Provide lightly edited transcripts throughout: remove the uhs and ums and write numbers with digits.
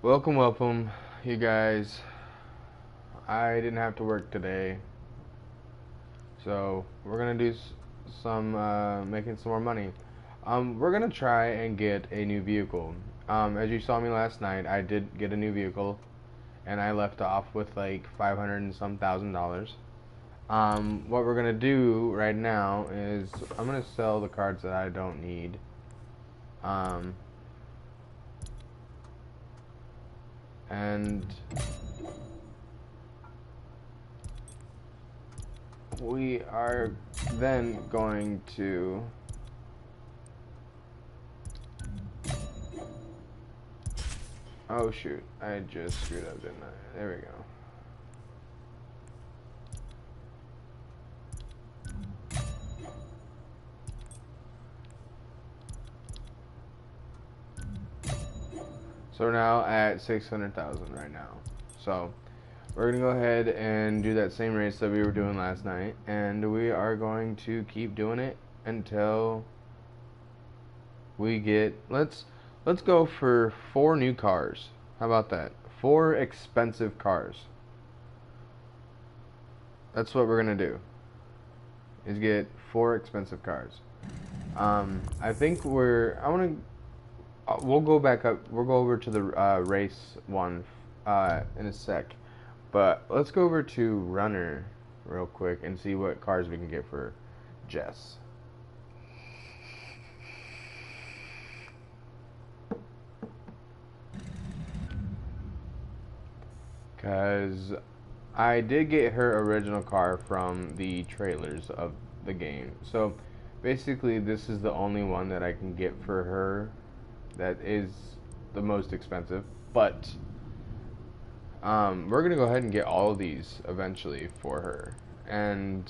Welcome, you guys. I didn't have to work today, so we're gonna do some making some more money. We're gonna try and get a new vehicle. As you saw me last night, I did get a new vehicle, and I left off with like 500 and some $1,000. What we're gonna do right now is I'm gonna sell the cards that I don't need. Um, and we are then going to oh shoot, I just screwed up, didn't I? There we go. So we're now at 600,000 right now. So we're gonna go ahead and do that same race that we were doing last night, and we are going to keep doing it until we get let's go for 4 new cars. How about that? 4 expensive cars. That's what we're gonna do. Is get 4 expensive cars. I think I want to. We'll go back up. We'll go over to the race one in a sec. But let's go over to Runner real quick and see what cars we can get for Jess. Because I did get her original car from the trailers of the game. So basically, this is the only one that I can get for her that is the most expensive. But we're going to go ahead and get all of these eventually for her. And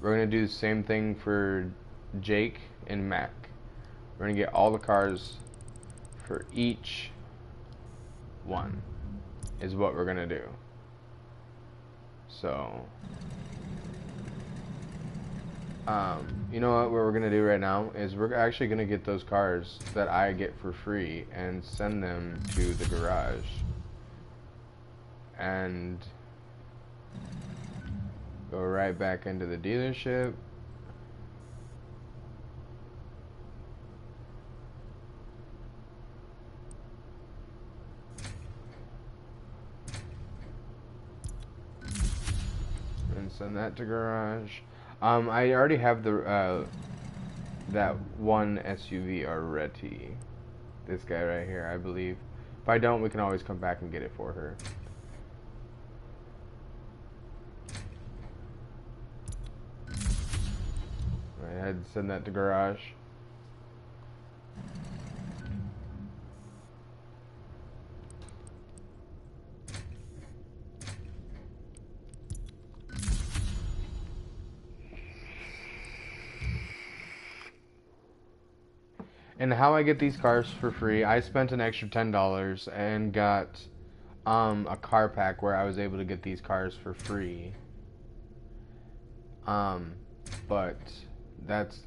we're going to do the same thing for Jake and Mac. We're going to get all the cars for each one is what we're going to do. So, you know what we're going to do right now is we're actually going to get those cars that I get for free and send them to the garage. And go right back into the dealership. And send that to garage. I already have the that one SUV already. This guy right here, I believe. If I don't, we can always come back and get it for her. I had to send that to garage. And how I get these cars for free, I spent an extra $10 and got a car pack where I was able to get these cars for free. But that's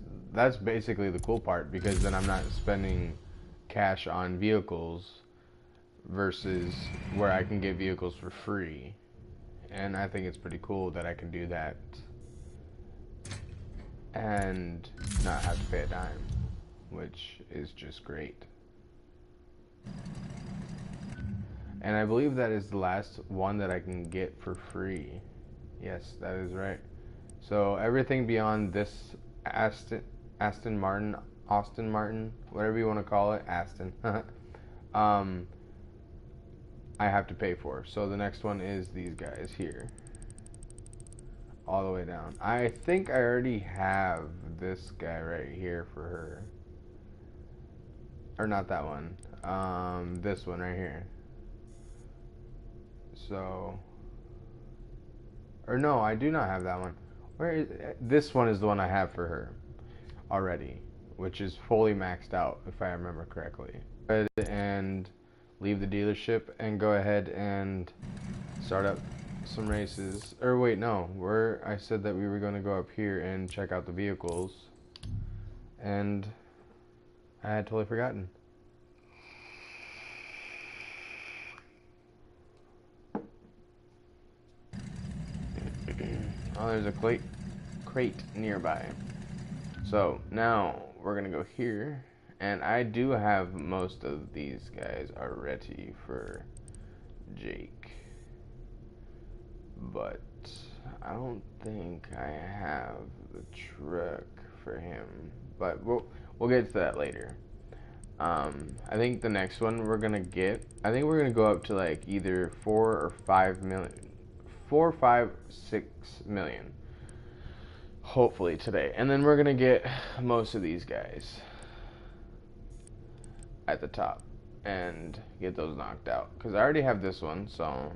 basically the cool part, because then I'm not spending cash on vehicles versus where I can get vehicles for free. And I think it's pretty cool that I can do that and not have to pay a dime, which is just great. And I believe that is the last one that I can get for free. Yes, that is right. So everything beyond this Aston Martin, Austin Martin, whatever you want to call it, Aston, I have to pay for. So the next one is these guys here, all the way down. I think I already have this guy right here for her. Or not that one. This one right here. So, or no, I do not have that one. Where is this one? Is the one I have for her already, which is fully maxed out, if I remember correctly. Go ahead and leave the dealership and go ahead and start up some races. Or wait, no, I said that we were going to go up here and check out the vehicles, and I had totally forgotten. there's a crate nearby. So now we're gonna go here, and I do have most of these guys already for Jake, but I don't think I have the truck for him. But we'll get to that later. I think the next one we're gonna get, I think we're gonna go up to like either 4 or 5 million, 4, 5, 6 million, hopefully today, and then we're gonna get most of these guys at the top and get those knocked out, because I already have this one. So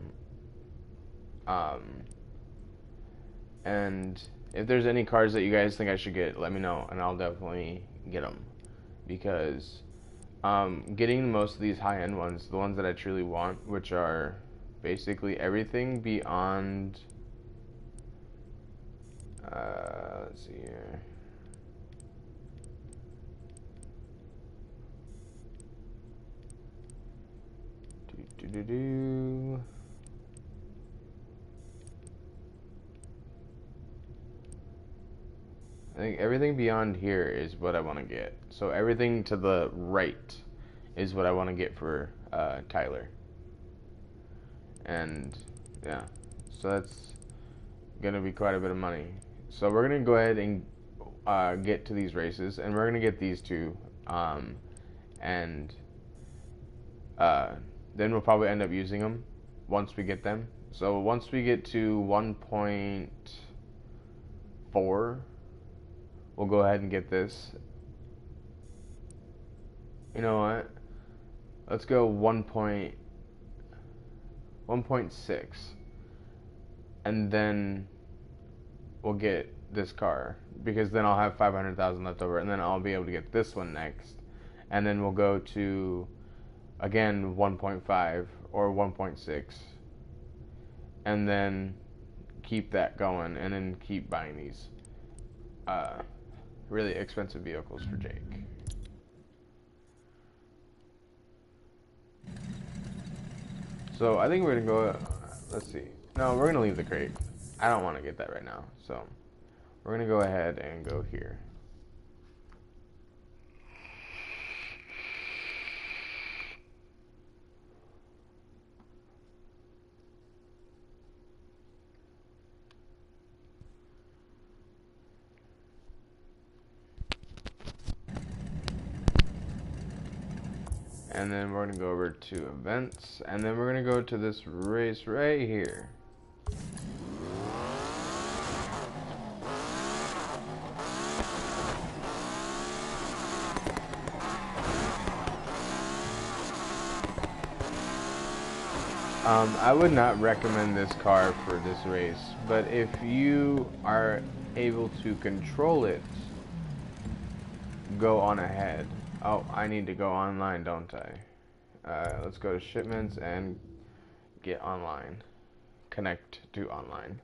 and if there's any cars that you guys think I should get, let me know and I'll definitely get them, because getting most of these high-end ones, the ones that I truly want, which are basically everything beyond, let's see here, I think everything beyond here is what I want to get. So everything to the right is what I want to get for Tyler. And yeah, so that's gonna be quite a bit of money. So we're gonna go ahead and get to these races, and we're gonna get these two, and then we'll probably end up using them once we get them. So once we get to 1.4, we'll go ahead and get this. You know what? Let's go 1.6, and then we'll get this car, because then I'll have 500,000 left over, and then I'll be able to get this one next, and then we'll go to again 1.5 or 1.6, and then keep that going, and then keep buying these really expensive vehicles for Jake. So I think we're gonna go, let's see, no, we're gonna leave the crate. I don't want to get that right now, so we're gonna go ahead and go here. And then we're gonna go over to events, and then we're gonna go to this race right here. I would not recommend this car for this race, but if you are able to control it, go on ahead. Oh, I need to go online, don't I? Let's go to shipments and get online. Connect to online.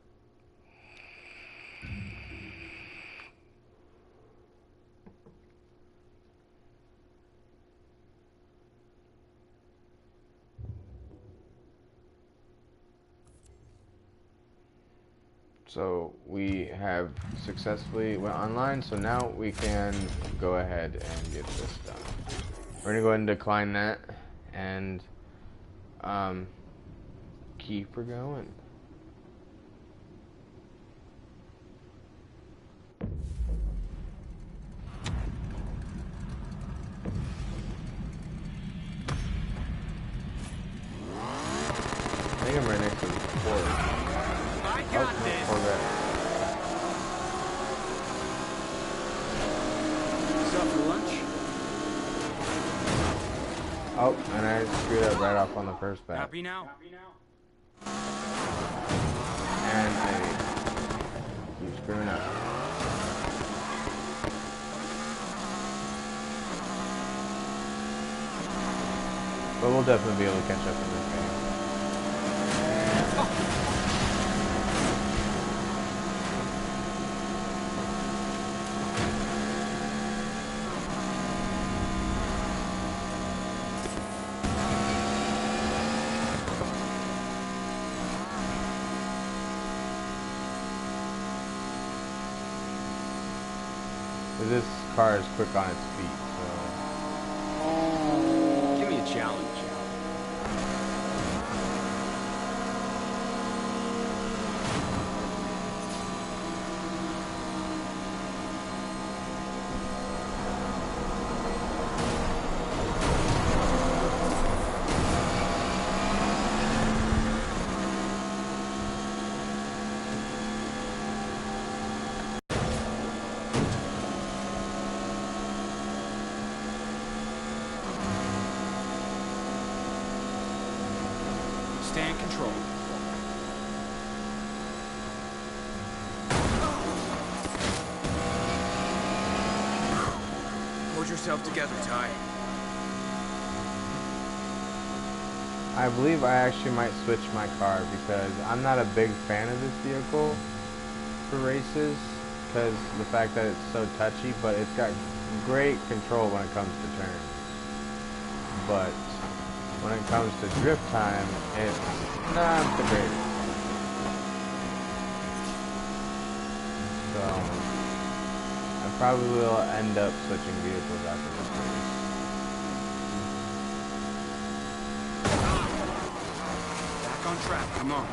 So we have successfully went online, so now we can go ahead and get this done. We're gonna go ahead and decline that and keep her going. I think I'm right next to the port. Oh, and I screwed up right off on the first bat. Happy now? And I keep screwing up. But we'll definitely be able to catch up in this game. This car is quick on its feet, Give me a challenge. Stay in control. Hold yourself together, Ty. I believe I actually might switch my car because I'm not a big fan of this vehicle for races because the fact that it's so touchy, but it's got great control when it comes to turns. But when it comes to drift time, it's not the greatest. So I probably will end up switching vehicles after this race. Back on track, come on.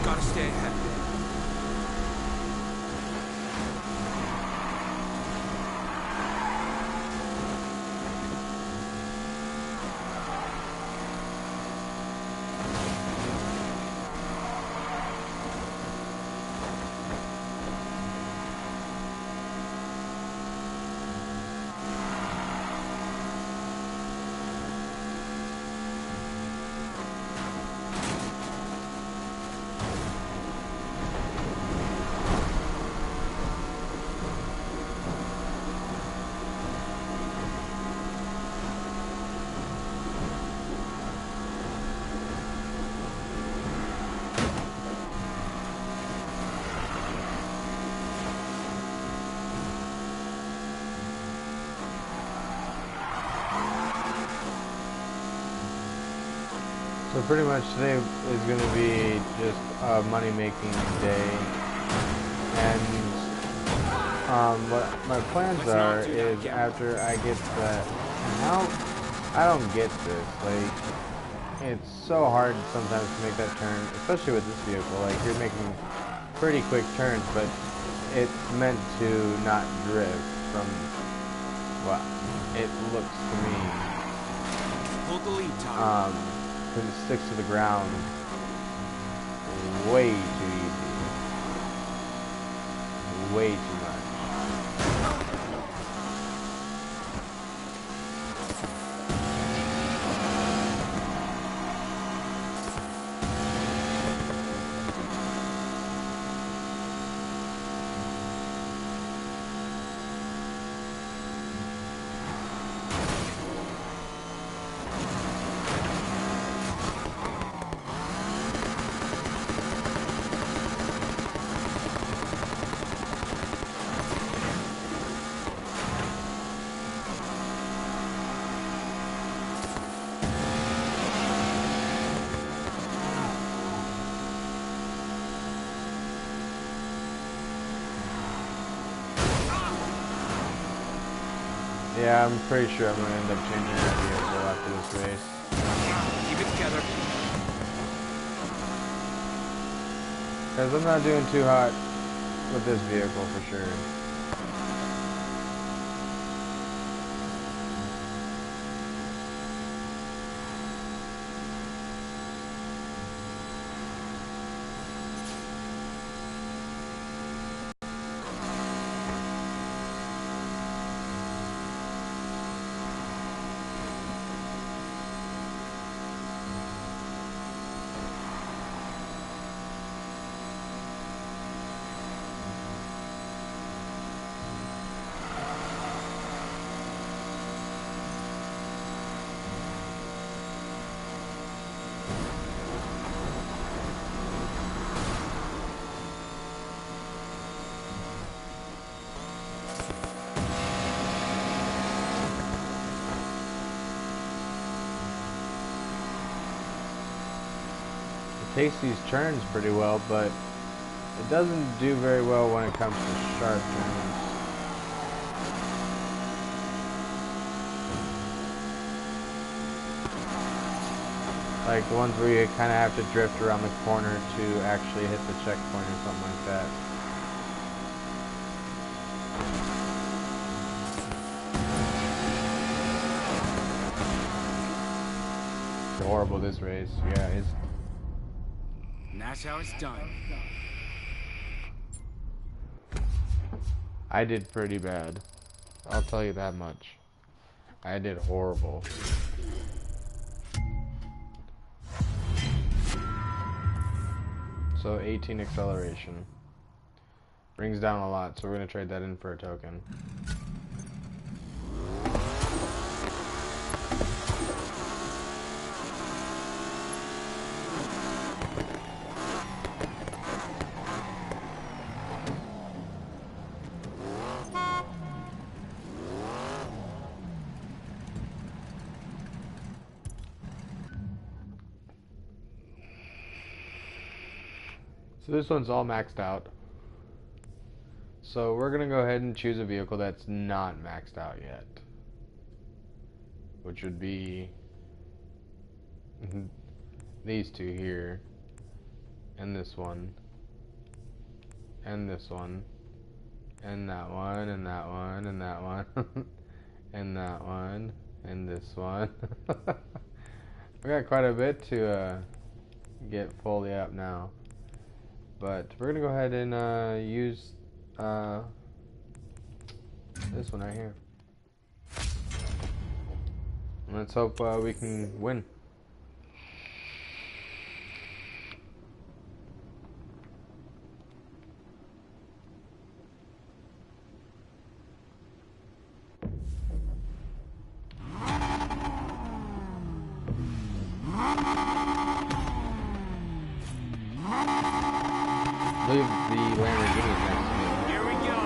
Gotta stay ahead. So pretty much today is going to be just a money-making day, and what my plans are is after I get that. I don't get this. Like, it's so hard sometimes to make that turn, especially with this vehicle. Like, you're making pretty quick turns, but it's meant to not drift from what it looks to me. Hold the lead, Ty. Because it sticks to the ground way too easy. Way too much. Yeah, I'm pretty sure I'm going to end up changing my vehicle after this race. Keep it together. Because I'm not doing too hot with this vehicle for sure. takes these turns pretty well, but it doesn't do very well when it comes to sharp turns. Like the ones where you kind of have to drift around the corner to actually hit the checkpoint or something like that. It's horrible this race, guys. And that's how it's done. I did pretty bad. I'll tell you that much. I did horrible. So 18 acceleration. Brings down a lot, so we're going to trade that in for a token. So this one's all maxed out. So we're going to go ahead and choose a vehicle that's not maxed out yet. Which would be these two here. And this one. And this one. And that one. And that one. And that one. And that one. And this one. We got quite a bit to get fully up now. But we're going to go ahead and use this one right here. And let's hope we can win. Leave the Lamborghinis next to me. Here we go.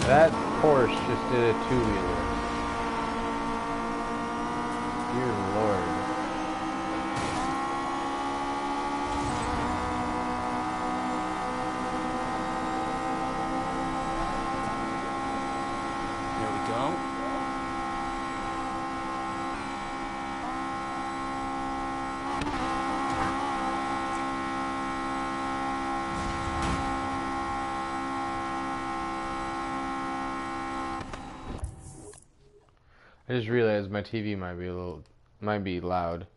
That Porsche just did a two-wheeler. Dear Lord. There we go. I just realized my TV might be loud,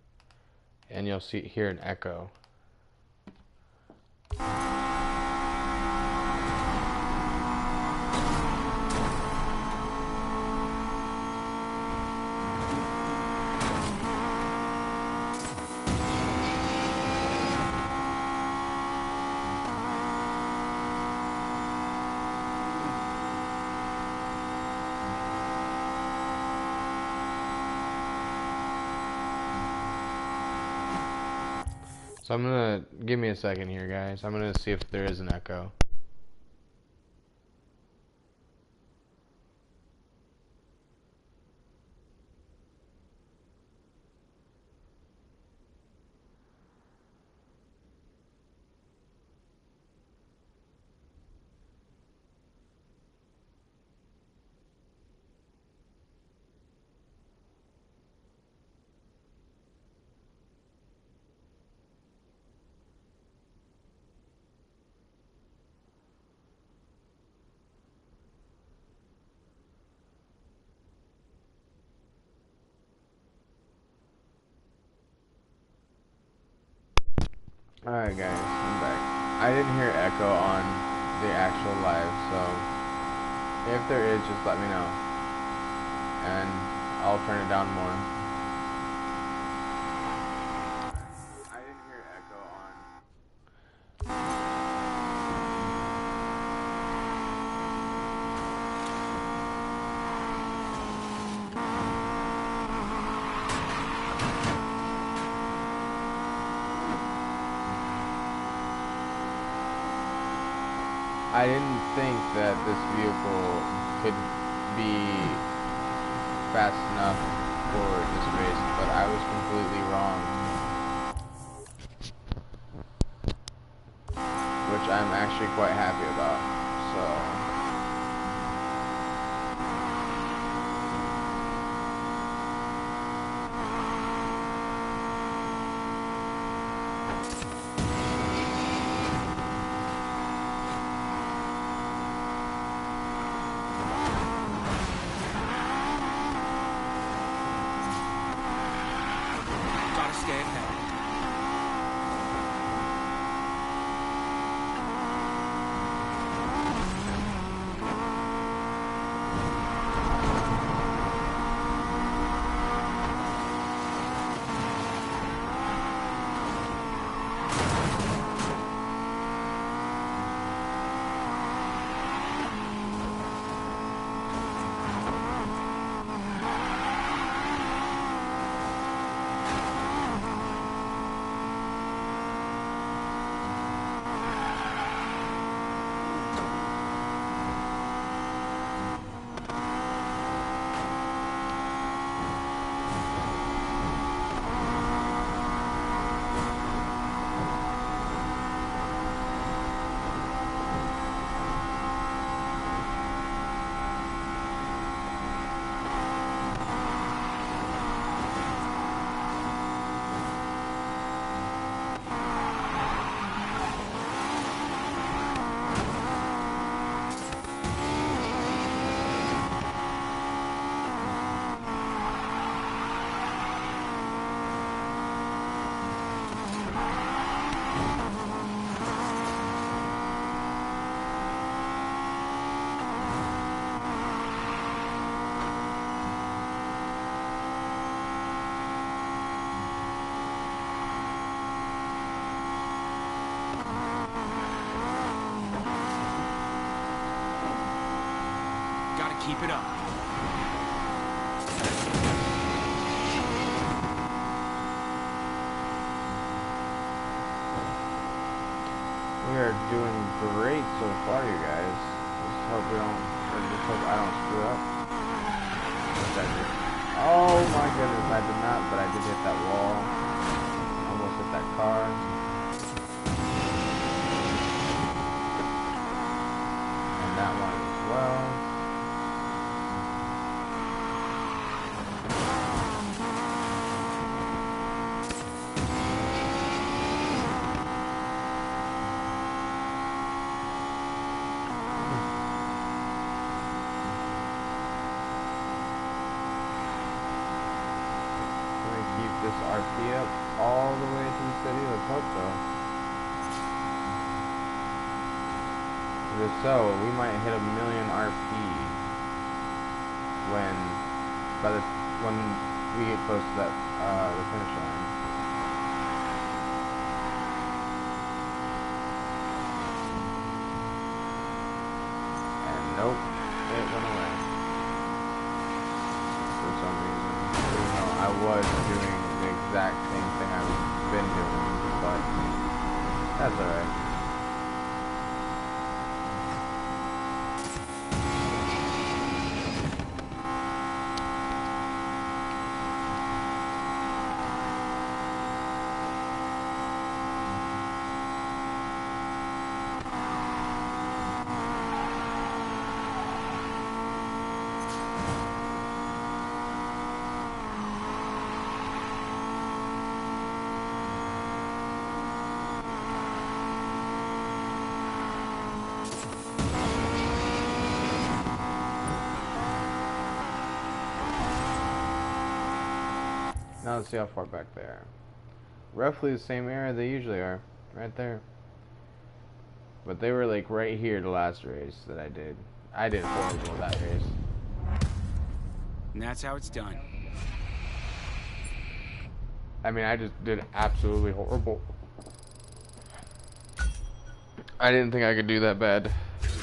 and you'll hear an echo. So I'm gonna, give me a second here, guys. I'm gonna see if there is an echo. Alright guys, I'm back. I didn't hear echo on the actual live, so if there is, just let me know. And I'll turn it down more. I didn't hear echo on. I didn't think that this vehicle could be fast enough for this race, but I was completely wrong. Which I'm actually quite happy about. So Gotta stay ahead. Gotta keep it up. we are doing great so far, you guys. Just hope we don't, or just hope I don't screw up. What's that do? Oh my goodness, I did not, but I did hit that wall. Almost hit that car. And that one as well. This RP up all the way to the city. Let's hope so. If so, we might hit 1,000,000 RP when we get close to that the finish line. And nope, it went away for some reason. Even though I was doing the exact same thing I've been doing, but that's alright. Now let's see how far back they are. Roughly the same area they usually are, right there. But they were like right here the last race that I did. I did horrible that race. And that's how it's done. I mean, I just did absolutely horrible. I didn't think I could do that bad,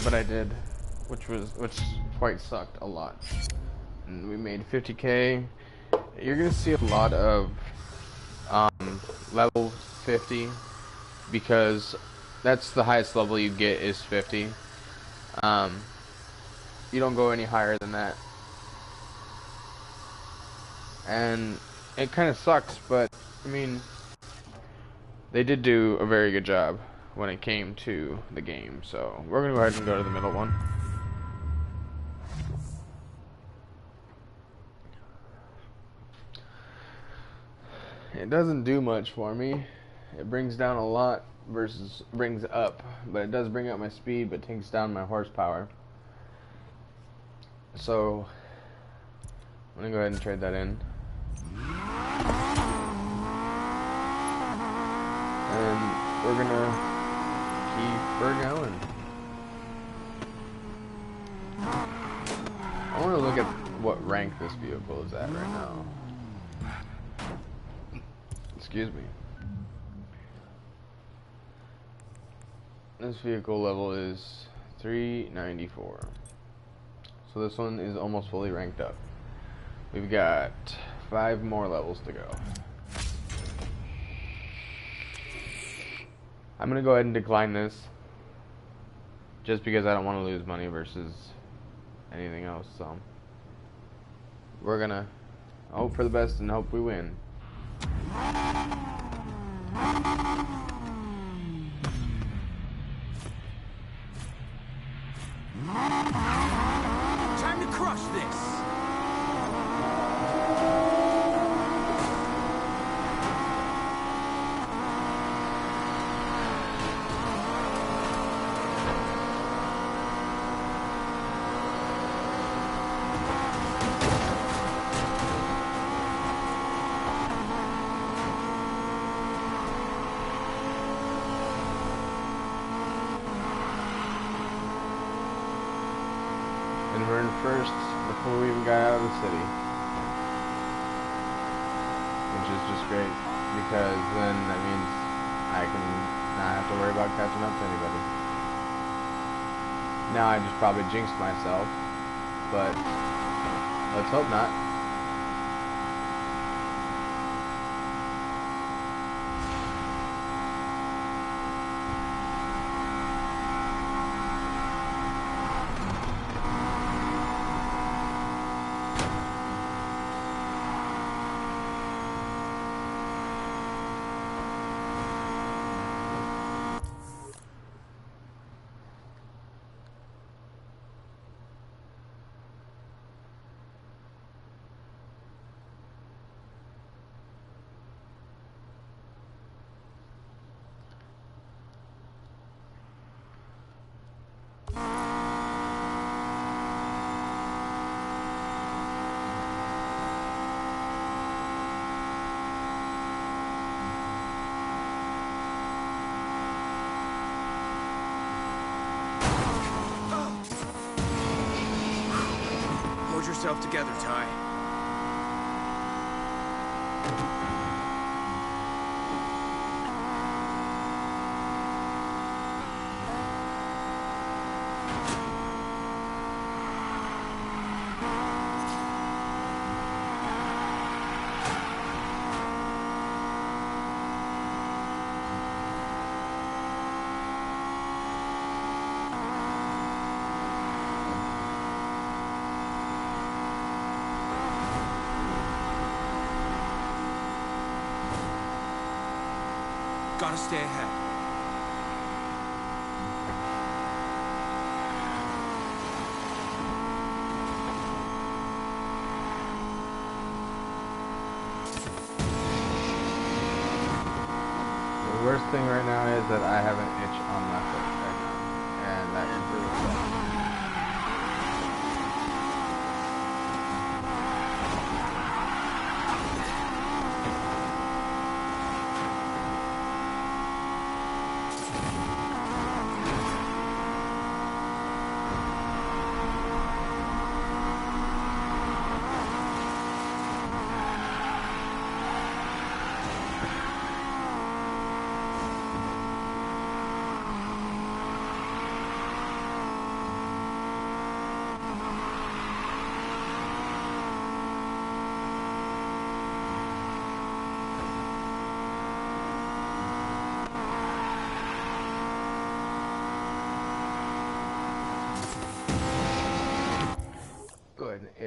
but I did, which quite sucked a lot. And we made 50K. You're gonna see a lot of level 50 because that's the highest level you get is 50. Um, you don't go any higher than that. And it kind of sucks, but I mean, they did do a very good job when it came to the game. So we're gonna go ahead and go to the middle one. It doesn't do much for me. It brings down a lot versus brings up, but it does bring up my speed, but takes down my horsepower. So I'm gonna go ahead and trade that in. And we're gonna keep her going. I want to look at what rank this vehicle is at right now. Excuse me. This vehicle level is 394. So this one is almost fully ranked up. We've got 5 more levels to go. I'm going to go ahead and decline this. Just because I don't want to lose money versus anything else. So we're going to hope for the best and hope we win. Time to crush this! And we're in first before we even got out of the city. Which is just great, because then that means I can not have to worry about catching up to anybody. Now I just probably jinxed myself, but let's hope not. Hold yourself together, Ty. Gotta stay ahead. The worst thing right now is that I have an itch on my foot right now, and that is really sad.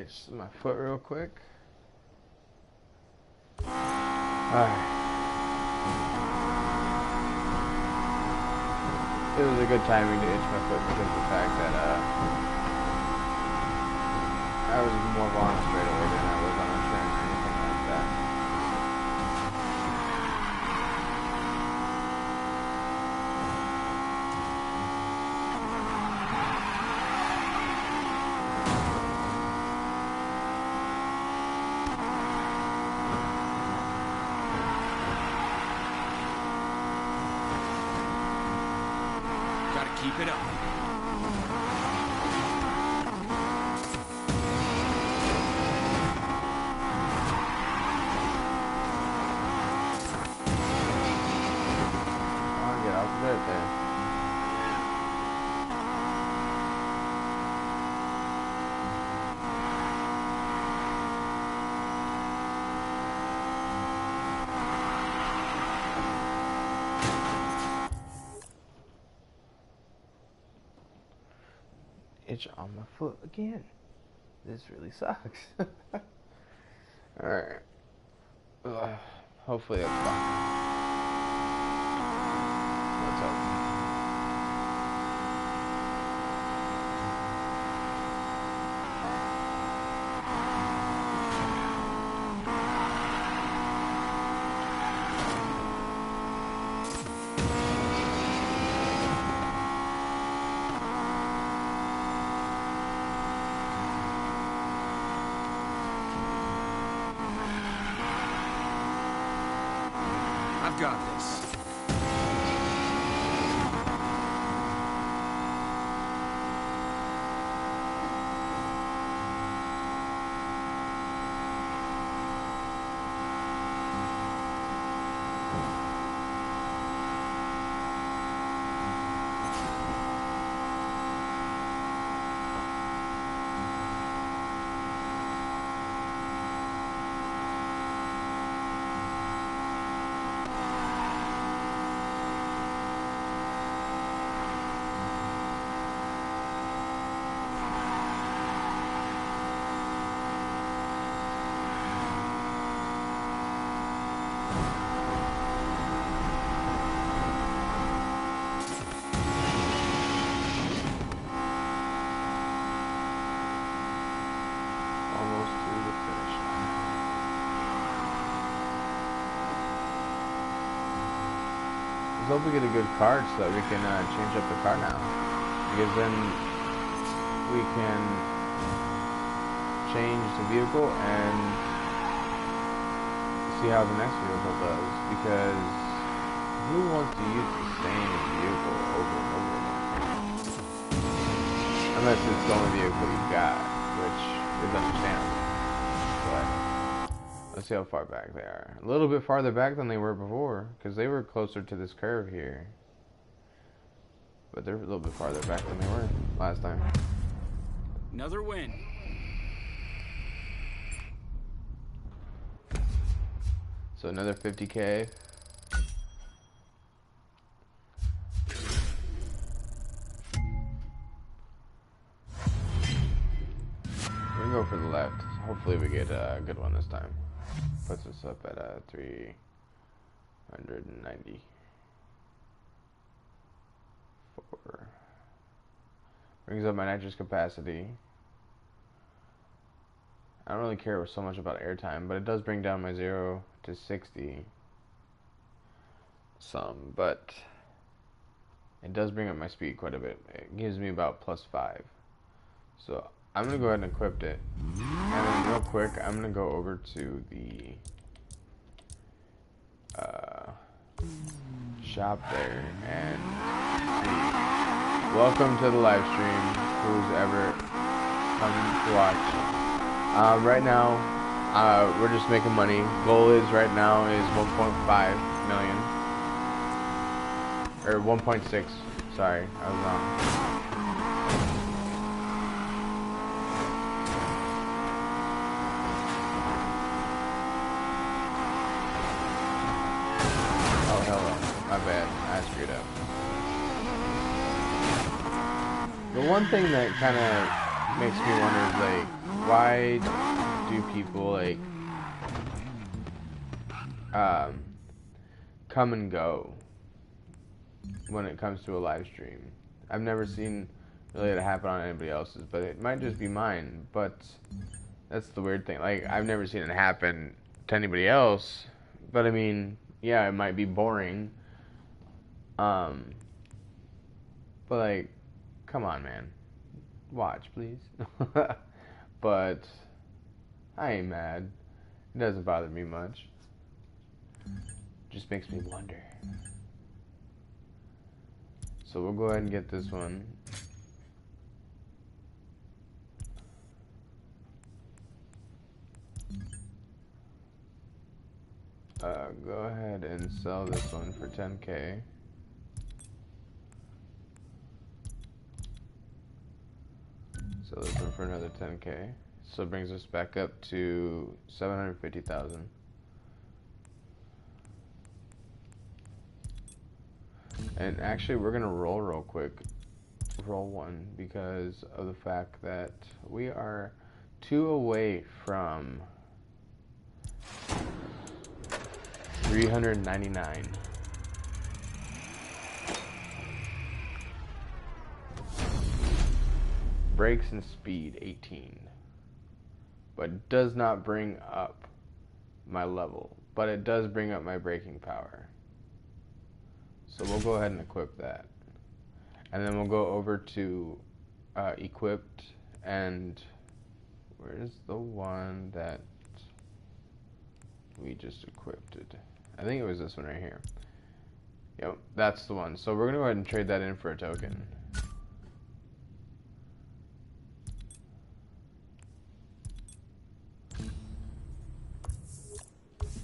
Just my foot real quick. Alright. It was a good timing to itch my foot because of the fact that I was more on straight away than I was on a turn or anything like that. Gotta keep it up. Itch on my foot again. This really sucks. Alright. Hopefully that's fine. Let's hope. I've got this. Let's hope we get a good card so that we can change up the car now. Because then we can change the vehicle and see how the next vehicle does. Because who wants to use the same vehicle over and over again? Unless it's the only vehicle you've got, which is understandable. But let's see how far back they are. A little bit farther back than they were before, because they were closer to this curve here. But they're a little bit farther back than they were last time. Another win. So another 50K. We go for the left. Hopefully we get a good one this time. Puts us up at 390. Brings up my nitrous capacity. I don't really care so much about airtime, but it does bring down my 0 to 60 some, but it does bring up my speed quite a bit. It gives me about +5. So I'm gonna go ahead and equip it. And then real quick, I'm gonna go over to the shop there and see. Welcome to the live stream, who's ever come to watch. Right now, we're just making money. Goal is right now is 1.5 million. Or 1.6. Sorry, I was wrong. Oh, hello. My bad. I screwed up. The one thing that kind of makes me wonder is, like, why do people like come and go when it comes to a live stream? I've never seen really it happen on anybody else's, but it might just be mine. But that's the weird thing. Like, I've never seen it happen to anybody else. But I mean, yeah, it might be boring. But like, come on, man. Watch, please. But I ain't mad. It doesn't bother me much. Just makes me wonder. So we'll go ahead and get this one. Go ahead and sell this one for 10K. Sell this one for another 10K. So it brings us back up to 750,000. And actually, we're gonna roll real quick. Roll one because of the fact that we are 2 away from 399. Brakes and speed 18, but does not bring up my level, but it does bring up my braking power. So we'll go ahead and equip that, and then we'll go over to equipped, and where's the one that we just equipped it? I think it was this one right here. Yep, that's the one. So we're gonna go ahead and trade that in for a token.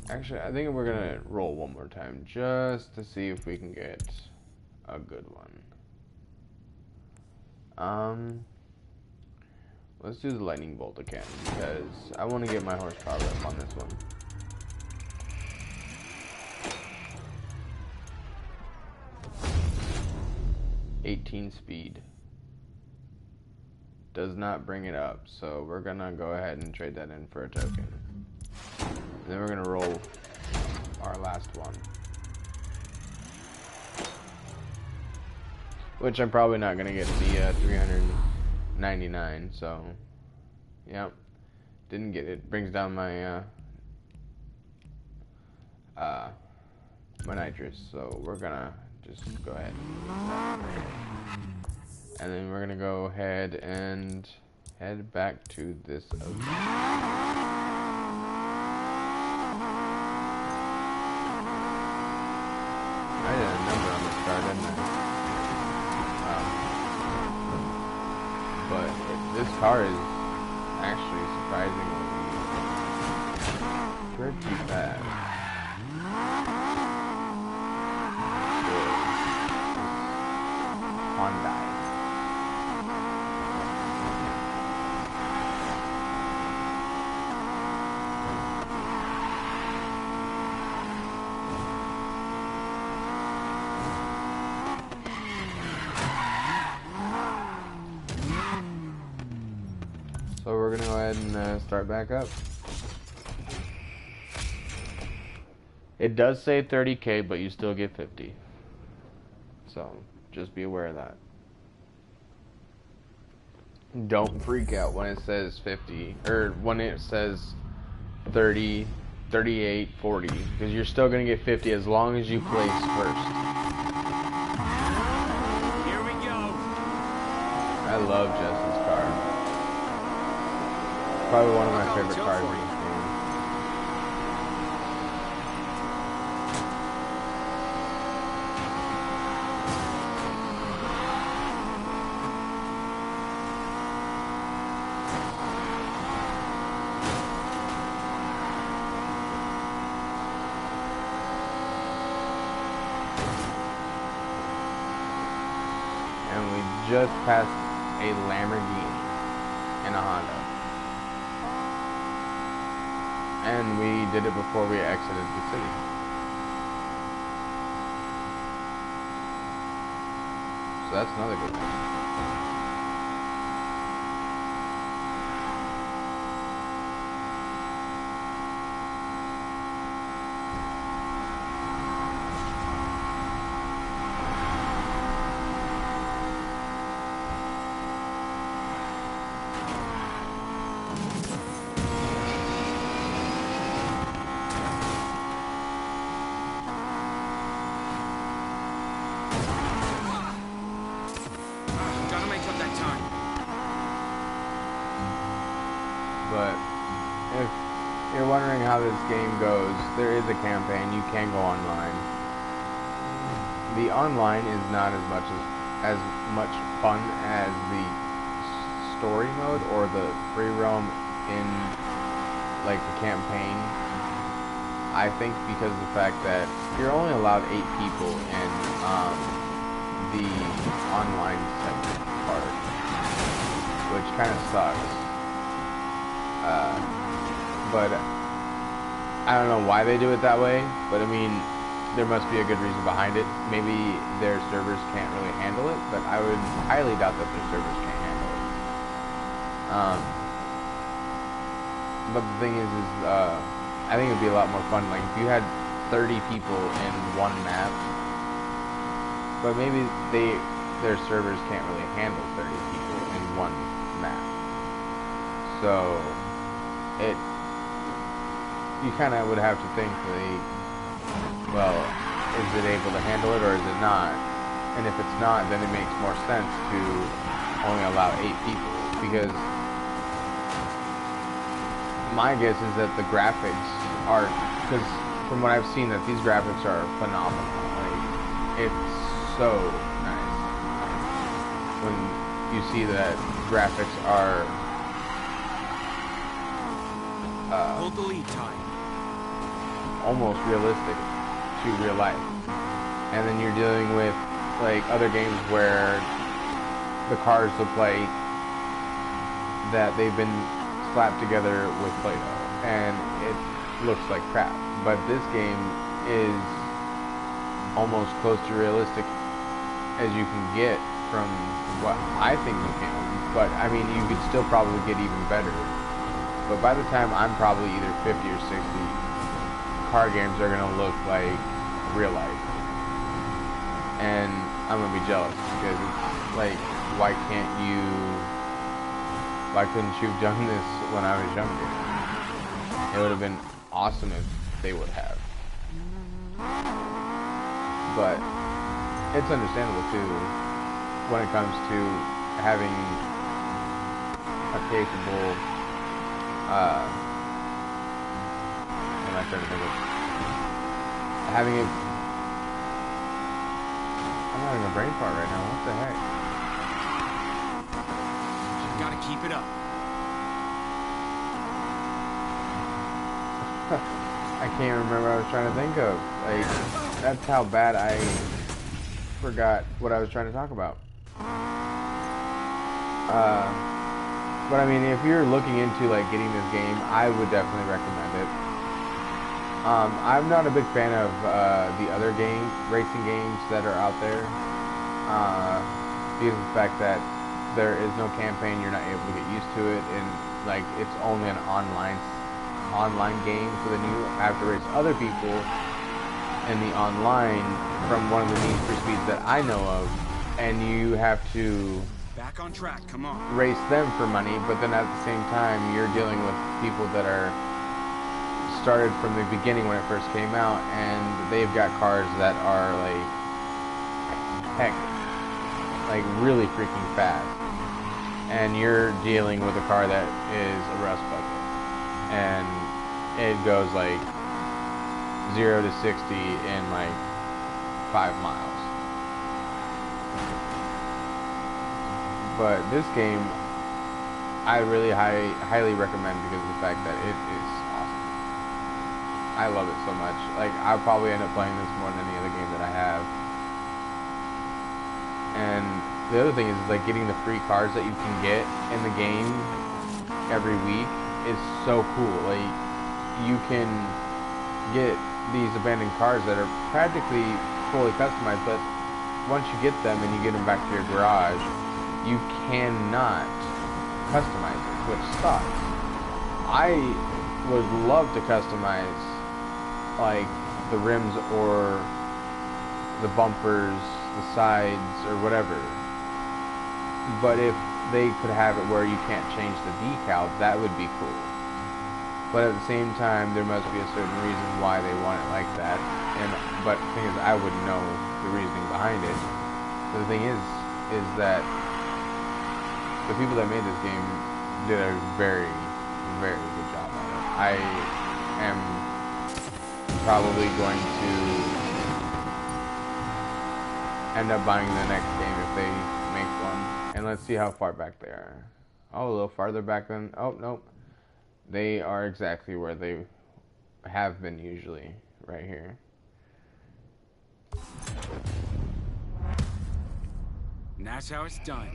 Actually, I think we're gonna roll one more time just to see if we can get a good one. Let's do the lightning bolt again because I want to get my horsepower up on this one. 18 speed. Does not bring it up, so we're gonna go ahead and trade that in for a token. And then we're gonna roll our last one. Which I'm probably not gonna get the 399, so yep. Didn't get it. Brings down my my nitrous, so we're gonna just go ahead and then we're gonna go ahead and head back to this ocean. I did a number on the start, didn't I? But this car is actually surprisingly pretty fast. Hyundai. So we're gonna go ahead and start back up. It does say 30K, but you still get 50. So just be aware of that. Don't freak out when it says 50, or when it says 30, 38, 40, because you're still going to get 50 as long as you place first. Here we go. I love Jesse's car. Probably one of my favorite cars in this game. Just passed a Lamborghini and a Honda. And we did it before we exited the city. So that's another good thing. you're wondering how this game goes, there is a campaign. You can go online. The online is not as much fun as the story mode or the free roam in like the campaign. I think because of the fact that you're only allowed 8 people in the online segment part, which kind of sucks. But I don't know why they do it that way. But I mean, there must be a good reason behind it. Maybe their servers can't really handle it, but I would highly doubt that their servers can't handle it. But the thing is I think it'd be a lot more fun. Like if you had 30 people in one map, but maybe their servers can't really handle 30 people in one map. So you kind of would have to think well, is it able to handle it or is it not? And if it's not, then it makes more sense to only allow 8 people, because my guess is that the graphics are, because from what I've seen, that these graphics are phenomenal. Like, it's so nice when you see that graphics are hold the lead time. Almost realistic to real life. And then you're dealing with like other games where the cars look like that they've been slapped together with Play-Doh and it looks like crap. But this game is almost close to realistic as you can get from what I think you can. But I mean, you could still probably get even better. But by the time I'm probably either 50 or 60, car games are gonna look like real life, and I'm gonna be jealous because it's like, why couldn't you have done this when I was younger? It would have been awesome if they would have. But it's understandable too when it comes to having a capable what am I trying to think of? Having it. I'm having a brain fart right now. What the heck? You gotta keep it up. I can't remember what I was trying to think of. Like, that's how bad I forgot what I was trying to talk about. But I mean, if you're looking into like getting this game, I would definitely recommend it. I'm not a big fan of the other racing games that are out there, because of the fact that there is no campaign, you're not able to get used to it, and like it's only an online game, so then you have to race other people in the online from one of the Need for Speeds that I know of, and you have to Back on track, come on. race them for money, but then at the same time you're dealing with people that are started from the beginning when it first came out, and they've got cars that are like, heck, like really freaking fast, and you're dealing with a car that is a rust bucket, and it goes like 0 to 60 in like 5 miles. But this game, I really highly recommend because of the fact that it is awesome. I love it so much. Like, I'll probably end up playing this more than any other game that I have. And the other thing is like getting the free cars that you can get in the game every week is so cool. Like, you can get these abandoned cars that are practically fully customized, but once you get them and you get them back to your garage, you cannot customize it, which sucks. I would love to customize like the rims or the bumpers, the sides, or whatever. But if they could have it where you can't change the decal, that would be cool. But at the same time, there must be a certain reason why they want it like that. But the thing is, I wouldn't know the reasoning behind it. But the thing is that the people that made this game did a very, very good job on it. I am probably going to end up buying the next game if they make one. And let's see how far back they are. Oh, a little farther back than... Oh, nope. They are exactly where they have been usually, right here. And that's how it's done.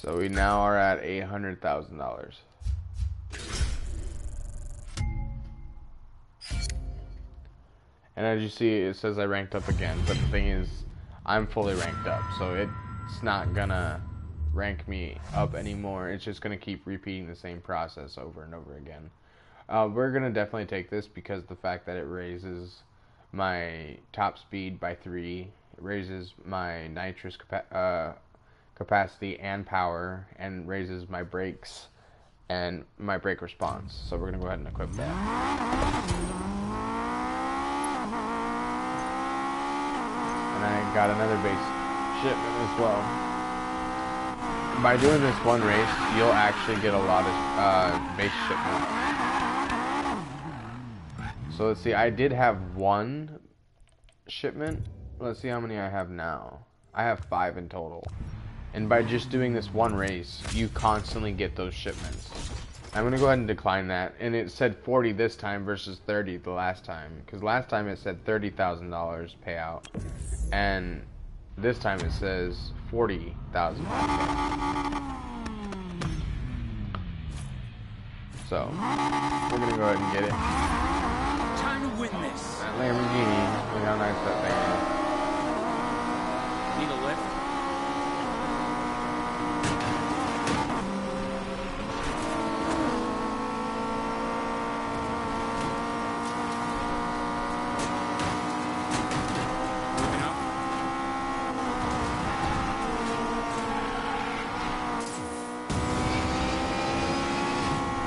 So we now are at $800,000. And as you see, it says I ranked up again, but the thing is, I'm fully ranked up, so it's not gonna rank me up anymore. It's just gonna keep repeating the same process over and over again. We're gonna definitely take this because the fact that it raises my top speed by 3, it raises my nitrous capacity and power, and raises my brakes and my brake response. So we're gonna go ahead and equip that. And I got another base shipment as well. By doing this one race, you'll actually get a lot of base shipment. So let's see, I did have 1 shipment. Let's see how many I have now. I have 5 in total. And by just doing this one race, you constantly get those shipments. I'm going to go ahead and decline that. And it said 40 this time versus 30 the last time. Because last time it said $30,000 payout. And this time it says 40,000. So we're gonna go ahead and get it. Time to win this. That Lamborghini, look how nice that thing is. Need a lift?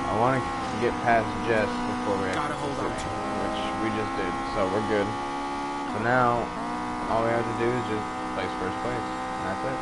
I want to get past Jess before we Gotta hold on. which we just did, so we're good. So now, all we have to do is just place first place, and that's it.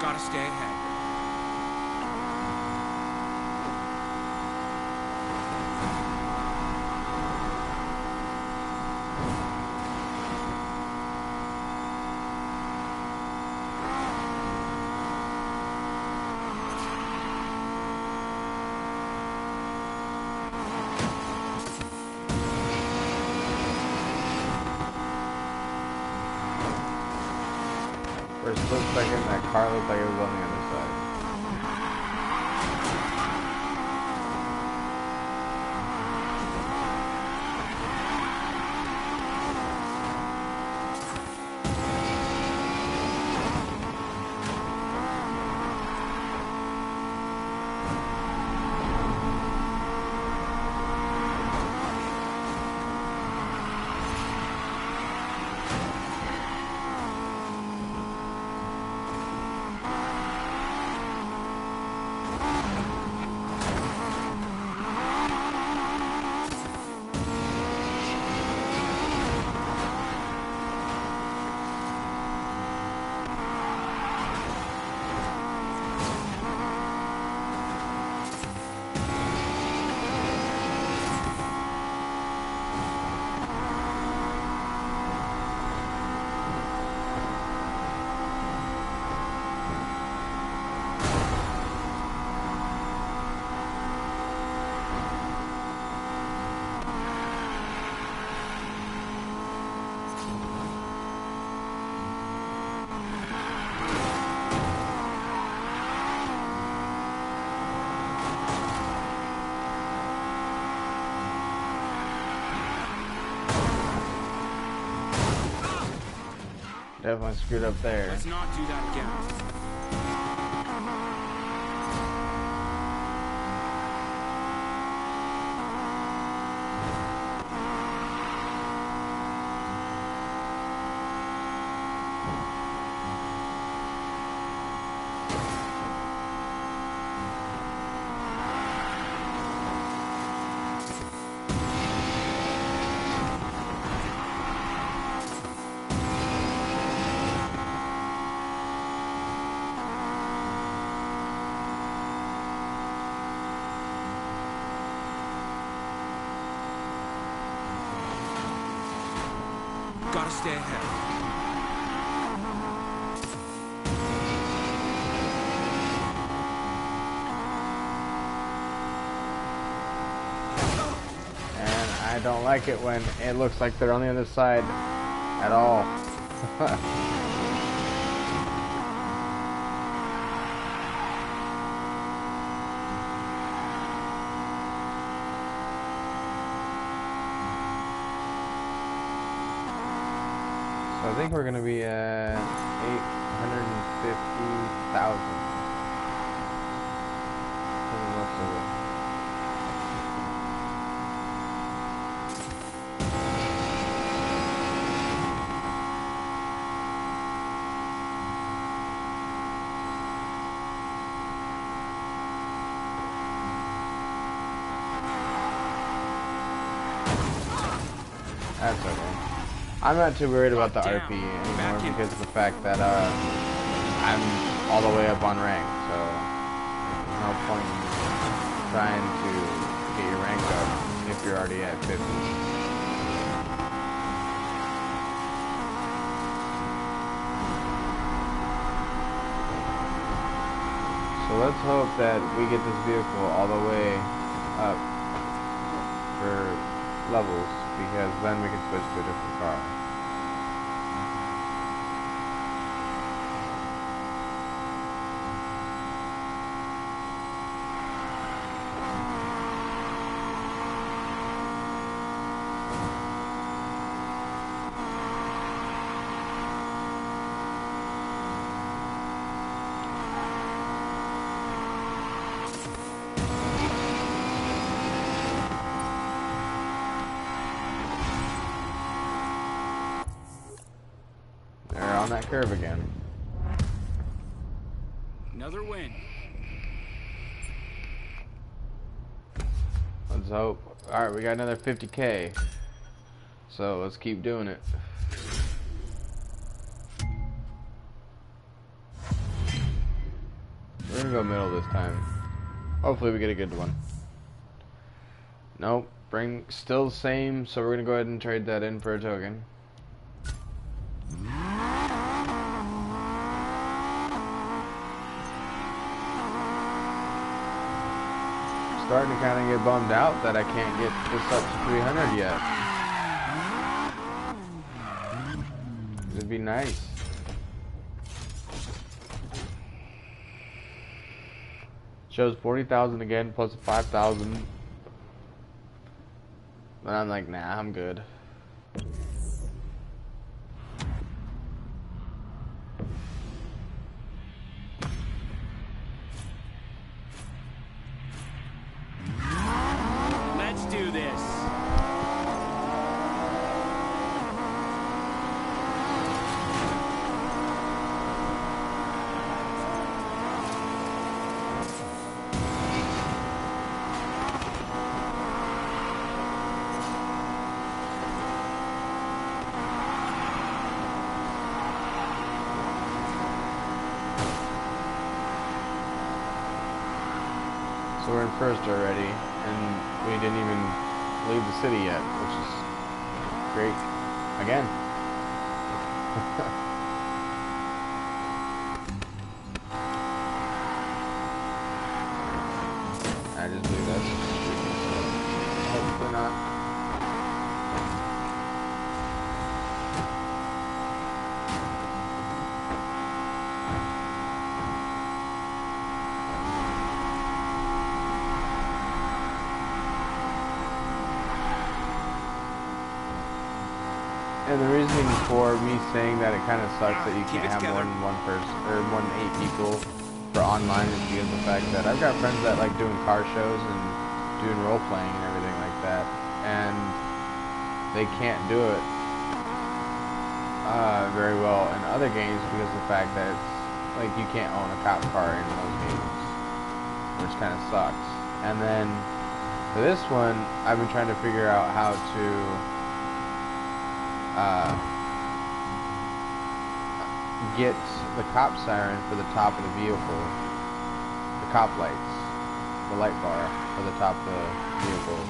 Gotta stay ahead. For a split second, that car looked like it was on the other side. Definitely screwed up there. Let's not do that again. Gotta stay ahead. And I don't like it when it looks like they're on the other side at all. So I think we're gonna be at 850,000. From the looks of it. That's okay. I'm not too worried about the RP anymore because of the fact that I'm all the way up on rank, so there's no point in trying to get your rank up if you're already at 50. So let's hope that we get this vehicle all the way up for levels, because then we can switch to a different car. On that curve again. Another win. Let's hope. Alright, we got another 50K. So let's keep doing it. We're gonna go middle this time. Hopefully we get a good one. Nope. Still the same, so we're gonna go ahead and trade that in for a token. Starting to kind of get bummed out that I can't get this up to 300 yet. It'd be nice. Shows 40,000 again plus 5,000. But I'm like, nah, I'm good. Let's do this. So we're in first already, and we didn't even leave the city yet, which is great. Again. I just believe that's hopefully not. And the reasoning for me saying that it kind of sucks that you Keep can't it have more together. than one person or more than 8 people for online is because of the fact that I've got friends that like doing car shows and doing role playing and everything like that, and they can't do it very well in other games because of the fact that it's like you can't own a cop car in those games, which kind of sucks. And then for this one, I've been trying to figure out how to get the cop siren for the top of the vehicle, the cop lights, the light bar for the top of the vehicle,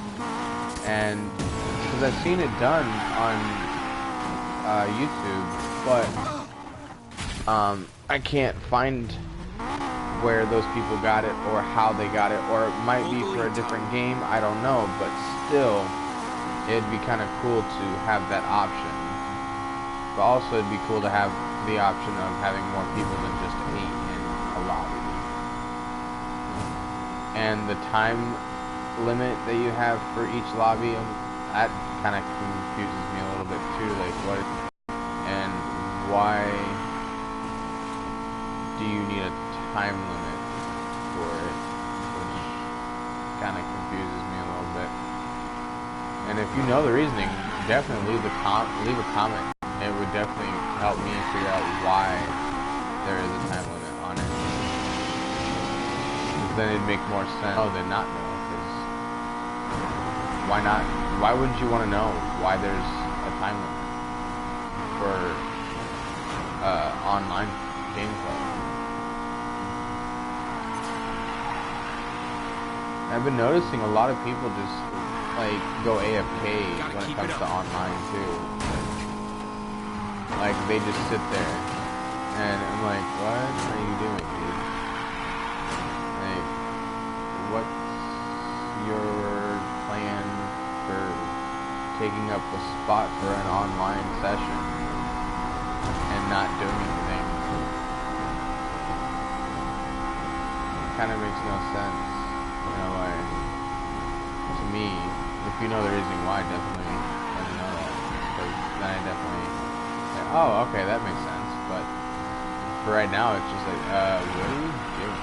and because I've seen it done on YouTube, but I can't find where those people got it or how they got it, or it might be for a different game, I don't know, but still it'd be kind of cool to have that option. But also it'd be cool to have the option of having more people than just 8 in a lobby. And the time limit that you have for each lobby, that kind of confuses me a little bit too, like what and why do you need a time limit for it, which kind of confuses me a little bit. And if you know the reasoning, definitely leave a comment. It would definitely help me figure out why there is a time limit on it. Because then it'd make more sense than not know. Because why not? Why wouldn't you want to know why there's a time limit for online gameplay? I've been noticing a lot of people just like go AFK when it comes to online too. Like they just sit there, and I'm like, what are you doing, dude? Like, what's your plan for taking up a spot for an online session and not doing anything? It kind of makes no sense. You know, like, to me, if you know the reason why, definitely let me know that. Because then I definitely say, oh, okay, that makes sense. But for right now, it's just like, what are you doing?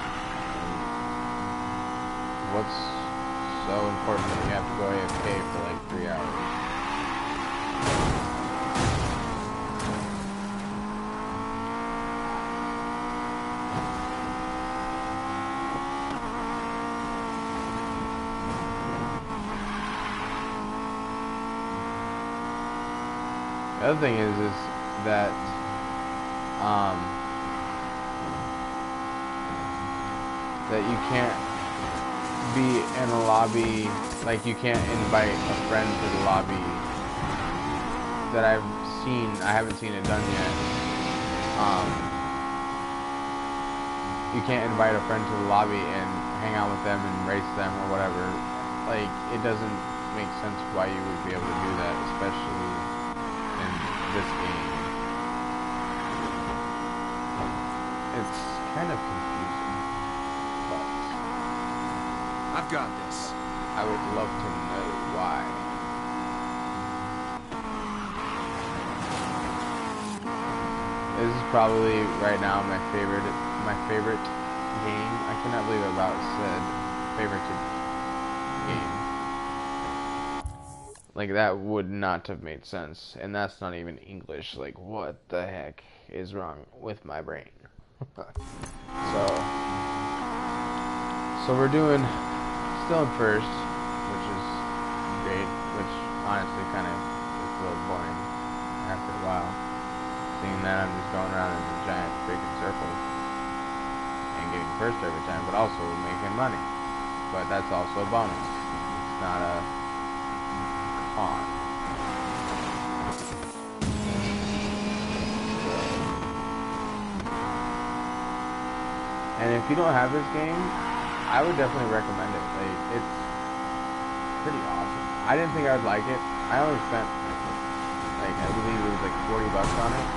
What's so important that you have to go AFK for like 3 hours? The other thing is that that you can't be in a lobby, like you can't invite a friend to the lobby that I've seen. I haven't seen it done yet. You can't invite a friend to the lobby and hang out with them and race them or whatever. Like, it doesn't make sense why you would be able to do that, especially in this game. It's kind of confusing, but I've got this. I would love to know why. This is probably right now my favorite game. I cannot believe I about said favorite game. Like, that would not have made sense, and that's not even English. Like, what the heck is wrong with my brain? So we're doing still in first, which is great, which honestly kind of is a little boring after a while, seeing that I'm just going around in a giant freaking circle and getting first every time, but also making money. But that's also a bonus. It's not a con. And if you don't have this game, I would definitely recommend it. Like, it's pretty awesome. I didn't think I would like it. I only spent, like, I believe it was like $40 on it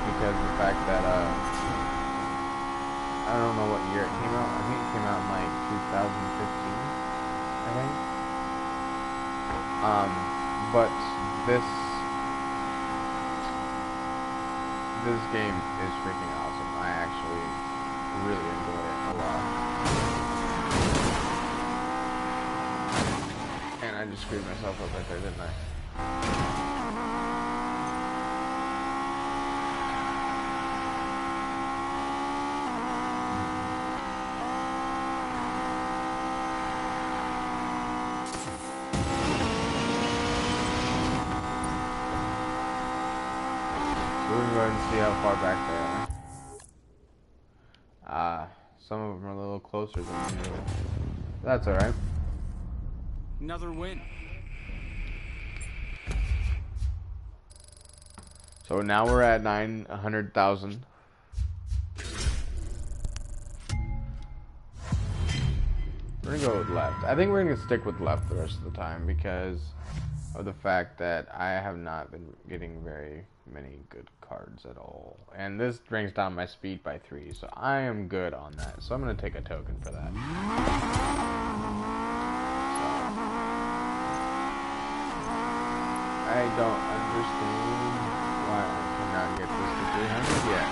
because of the fact that I don't know what year it came out. I think it came out in like 2015, I think. But this this game is freaking awesome. I actually really enjoy it a lot. And I just screwed myself up right there, didn't I? We're gonna go ahead and see how far back they are. Some of them are a little closer than usual. That's alright. Another win. So now we're at 900,000. We're gonna go with left. I think we're gonna stick with left the rest of the time because of the fact that I have not been getting very many good cards at all. And this brings down my speed by 3, so I am good on that. So I'm gonna take a token for that. I don't understand why I cannot get this to 300 yet.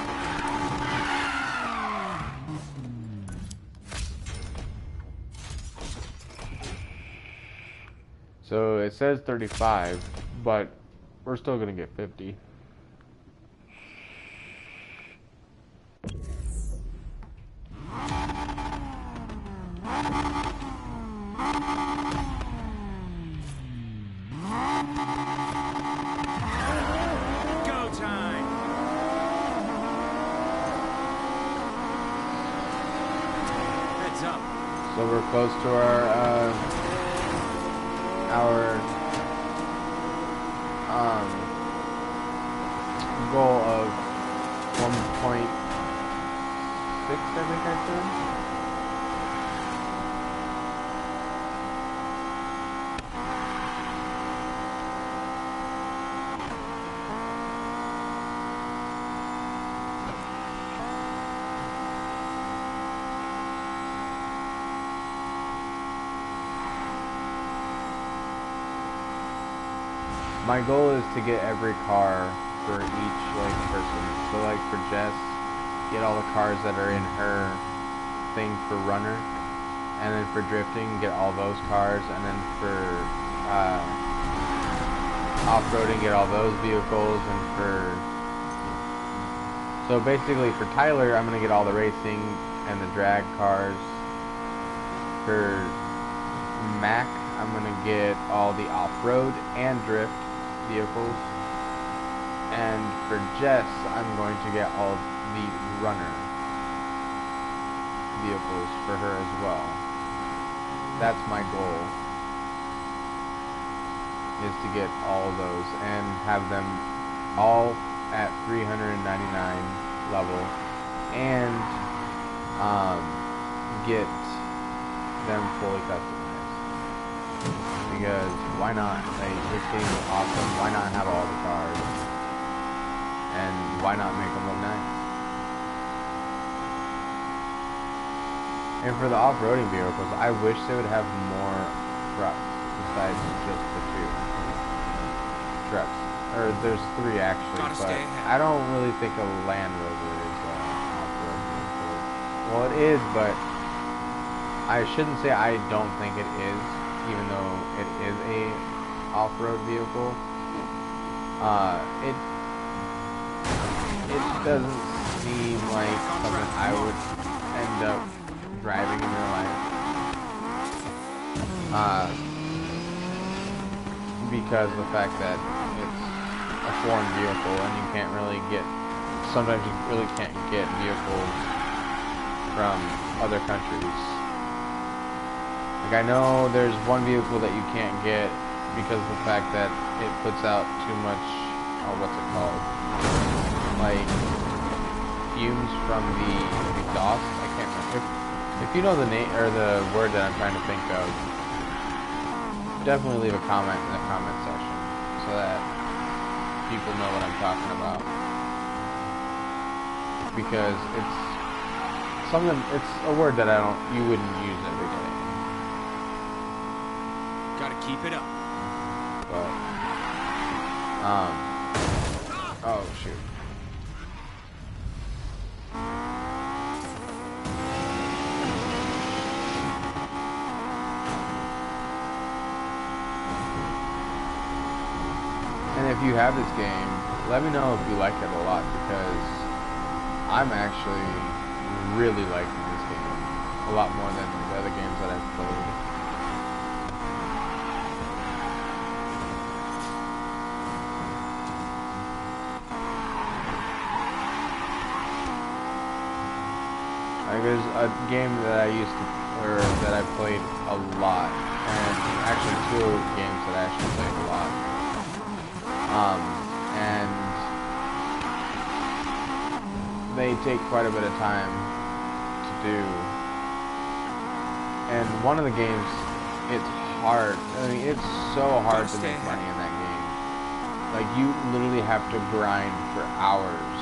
So it says 35, but we're still gonna get 50. So we're close to our goal of 1.6, I think I said. My goal is to get every car for each person. So for Jess, get all the cars that are in her thing for runner, and then for drifting, get all those cars, and then for off-roading, get all those vehicles, and so basically for Tyler, I'm gonna get all the racing and the drag cars. For Mac, I'm gonna get all the off-road and drift vehicles, and for Jess I'm going to get all the runner vehicles for her as well. That's my goal, is to get all of those and have them all at 399 level and get them fully customized. Because why not? This game is awesome. Why not have all the cars? And why not make them look nice? And for the off-roading vehicles, I wish they would have more trucks besides just the 2 trucks. Or there's 3 actually, but I don't really think a Land Rover is an off-road vehicle. Well, it is, but I shouldn't say I don't think it is, even though it is a off-road vehicle. It doesn't seem like something I would end up driving in real life. Because of the fact that it's a foreign vehicle and you can't really get, sometimes you really can't get vehicles from other countries. I know there's one vehicle that you can't get because of the fact that it puts out too much, what's it called? Fumes from the exhaust. I can't remember. If you know the name or the word that I'm trying to think of, definitely leave a comment in the comment section so that people know what I'm talking about. Because it's something, it's a word that you wouldn't use every day. Gotta keep it up. But, oh shoot. And if you have this game, let me know if you like it a lot, because I'm actually really liking this game a lot more than the other games that I've played. Like, there's a game that I played a lot, and actually two games that I actually played a lot. And they take quite a bit of time to do. And one of the games, it's hard. I mean, it's so hard to make money in that game. Like, you literally have to grind for hours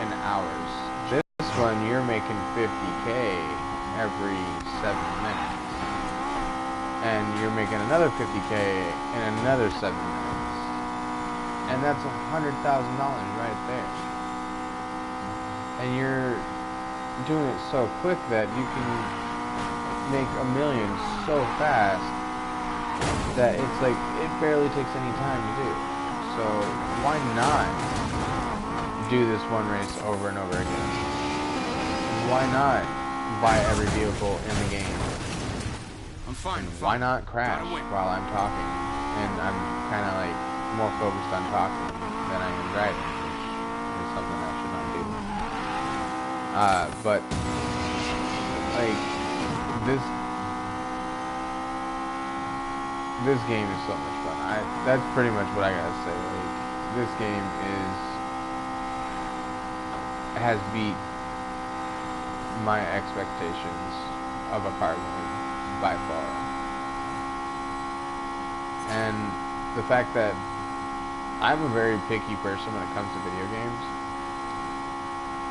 and hours. This one, you're making 50K every 7 minutes. And you're making another 50K in another 7 minutes. And that's $100,000 right there. And you're doing it so quick that you can make $1 million so fast that it's like, it barely takes any time to do. So why not do this one race over and over again? Why not buy every vehicle in the game? I'm fine. Why not crash while I'm talking? And I'm kind of like more focused on talking than I am driving, which is something I should not do. But like this game is so much fun. That's pretty much what I gotta say. Like, this game has beat my expectations of a car game by far. And the fact that I'm a very picky person when it comes to video games,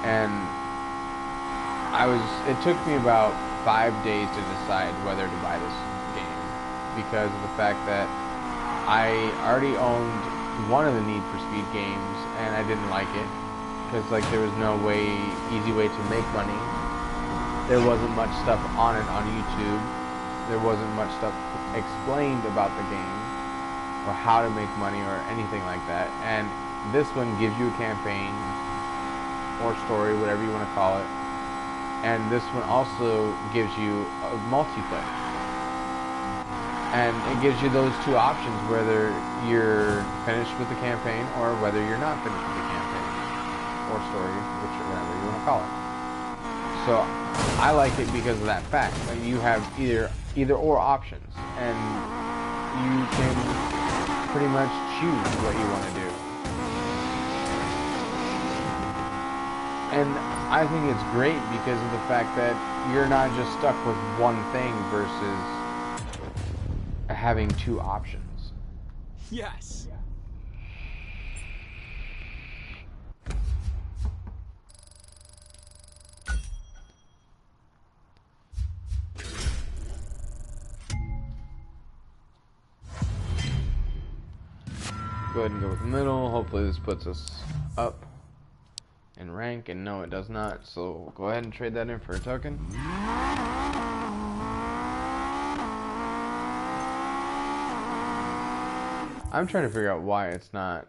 and it took me about 5 days to decide whether to buy this game, because of the fact that I already owned one of the Need for Speed games and I didn't like it, because like there was no easy way to make money. There wasn't much stuff on it on YouTube. There wasn't much stuff explained about the game or how to make money or anything like that. And this one gives you a campaign or story, whatever you want to call it. And this one also gives you a multiplayer. And it gives you those two options, whether you're finished with the campaign or whether you're not finished with the campaign or story, whatever you want to call it. So I like it because of that fact. Like, you have either or options, and you can pretty much choose what you want to do. And I think it's great because of the fact that you're not just stuck with one thing versus having two options. Yes. Go ahead and go with the middle. Hopefully this puts us up in rank, and no, it does not. So go ahead and trade that in for a token. I'm trying to figure out why it's not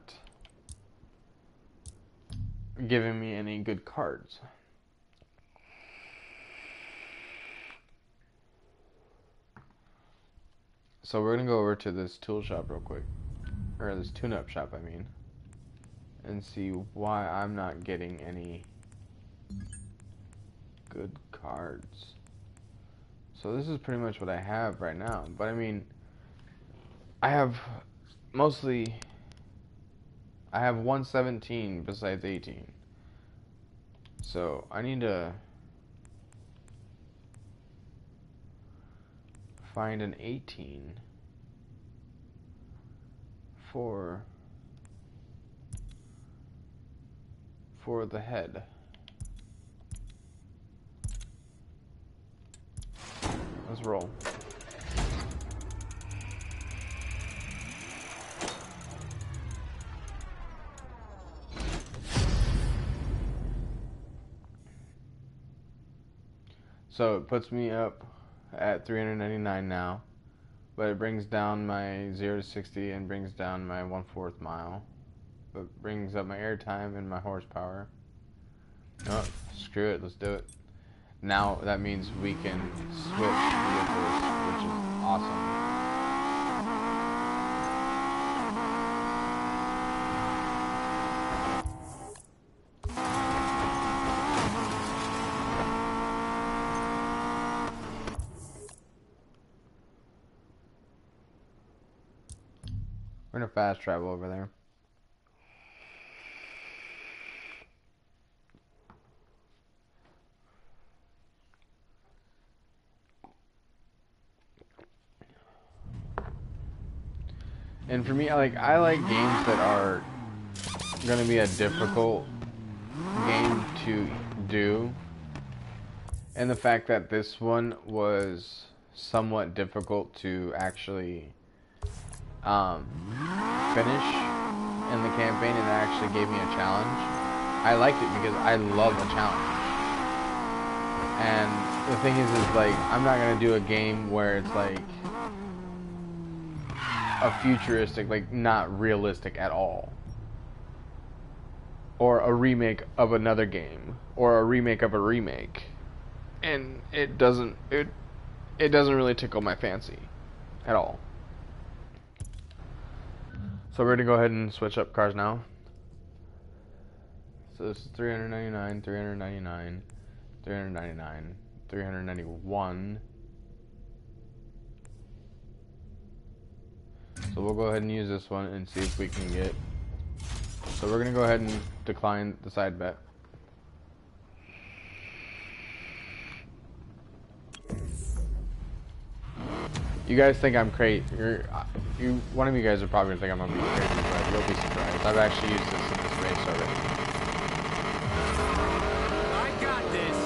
giving me any good cards. So we're gonna go over to this tool shop real quick, or this tune-up shop, I mean, and see why I'm not getting any good cards. So this is pretty much what I have right now, but I mean, I have 117 besides 18. So I need to find an 18 for the head. Let's roll. So it puts me up at 399 now, but it brings down my 0 to 60 and brings down my 1/4 mile. But brings up my airtime and my horsepower. Oh, screw it, let's do it. Now that means we can switch vehicles, which is awesome. We're gonna fast travel over there. And for me, I like games that are gonna be a difficult game to do. And the fact that this one was somewhat difficult to actually finish in the campaign, and it actually gave me a challenge. I liked it because I love a challenge. And the thing is like, I'm not gonna do a game where it's like a futuristic, like not realistic at all, or a remake of another game, or a remake of a remake, and it doesn't really tickle my fancy at all. So we're gonna go ahead and switch up cars now. So this is 399, 399, 399, 391. So we'll go ahead and use this one and see if we can get. So we're gonna go ahead and decline the side bet. You guys think I'm crazy? One of you guys are probably gonna think I'm gonna be crazy, but you'll be surprised. I've actually used this in this race already. I got this.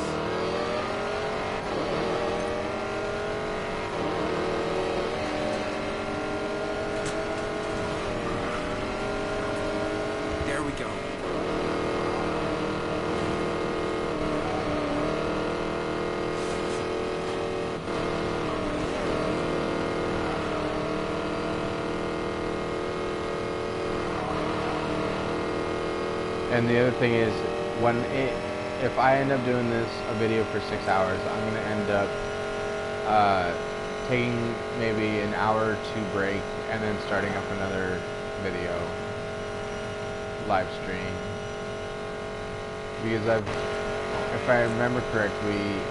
There we go. And the other thing is, if I end up doing a video for 6 hours, I'm gonna end up taking maybe an hour or two break, and then starting up another video live stream. Because if I remember correctly,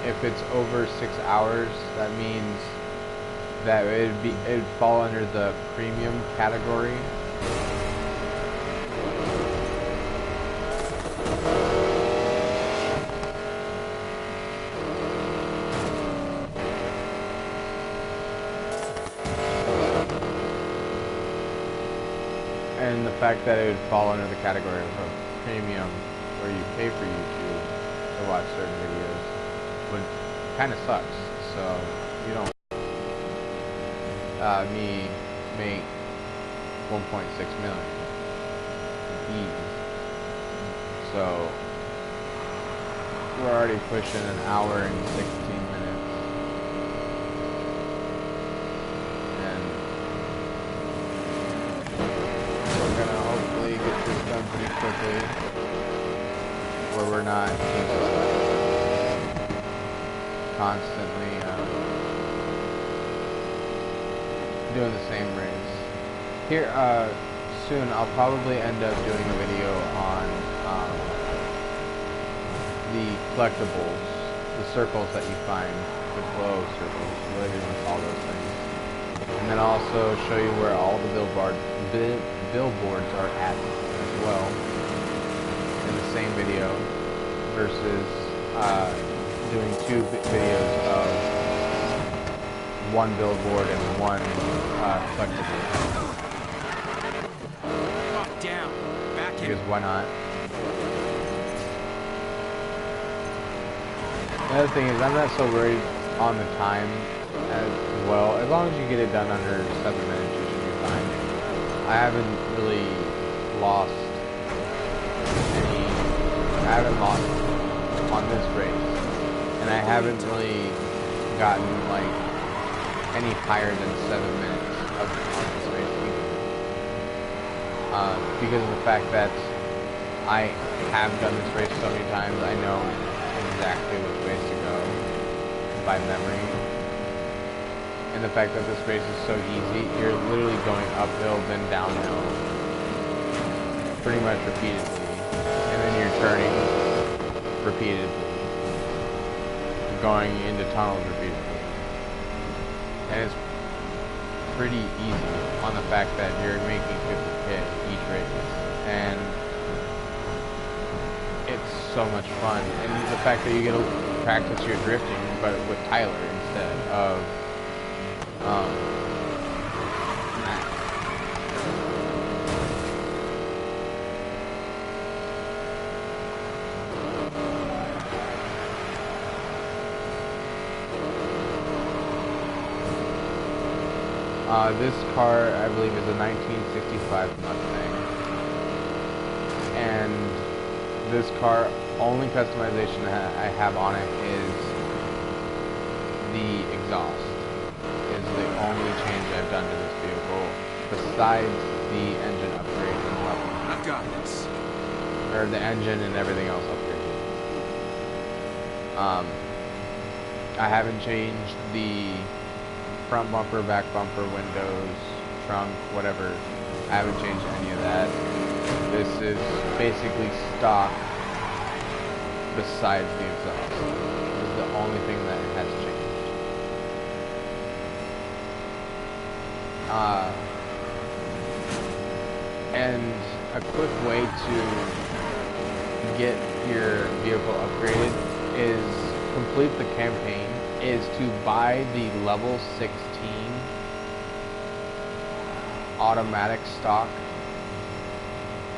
if it's over 6 hours, that means that it'd fall under the premium category. And the fact that it would fall under the category of premium, where you pay for YouTube to watch certain videos, would kind of sucks. So you don't me make 1.6 million ease. So we're already pushing an hour and 16 minutes. Gonna hopefully get this done pretty quickly, where we're not just constantly doing the same race. Here, soon I'll probably end up doing a video on the collectibles, the circles that you find, the glow circles, whatever you want to call those things. And then I'll also show you where all the billboards are at as well in the same video, versus doing two videos of one billboard and one collectible. Up, down, back in. Because why not? The other thing is, I'm not so worried on the time as well. As long as you get it done under 7 minutes, you should be fine. I haven't really lost on this race, and I haven't really gotten like any higher than 7 minutes of this race either. Because of the fact that I have done this race so many times, I know exactly which ways to go by memory. And the fact that this race is so easy, you're literally going uphill, then downhill, pretty much repeatedly. And then you're turning repeatedly, going into tunnels repeatedly. And it's pretty easy on the fact that you're making 50K each race. And it's so much fun. And the fact that you get to practice your drifting, but with Tyler instead of this car, I believe, is a 1965 Mustang. And this car, only customization I have on it is the exhaust. Is the only change I've done to this vehicle, besides the engine upgrade and level. I've got this. Or the engine and everything else upgraded. I haven't changed the front bumper, back bumper, windows, trunk, whatever. I haven't changed any of that. This is basically stock besides the exhaust. This is the only thing that has changed. And a quick way to get your vehicle upgraded is complete the campaign, is to buy the level 16 automatic stock,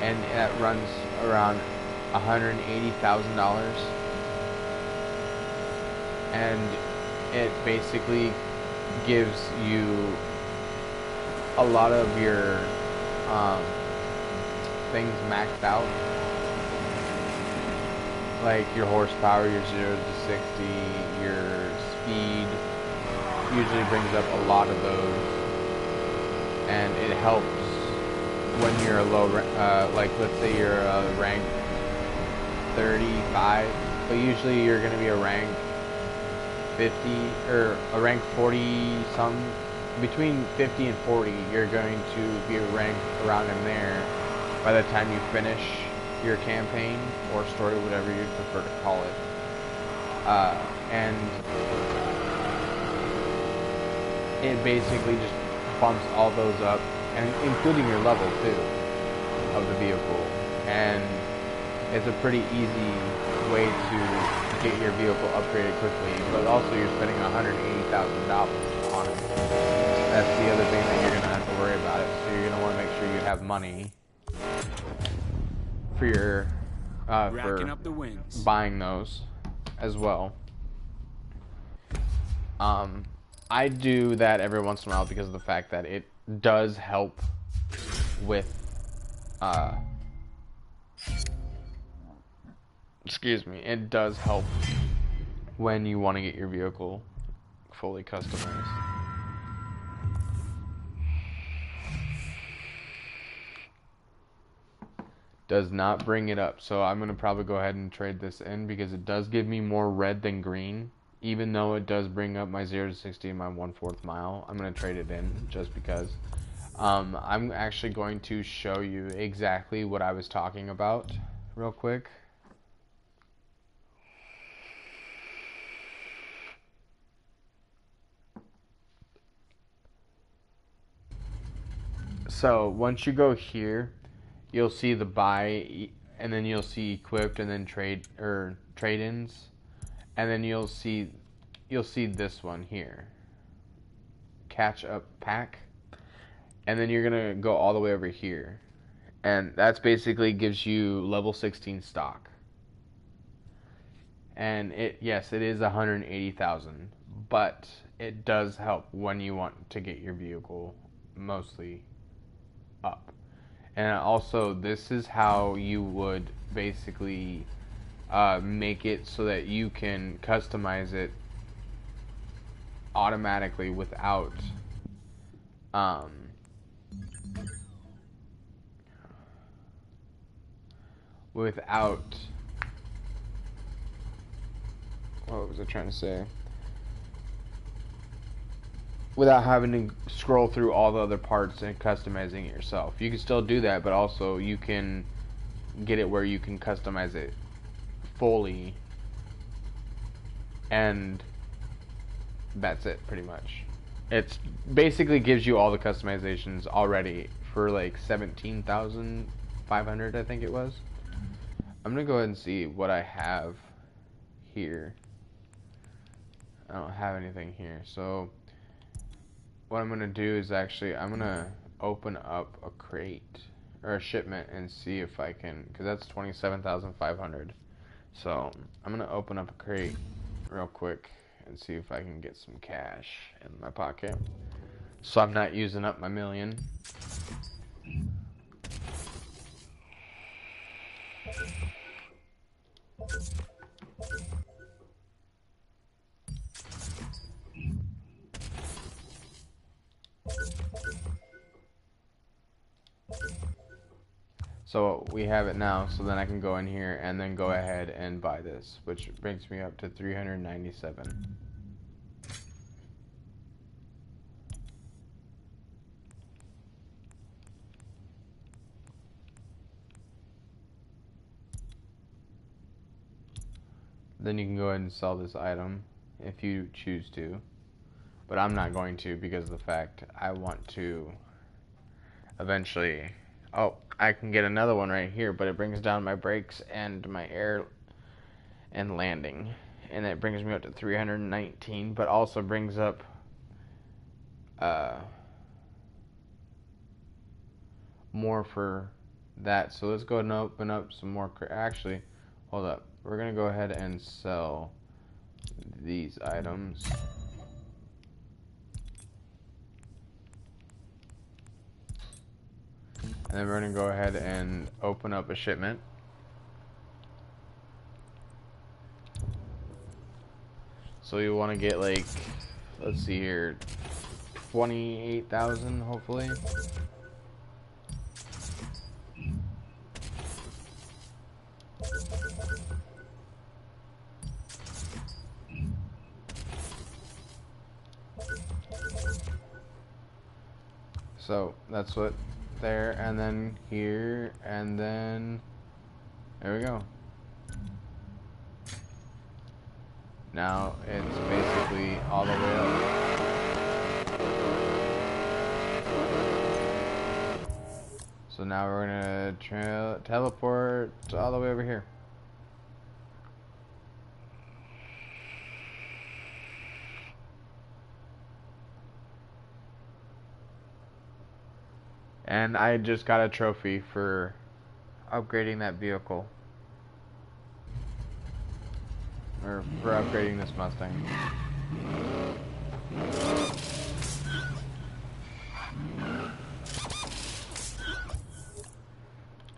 and that runs around $180,000, and it basically gives you a lot of your things maxed out, like your horsepower, your 0 to 60, your speed usually brings up a lot of those, and it helps when you're a low, like let's say you're a rank 35, but usually you're going to be a rank 50 or a rank 40 some. Between 50 and 40, you're going to be ranked around in there by the time you finish your campaign or story, whatever you prefer to call it. And it basically just bumps all those up, and including your level too of the vehicle. And it's a pretty easy way to get your vehicle upgraded quickly, but also you're spending $180,000 on it. That's the other thing that you're going to have to worry about it. So you're going to want to make sure you have money for your Racking up the wins. buying those as well. I do that every once in a while because of the fact that it does help with excuse me, it does help when you want to get your vehicle fully customized. Does not bring it up, so I'm gonna probably go ahead and trade this in because it does give me more red than green, even though it does bring up my 0 to 60 and my 1/4 mile. I'm gonna trade it in just because. I'm actually going to show you exactly what I was talking about real quick. So once you go here, you'll see the buy, and then you'll see equipped, and then trade-ins, and then you'll see this one here, catch up pack, and then you're gonna go all the way over here, and that's basically gives you level 16 stock. And yes, it is 180,000, but it does help when you want to get your vehicle mostly up. And also, this is how you would basically make it so that you can customize it automatically without um without what was I trying to say? Without having to scroll through all the other parts and customizing it yourself. You can still do that, but also you can get it where you can customize it fully, and that's it pretty much. It's basically gives you all the customizations already for like 17,500, I think it was. I'm gonna go ahead and see what I have here. I don't have anything here, so what I'm gonna do is actually I'm gonna open up a crate or a shipment and see if I can, because that's 27,500. So I'm gonna open up a crate real quick and see if I can get some cash in my pocket, so I'm not using up my million. So we have it now, so then I can go in here and then go ahead and buy this, which brings me up to 397. Then you can go ahead and sell this item if you choose to, but I'm not going to, because of the fact I want to eventually. Oh, I can get another one right here, but it brings down my brakes and my air and landing, and it brings me up to 319, but also brings up more for that. So let's go ahead and open up some more. Actually, hold up, we're gonna go ahead and sell these items. And then we're going to go ahead and open up a shipment. So you want to get like, let's see here, 28,000 hopefully. So that's what there, and then here, and then there we go. Now it's basically all the way up. So now we're gonna teleport all the way over here. And I just got a trophy for upgrading that vehicle. Or for upgrading this Mustang.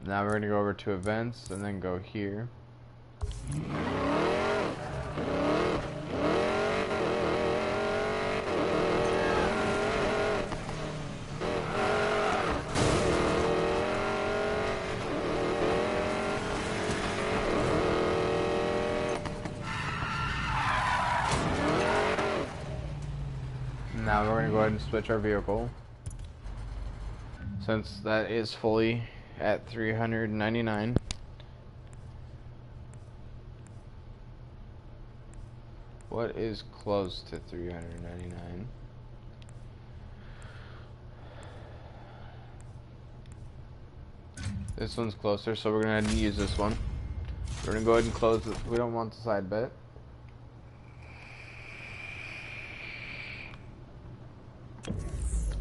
Now we're going to go over to events and then go here. Now we're going to go ahead and switch our vehicle, since that is fully at 399. What is close to 399? This one's closer, so we're going to use this one. We're going to go ahead and close it. We don't want the side bet.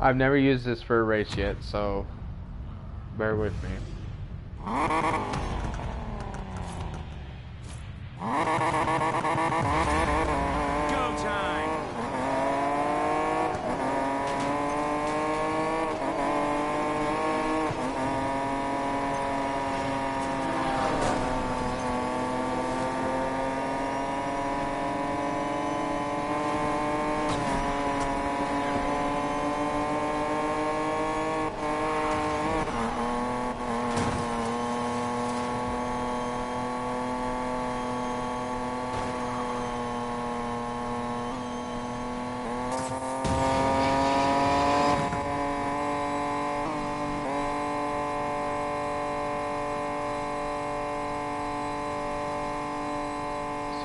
I've never used this for a race yet, so bear with me. Go time!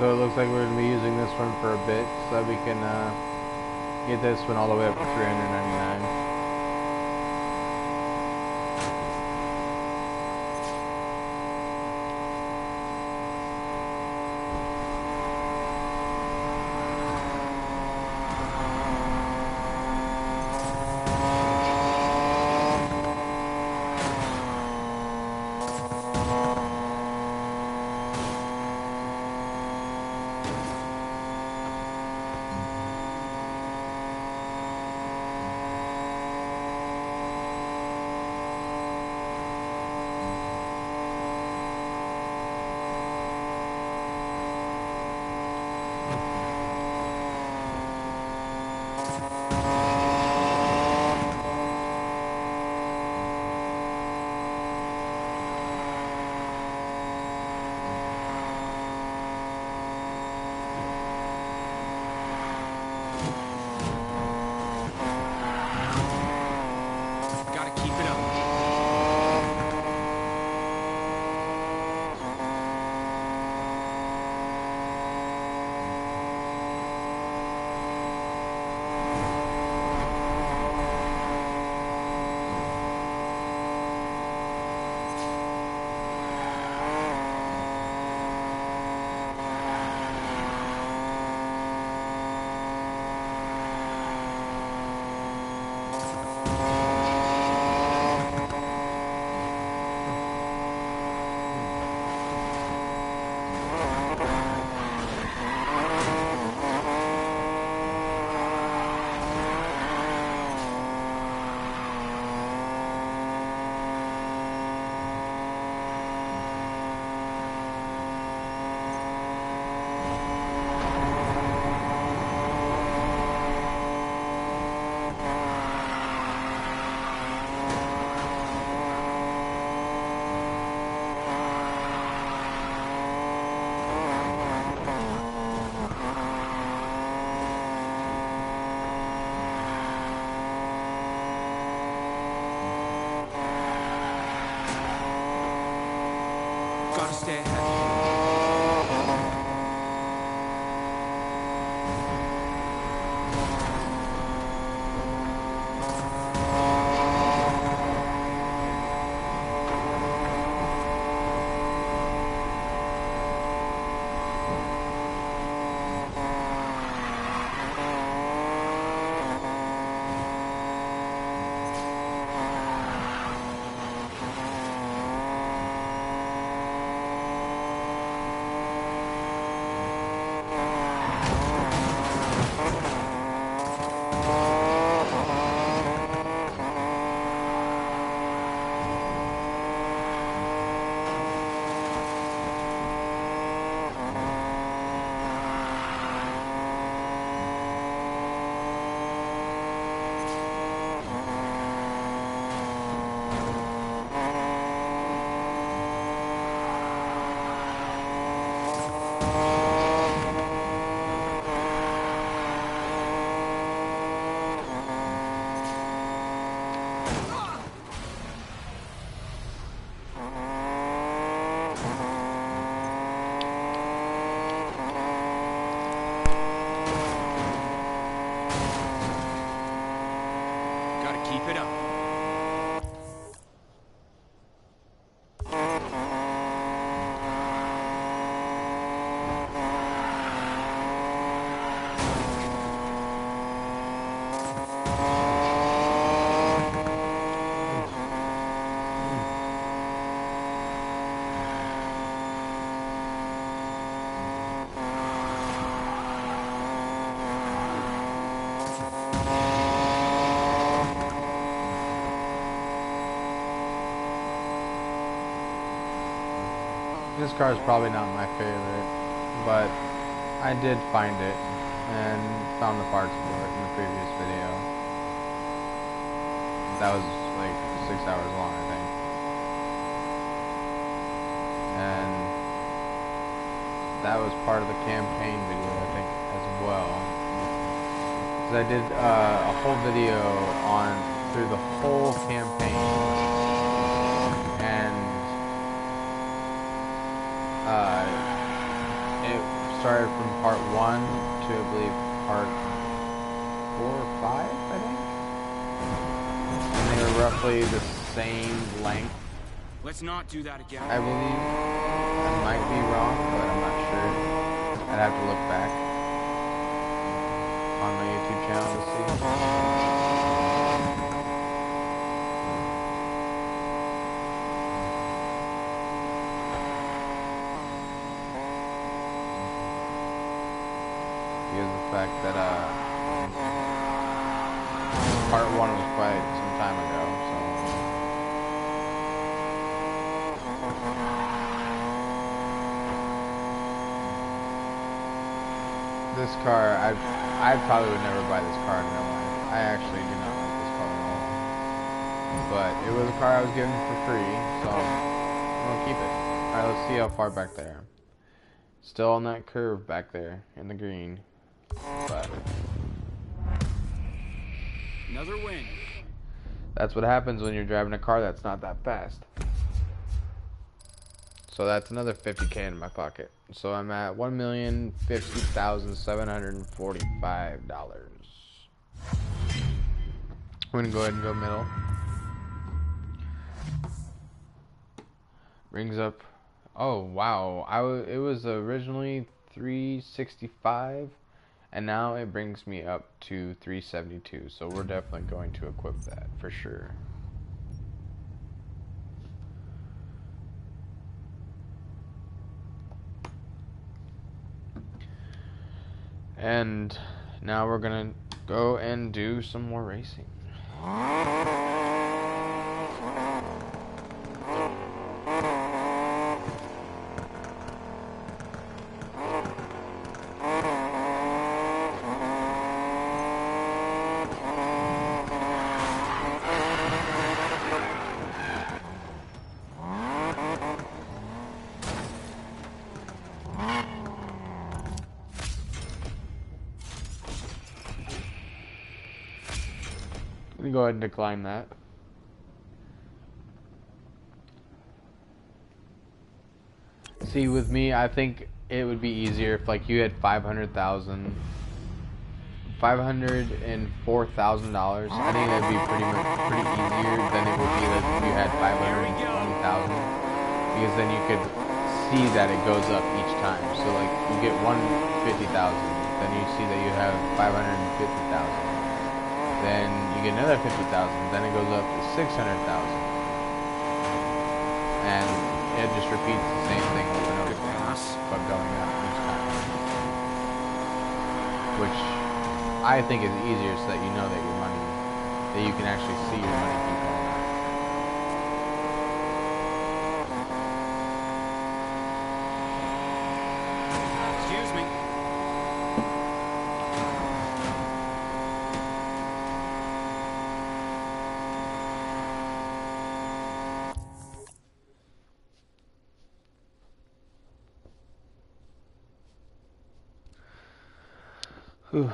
so it looks like we're going to be using this one for a bit so that we can get this one all the way up to 399. Gotta keep it up. Gotta stay ahead. Gotta keep it up. This car is probably not my favorite, but I did find it and found the parts for it in the previous video. That was like 6 hours long, I think. And that was part of the campaign video, I think, as well. Because I did a whole video on through the whole campaign, and it started from part 1 to, I believe, part 4 or 5, I think? And they were roughly the same length, Let's not do that again. I believe. I might be wrong, but I'm not sure. I'd have to look back on my YouTube channel to see. Because the fact that part 1 was quite some time ago, so this car, I probably would never buy this car in real life. I actually do not like this car at all. But it was a car I was given for free, so I'm gonna keep it. Alright, let's see how far back there. Still on that curve back there in the green. But Another win. that's what happens when you're driving a car that's not that fast. So that's another $50K in my pocket. So I'm at $1,050,745. I'm gonna go ahead and go middle. Brings up. Oh wow! It was originally 365, and now it brings me up to 372. So we're definitely going to equip that for sure. And now we're gonna go and do some more racing. Let me go ahead and decline that. See, with me, I think it would be easier if, like, you had $504,000. I think that'd be pretty easier than it would be like if you had 520,000, because then you could see that it goes up each time. So, like, you get 150,000, then you see that you have 550,000. Then you get another 50,000, then it goes up to 600,000. And it just repeats the same thing over and over again, but going up each time. Which I think is easier so that you know that your money, that you can actually see your money keep going up. Excuse me. Whew.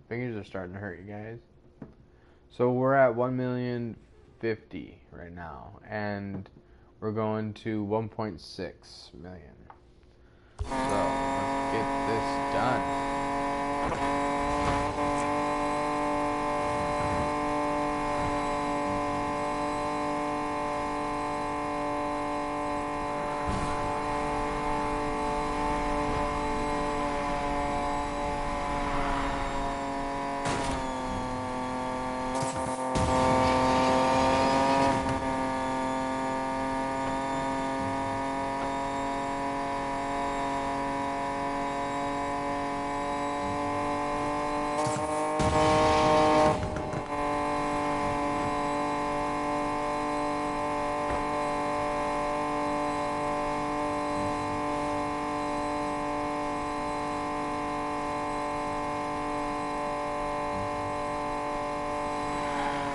Fingers are starting to hurt, you guys. So we're at 1,050,000 right now, and we're going to 1.6 million. So let's get this done.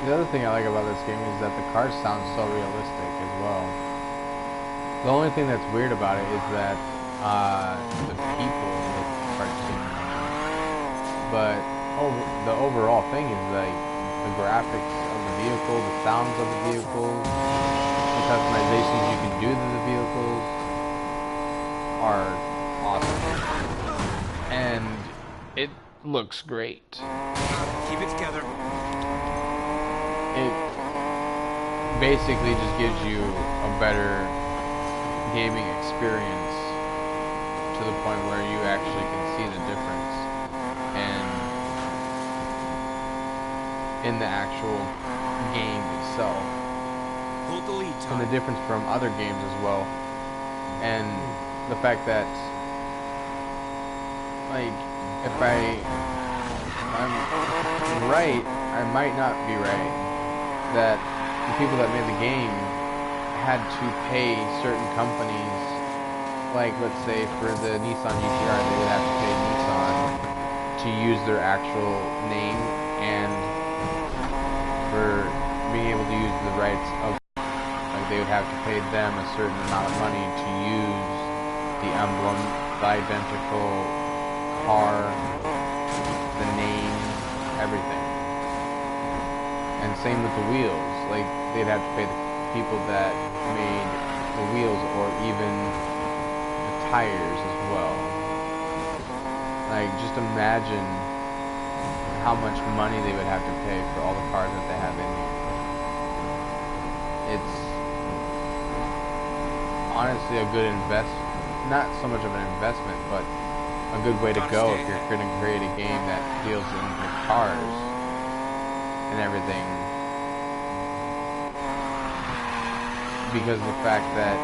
The other thing I like about this game is that the cars sound so realistic as well. The only thing that's weird about it is that the people look cartoon. But the overall thing is like the graphics of the vehicle, the sounds of the vehicles, the customizations you can do to the vehicles. are awesome. And it looks great. Keep it together. It basically just gives you a better gaming experience to the point where you actually can see the difference and in the actual game itself. Hold the lead, And the Todd. difference from other games as well. And the fact that, like, if I'm right, I might not be right, that the people that made the game had to pay certain companies, like, let's say for the Nissan GTR, they would have to pay Nissan to use their actual name, and for being able to use the rights of, like, they would have to pay them a certain amount of money to use the emblem, the identical car, the name, everything. And same with the wheels. Like, they'd have to pay the people that made the wheels, or even the tires as well. Like, just imagine how much money they would have to pay for all the cars that they have in here. It's honestly a good not so much of an investment, but a good way to go if you're going to create a game that deals in with cars and everything. Because of the fact that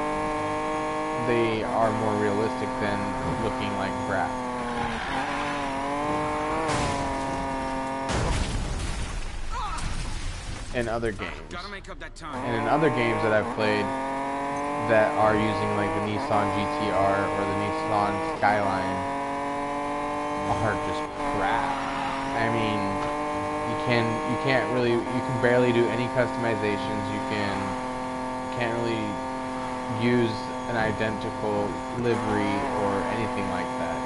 they are more realistic than looking like crap. In other games. Gotta make up that time. And in other games that I've played that are using like the Nissan GTR or the Nissan Skyline are just crap. I mean, you can barely do any customizations. You can't really use an identical livery or anything like that.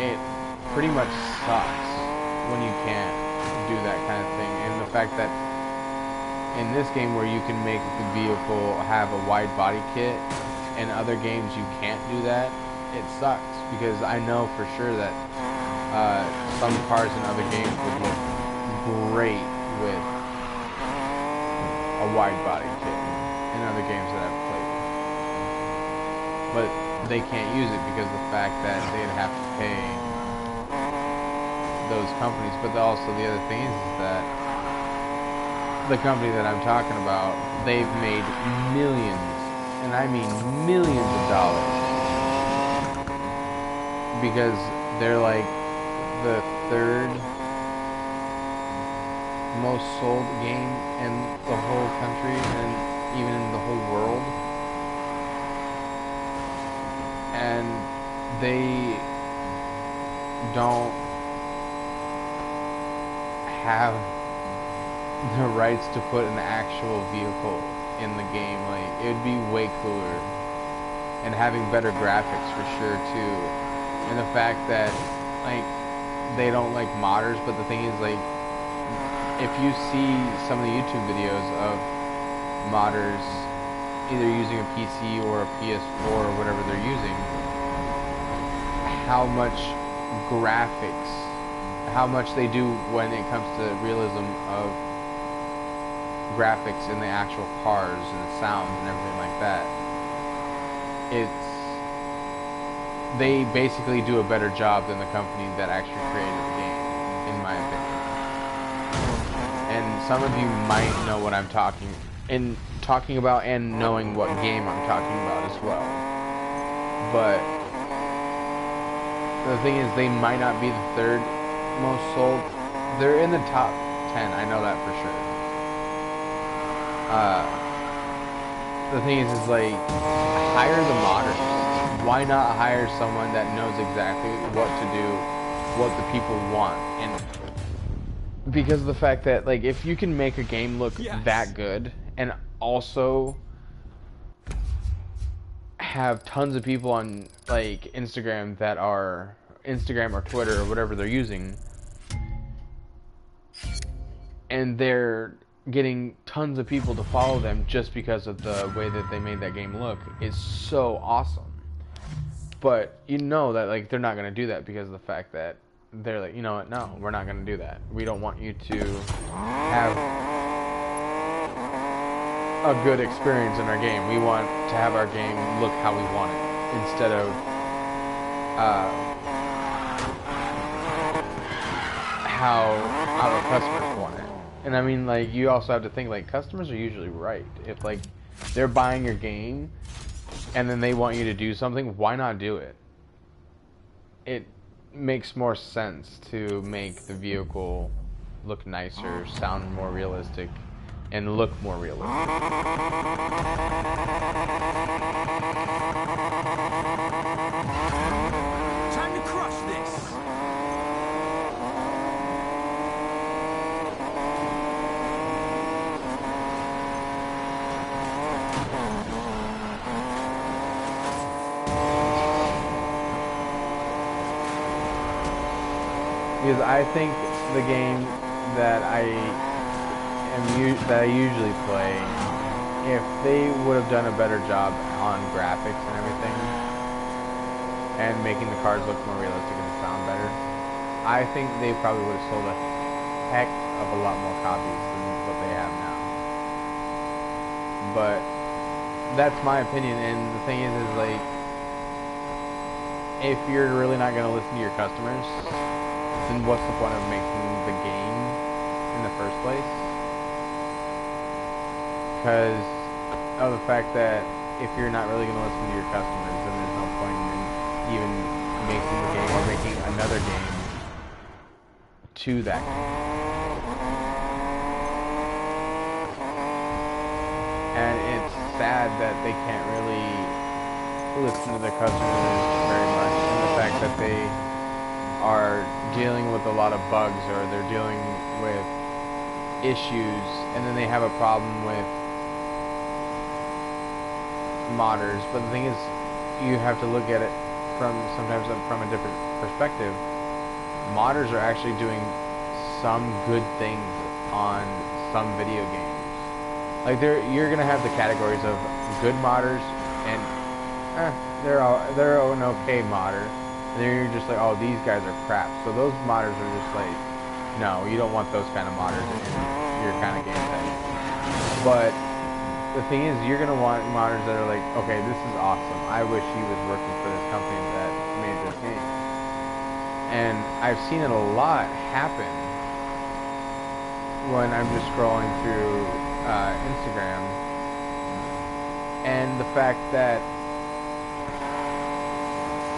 It pretty much sucks when you can't do that kind of thing. And the fact that in this game where you can make the vehicle have a wide body kit, in other games you can't do that, it sucks, because I know for sure that some cars in other games would look great with a wide body kit in other games that I've played. But they can't use it because of the fact that they'd have to pay those companies. But also the other thing is that the company that I'm talking about, they've made millions, and I mean millions of dollars, because they're like the third most sold game in the whole country and even in the whole world. And they don't have the rights to put an actual vehicle in the game. Like, it would be way cooler, and having better graphics for sure too. And the fact that, like, they don't like modders, but the thing is, like, if you see some of the YouTube videos of modders either using a PC or a PS4 or whatever they're using, how much graphics, how much they do when it comes to realism of graphics in the actual cars and the sounds and everything like that. They basically do a better job than the company that actually created the game, in my opinion. And some of you might know what I'm talking about, and knowing what game I'm talking about as well. But the thing is, they might not be the third most sold. They're in the top 10, I know that for sure. The thing is like, hire the modders. Why not hire someone that knows exactly what to do, what the people want? And because of the fact that, like, if you can make a game look that good, and also have tons of people on, like, Instagram or Twitter or whatever they're using, and they're getting tons of people to follow them just because of the way that they made that game look, is so awesome. But you know that like they're not gonna do that because of the fact that they're like, you know what? No, we're not gonna do that. We don't want you to have a good experience in our game. We want to have our game look how we want it instead of how our customers want it. And I mean, like, you also have to think, like, customers are usually right. If, like, they're buying your game and then they want you to do something, why not do it? It makes more sense to make the vehicle look nicer, sound more realistic, and look more realistic. Time to crush this. Because I think the game that I usually play, if they would have done a better job on graphics and everything, and making the cars look more realistic and sound better, I think they probably would have sold a heck of a lot more copies than what they have now. But that's my opinion, and the thing is like, if you're really not going to listen to your customers, then what's the point of making the game in the first place? Because of the fact that if you're not really going to listen to your customers, then there's no point in even making the game or making another game to that game. And it's sad that they can't really listen to their customers very much, and the fact that they are dealing with a lot of bugs, or they're dealing with issues, and then they have a problem with modders. But the thing is, you have to look at it sometimes from a different perspective. Modders are actually doing some good things on some video games. Like you're gonna have the categories of good modders and they're an okay modder. And then you're just like, oh, these guys are crap. So those modders are just like, no, you don't want those kind of modders in your kind of gameplay. But the thing is, you're going to want modders that are like, okay, this is awesome. I wish he was working for this company that made this game. And I've seen it a lot happen when I'm just scrolling through Instagram. And the fact that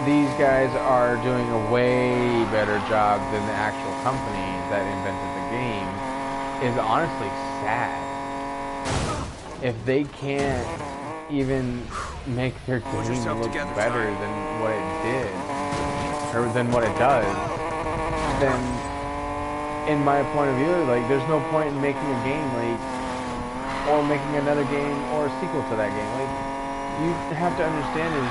these guys are doing a way better job than the actual company that invented the game is honestly sad. If they can't even make their game look better than what it did, or than what it does, then in my point of view, like, there's no point in making a game, like, or making another game or a sequel to that game. Like, you have to understand is,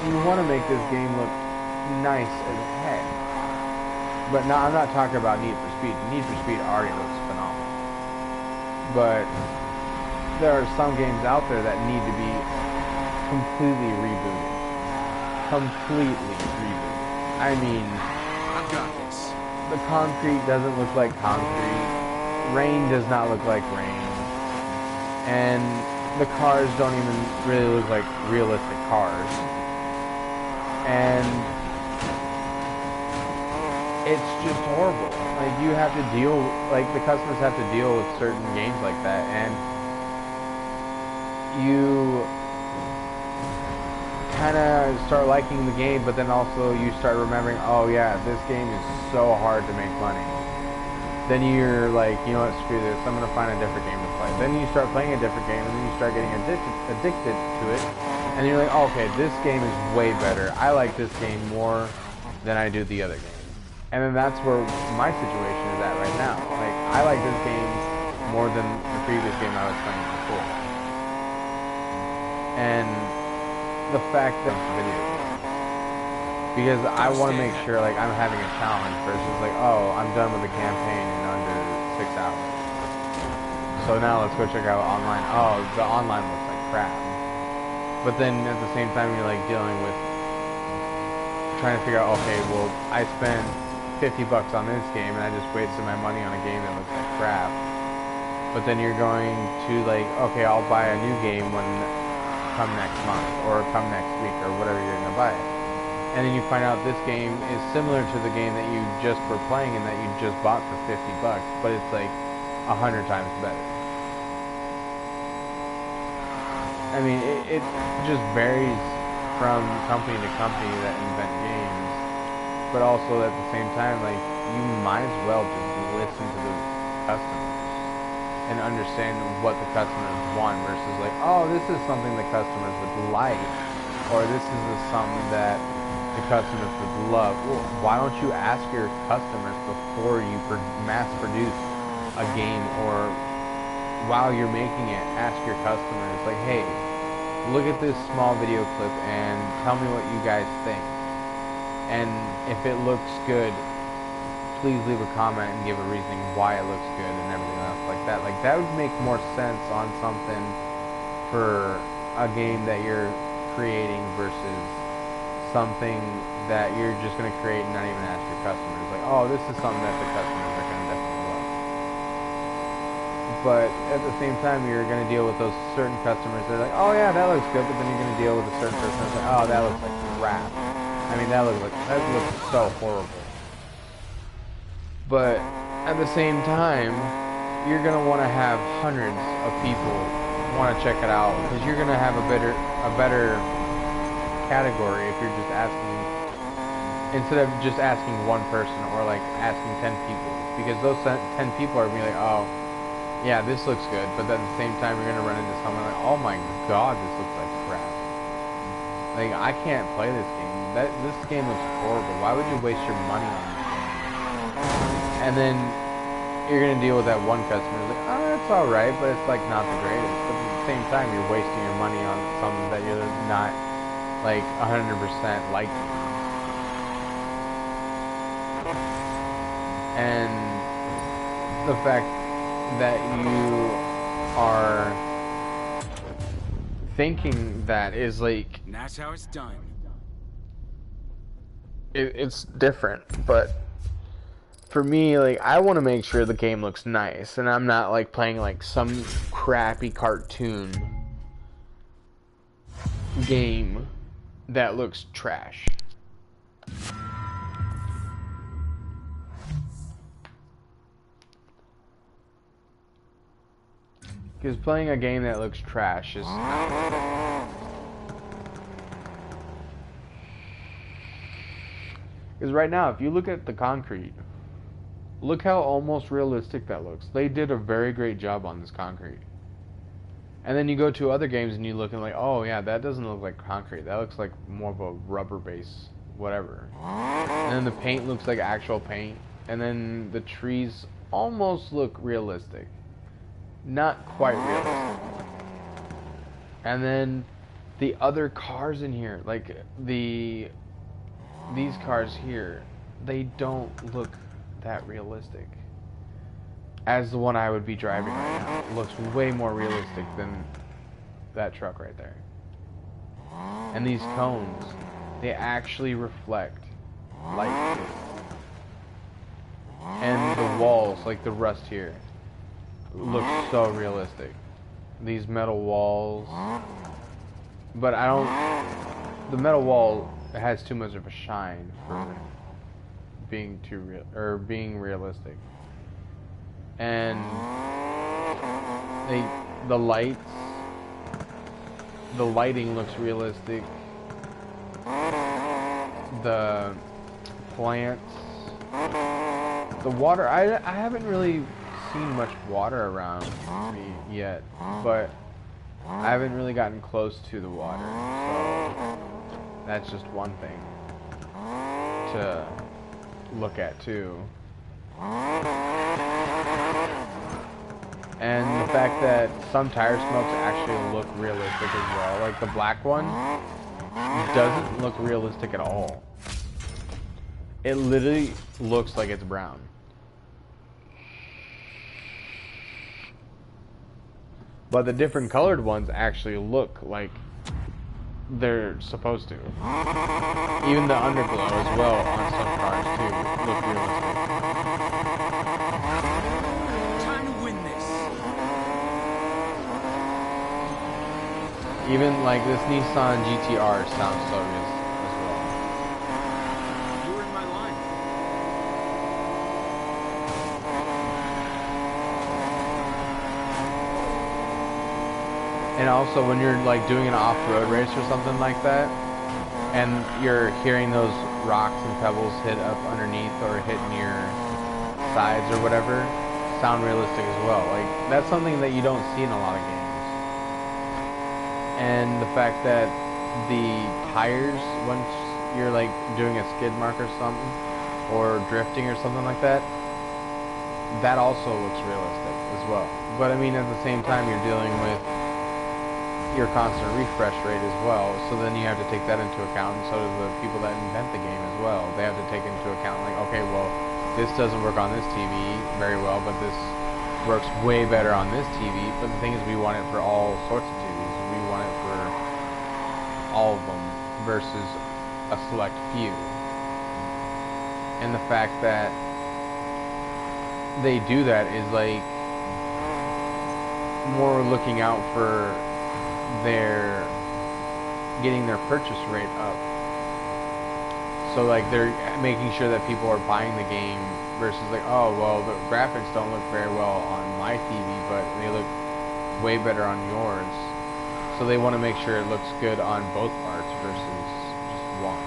you want to make this game look nice as heck. But no, I'm not talking about Need for Speed. Need for Speed already looks phenomenal. But there are some games out there that need to be completely rebooted. Completely rebooted. I mean, I've got this. the concrete doesn't look like concrete. Rain does not look like rain. And the cars don't even really look like realistic cars. And it's just horrible. Like, you have to deal, like, the customers have to deal with certain games like that, and you kind of start liking the game, but then also you start remembering, oh yeah, this game is so hard to make money. Then you're like, you know what, screw this, I'm going to find a different game to play. Then you start playing a different game, and then you start getting addicted to it. And you're like, oh, okay, this game is way better. I like this game more than I do the other game. And then that's where my situation is at right now. Like, I like this game more than the previous game I was playing before. And the fact that it's video game. Because I want to make sure, like, I'm having a challenge versus like, oh, I'm done with the campaign in under 6 hours. So now let's go check out online. Oh, the online looks like crap. But then at the same time, you're like dealing with trying to figure out, okay, well, I spent $50 on this game and I just wasted my money on a game that looks like crap. But then you're going to like, okay, I'll buy a new game when come next month or come next week or whatever you're gonna buy it. And then you find out this game is similar to the game that you just were playing and that you just bought for $50, but it's like 100 times better. I mean, it just varies from company to company that invent games, but also at the same time, like, you might as well just listen to the customers and understand what the customers want versus like, oh, this is something the customers would like, or this is something that the customers would love. Well, why don't you ask your customers before you mass produce a game, or while you're making it, ask your customers like, hey, look at this small video clip and tell me what you guys think. And if it looks good, please leave a comment and give a reasoning why it looks good and everything else like that. Like, that would make more sense on something for a game that you're creating versus something that you're just going to create and not even ask your customers. Like, oh, this is something that the customers are going to definitely love. But at the same time, you're going to deal with those certain customers that are like, oh yeah, that looks good, but then you're going to deal with a certain person that's like, oh, that looks like crap. I mean, that looks so horrible. But at the same time, you're going to want to have hundreds of people want to check it out, because you're going to have a better category if you're just asking, instead of just asking one person or like asking 10 people, because those 10 people are going to be like, oh yeah, this looks good, but at the same time you're going to run into someone like, oh my god, this looks like crap. Like, I can't play this game. This game looks horrible. Why would you waste your money on this game? And then you're going to deal with that one customer who's like, oh, it's alright, but it's like not the greatest. But at the same time, you're wasting your money on something that you're not like 100% liking. And the fact that you are thinking that is like, And that's how it's done. it's different. But for me, like, I want to make sure the game looks nice, and I'm not like playing like some crappy cartoon game that looks trash. Because playing a game that looks trash is not worth it. Because right now, if you look at the concrete, look how almost realistic that looks. They did a very great job on this concrete. And then you go to other games and you look and like, oh yeah, that doesn't look like concrete. That looks like more of a rubber base, whatever. And then the paint looks like actual paint. And then the trees almost look realistic. Not quite realistic. And then the other cars in here, like these cars here, they don't look that realistic. As the one I would be driving right now, it looks way more realistic than that truck right there. And these cones, they actually reflect light too. And the walls, like the rust here, looks so realistic. These metal walls, but the metal wall has too much of a shine for being too real, or being realistic. And the lighting looks realistic. The plants, the water, I haven't really seen much water around me yet, but I haven't really gotten close to the water, so that's just one thing to look at too. And the fact that some tire smokes actually look realistic as well. Like the black one doesn't look realistic at all. It literally looks like it's brown. But the different colored ones actually look like they're supposed to. Even the underglow as well on some cars too look realistic. Time to win this. Even like this Nissan GTR sounds so good as well. You were in my line. And also when you're like doing an off-road race or something like that, and you're hearing those rocks and pebbles hit up underneath or hitting your sides or whatever, sound realistic as well. Like that's something that you don't see in a lot of games. And the fact that the tires, once you're like doing a skid mark or something, or drifting or something like that, that also looks realistic as well. But I mean, at the same time, you're dealing with your constant refresh rate as well, so then you have to take that into account, and so do the people that invent the game as well. They have to take into account, like, okay, well, this doesn't work on this TV very well, but this works way better on this TV. But the thing is, we want it for all sorts of TVs. We want it for all of them versus a select few. And the fact that they do that is like more looking out for their getting their purchase rate up. So like they're making sure that people are buying the game versus like, oh well, the graphics don't look very well on my TV, but they look way better on yours. So they want to make sure it looks good on both parts versus just one,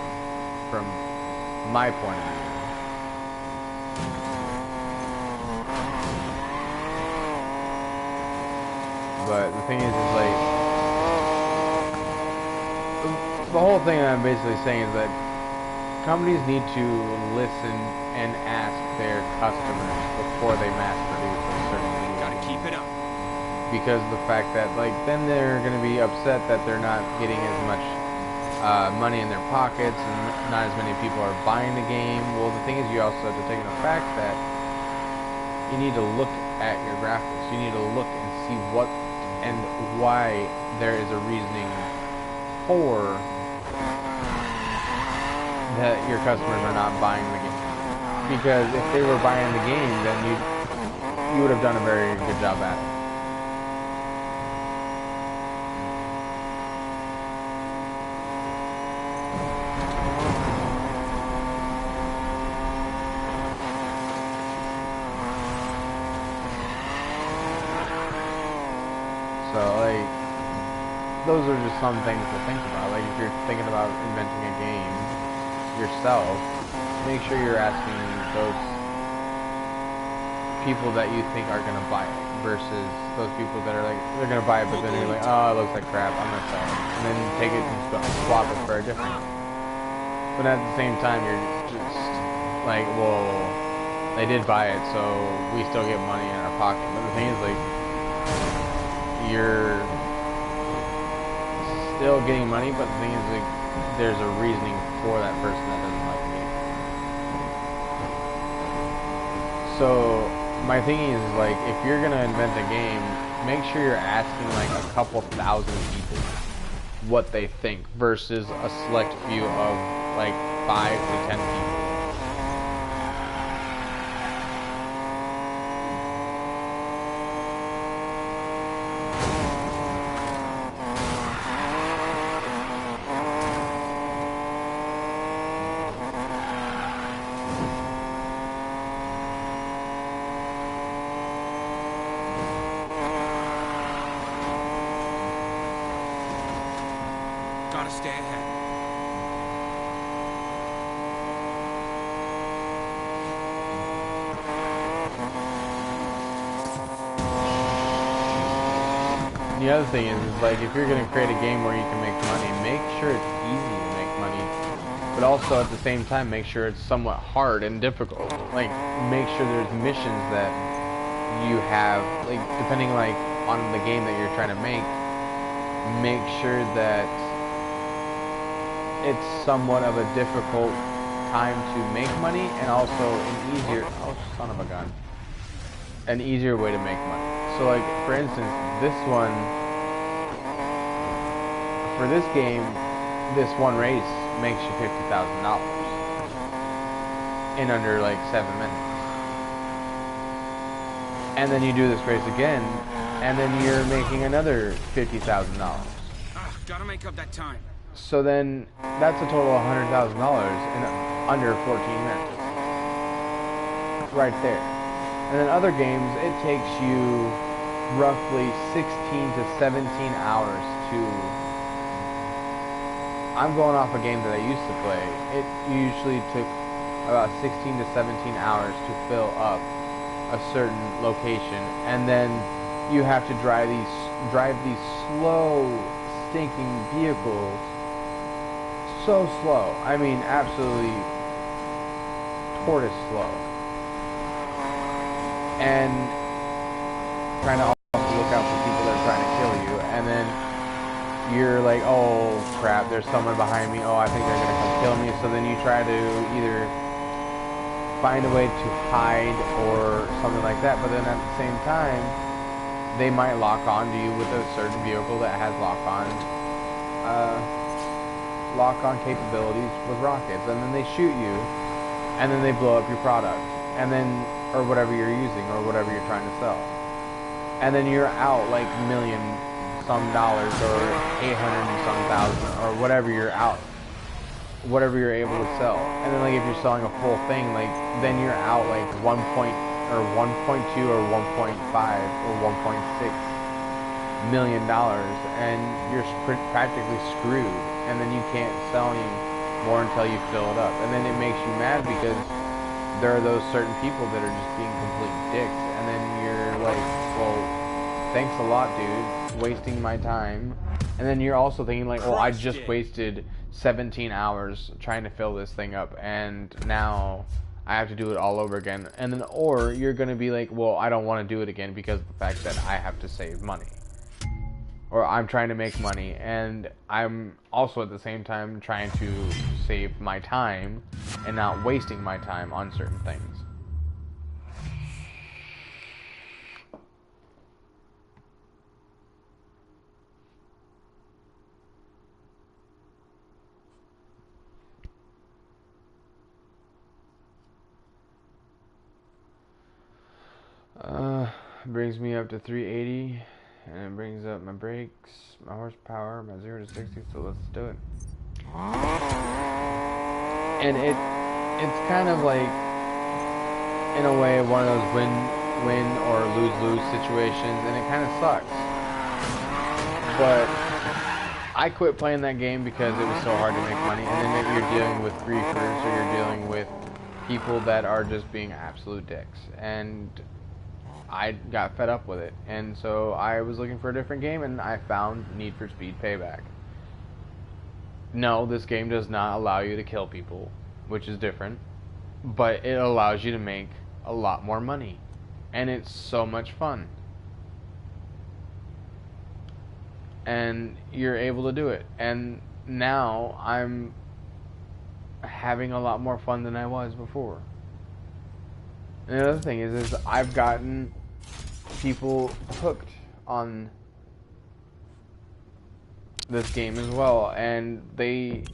from my point of view. But the thing is like, the whole thing I'm basically saying is that companies need to listen and ask their customers before they mass produce a certain video. Gotta keep it up. Because the fact that like then they're going to be upset that they're not getting as much money in their pockets and not as many people are buying the game. Well, the thing is, you also have to take into the fact that you need to look at your graphics. You need to look and see what and why there is a reasoning for that your customers are not buying the game. Because if they were buying the game, then you would have done a very good job at it. So like, those are just some things to think about. Like if you're thinking about inventing a game yourself, make sure you're asking those people that you think are going to buy it versus those people that are like, they're going to buy it, but then you're like, oh, it looks like crap, I'm going to sell it. And then take it and swap it for a different one. But at the same time, you're just like, well, they did buy it, so we still get money in our pocket. But the thing is, like, you're still getting money, but the thing is, like, there's a reasoning for that person that doesn't like the game. So my thinking is like, if you're gonna invent a game, make sure you're asking like a couple thousand people what they think versus a select few of like 5 to 10 people. Gotta stay ahead. The other thing is like, if you're gonna create a game where you can make money, make sure it's easy to make money, but also at the same time make sure it's somewhat hard and difficult. Like, make sure there's missions that you have, like, depending like on the game that you're trying to make sure that it's somewhat of a difficult time to make money, and also an easier, oh son of a gun, an easier way to make money. So like, for instance, this one, for this game, this one race makes you $50,000 in under like 7 minutes. And then you do this race again, and then you're making another $50,000. Gotta make up that time. So then that's a total of $100,000 in under 14 minutes. Right there. And then other games, it takes you roughly 16 to 17 hours to... I'm going off a game that I used to play. It usually took about 16 to 17 hours to fill up a certain location, and then you have to drive these slow, stinking vehicles. So slow. I mean, absolutely tortoise slow. And trying to also look out for people that are trying to kill you, and then you're like, oh crap, there's someone behind me, oh I think they're gonna come kill me, so then you try to either find a way to hide or something like that, but then at the same time, they might lock onto you with a certain vehicle that has lock-on capabilities with rockets, and then they shoot you, and then they blow up your product, and then, or whatever you're using, or whatever you're trying to sell. And then you're out like $1,000,000 some dollars, or 800 and some thousand, or whatever you're out, whatever you're able to sell. And then like if you're selling a full thing, like then you're out like 1.2 or 1.5 or 1.6 $1,000,000, and you're practically screwed. And then you can't sell any more until you fill it up. And then it makes you mad because there are those certain people that are just being complete dicks. And then you're like, well, thanks a lot, dude, wasting my time. And then you're also thinking like, oh, I just wasted 17 hours trying to fill this thing up, and now I have to do it all over again. And then, or you're gonna be like, well, I don't want to do it again because of the fact that I have to save money, or I'm trying to make money, and I'm also at the same time trying to save my time and not wasting my time on certain things. Brings me up to 380, and it brings up my brakes, my horsepower, my 0 to 60, so let's do it. And it's kind of like, in a way, one of those win or lose situations, and it kind of sucks. But I quit playing that game because it was so hard to make money, and then you're dealing with griefers, or you're dealing with people that are just being absolute dicks, and I got fed up with it, and so I was looking for a different game, and I found Need for Speed Payback. No, this game does not allow you to kill people, which is different, but it allows you to make a lot more money, and it's so much fun, and you're able to do it. And now I'm having a lot more fun than I was before. And the other thing is I've gotten people hooked on this game as well, and they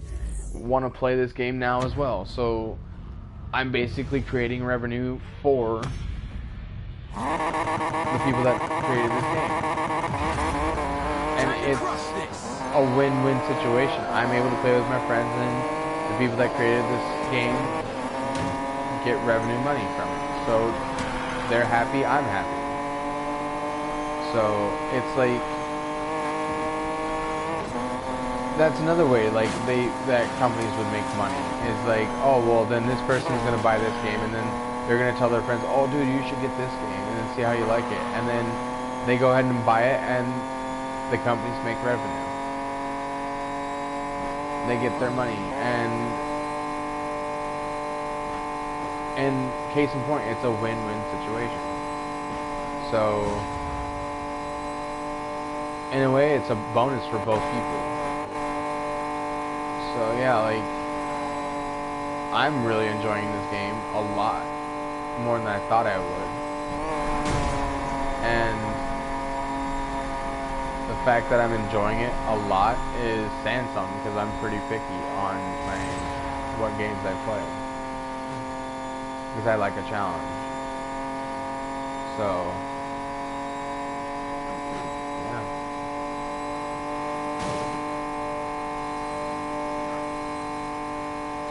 want to play this game now as well. So I'm basically creating revenue for the people that created this game, and it's a win-win situation. I'm able to play with my friends, and the people that created this game get revenue money from it. So they're happy, I'm happy. So it's like, that's another way like that companies would make money, is like, oh well, then this person is going to buy this game, and then they're going to tell their friends, oh dude, you should get this game, and then see how you like it, and then they go ahead and buy it, and the companies make revenue. They get their money, and case in point, it's a win-win situation. So in a way, it's a bonus for both people. So yeah, like, I'm really enjoying this game a lot more than I thought I would. And the fact that I'm enjoying it a lot is saying something, because I'm pretty picky on what games I play, because I like a challenge. So yeah.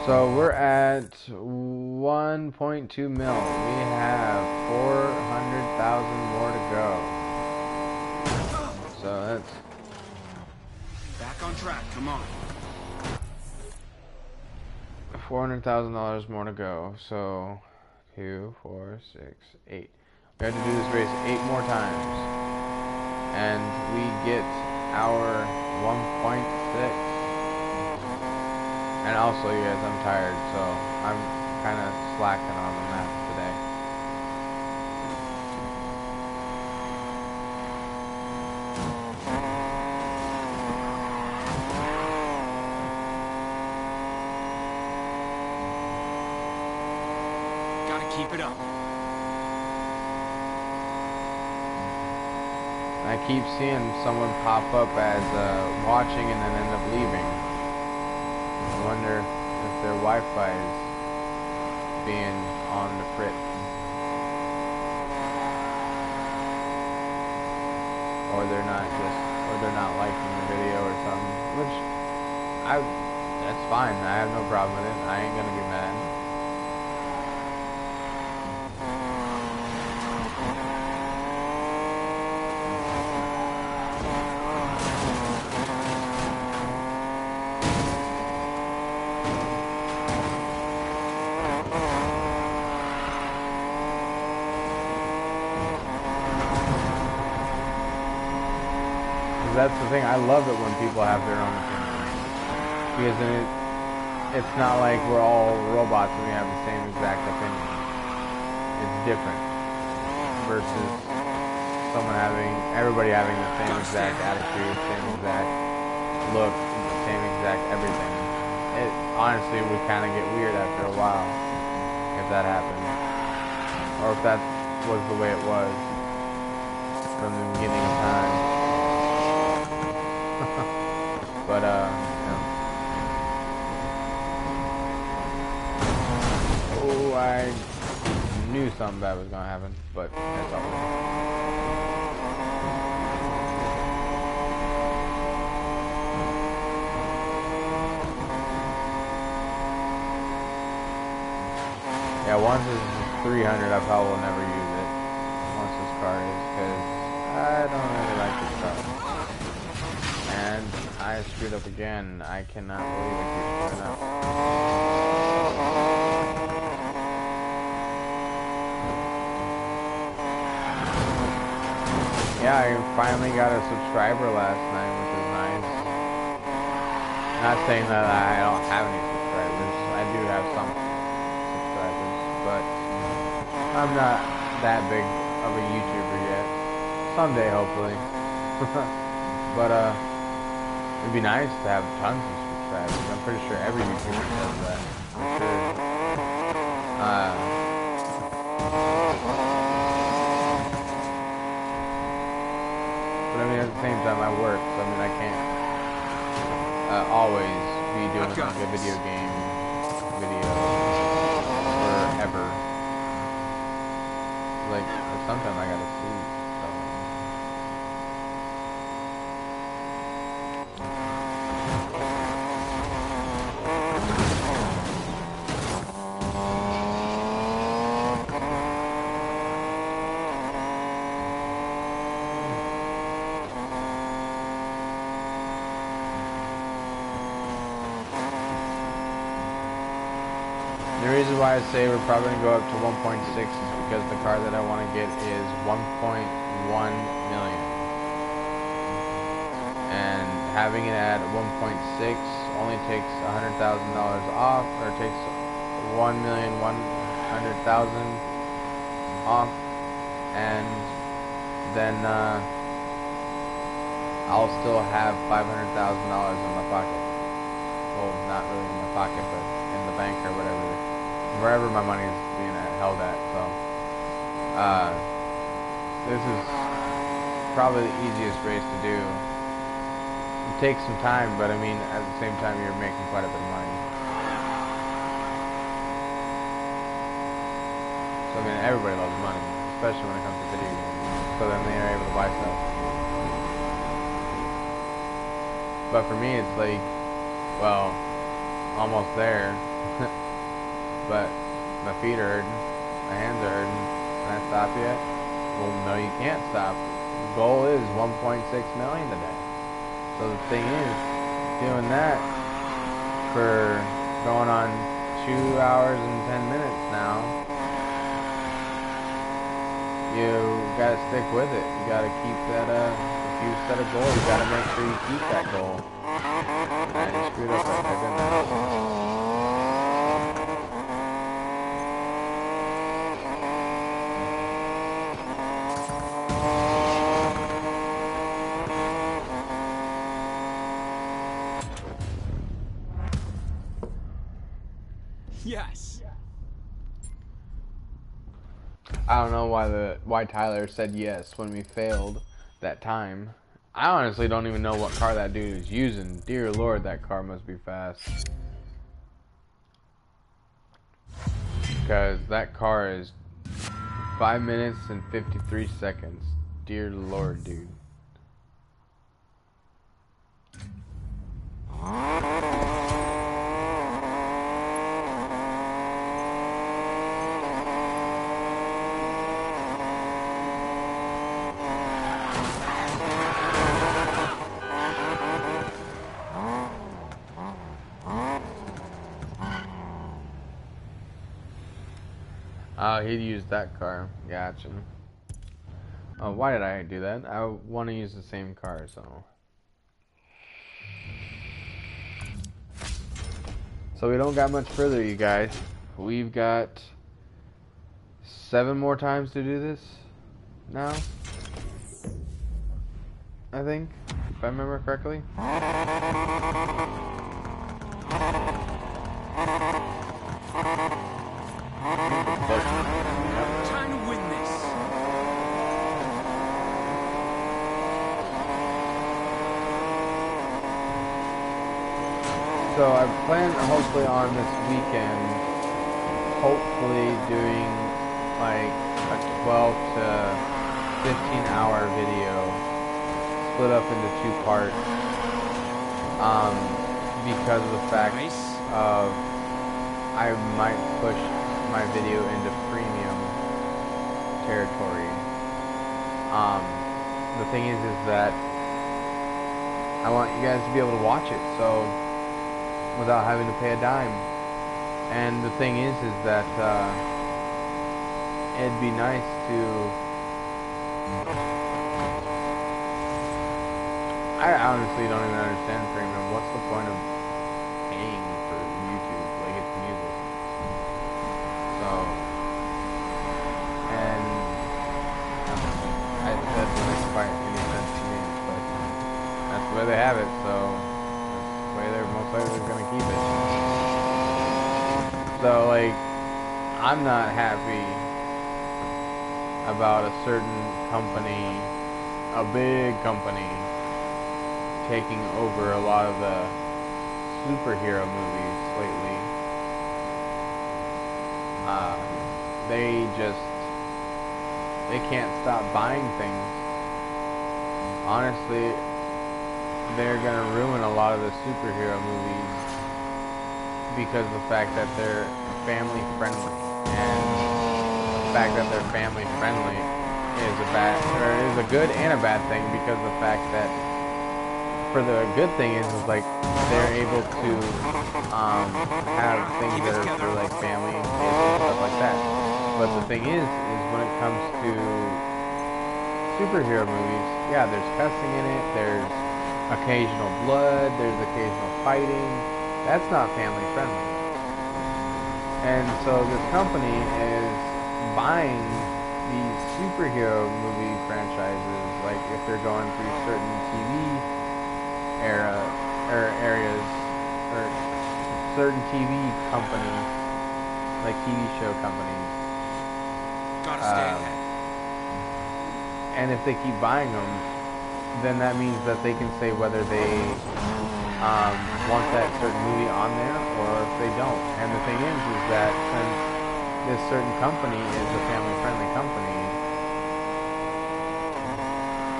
So we're at 1.2 mil. We have 400,000 more to go. So that's Back on track, come on. $400,000 more to go. So 2, 4, 6, 8. We have to do this race 8 more times, and we get our 1.6. And also, you guys, I'm tired, so I'm kind of slacking on the map today. Gotta keep it up. I keep seeing someone pop up as watching and then end up leaving. I wonder if their Wi-Fi is being on the frit. Or they're not liking the video or something. Which, that's fine. I have no problem with it. I ain't gonna be mad. That's the thing. I love it when people have their own opinion, because then it's not like we're all robots and we have the same exact opinion. It's different versus everybody having the same exact attitude, same exact look, same exact everything. It honestly would kind of get weird after a while if that happened, or if that was the way it was from the beginning of time. But, oh, I knew something bad was gonna happen, but that's all. Yeah, once this is 300, I probably will never use it. Once this car is, because I don't really like this car. And I screwed up again. I cannot believe I keep screwing up. Yeah, I finally got a subscriber last night, which is nice. Not saying that I don't have any subscribers. I do have some subscribers, but I'm not that big of a YouTuber yet. Someday, hopefully. But, it'd be nice to have tons of subscribers. I'm pretty sure every YouTuber does that. For sure. But I mean, at the same time, I work, so I mean, I can't always be doing like a video game video forever. Like, sometimes I gotta sleep. The reason why I say we're probably going to go up to 1.6 is because the car that I want to get is 1.1 million. And having it at 1.6 only takes $100,000 off, or takes 1,100,000 off, and then I'll still have $500,000 in my pocket. Well, not really in my pocket, but in the bank or wherever my money is being held at. So this is probably the easiest race to do It takes some time, but I mean, at the same time, you're making quite a bit of money. So I mean, everybody loves money, especially when it comes to video games. So then they are able to buy stuff. But for me, it's like, well, almost there. But my feet are hurting, my hands are hurting. Can I stop yet? Well, no, you can't stop. The goal is 1.6 million today. So the thing is, doing that for going on 2 hours and 10 minutes now, you gotta stick with it. You gotta keep that, if you set a goal, you gotta make sure you keep that goal. I just screwed up right there, didn't I? Yes. I don't know why Tyler said yes when we failed that time. I honestly don't even know what car that dude is using. Dear Lord, that car must be fast. Because that car is 5 minutes and 53 seconds. Dear Lord, dude. Oh, he'd use that car. Gotcha. Oh, why did I do that? I want to use the same car, so. So we don't got much further, you guys. We've got 7 more times to do this now. I think, if I remember correctly. Time to win this. So I plan hopefully on this weekend, hopefully doing like a 12 to 15 hour video, split up into 2 parts, because of the fact of I might push my video into premium territory. The thing is that I want you guys to be able to watch it, so without having to pay a dime. And the thing is that it'd be nice to. I honestly don't even understand premium. What's the point of paying for YouTube? Like, it's music. So, and that doesn't make quite any sense to me, but that's the way they have it, so that's the way they're most likely going to keep it. So, like, I'm not happy about a certain company, a big company, taking over a lot of the superhero movies lately. They can't stop buying things. Honestly, they're gonna ruin a lot of the superhero movies because of the fact that they're family friendly. And the fact that they're family friendly is a good and a bad thing, because of the fact that for the good thing is like they're able to have things that are for like family and kids and stuff like that. But the thing is when it comes to superhero movies, yeah, there's cussing in it, there's occasional blood, there's occasional fighting. That's not family friendly. And so this company is buying these superhero movie franchises, like if they're going through certain TV areas, or certain TV companies, like TV show companies. Gotta stay ahead. And if they keep buying them, then that means that they can say whether they want that certain movie on there or if they don't. And the thing is that since this certain company is a family-friendly company,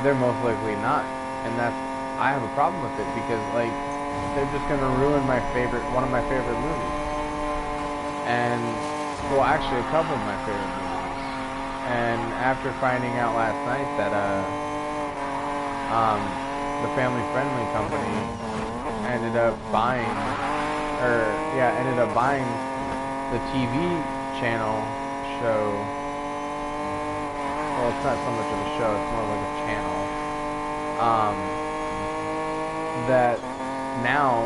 they're most likely not. And I have a problem with it because, like, they're just gonna ruin one of my favorite movies. And, well, actually a couple of my favorite movies. And after finding out last night that, the family-friendly company ended up buying the TV channel show. Well, it's not so much of a show, it's more like a channel. That now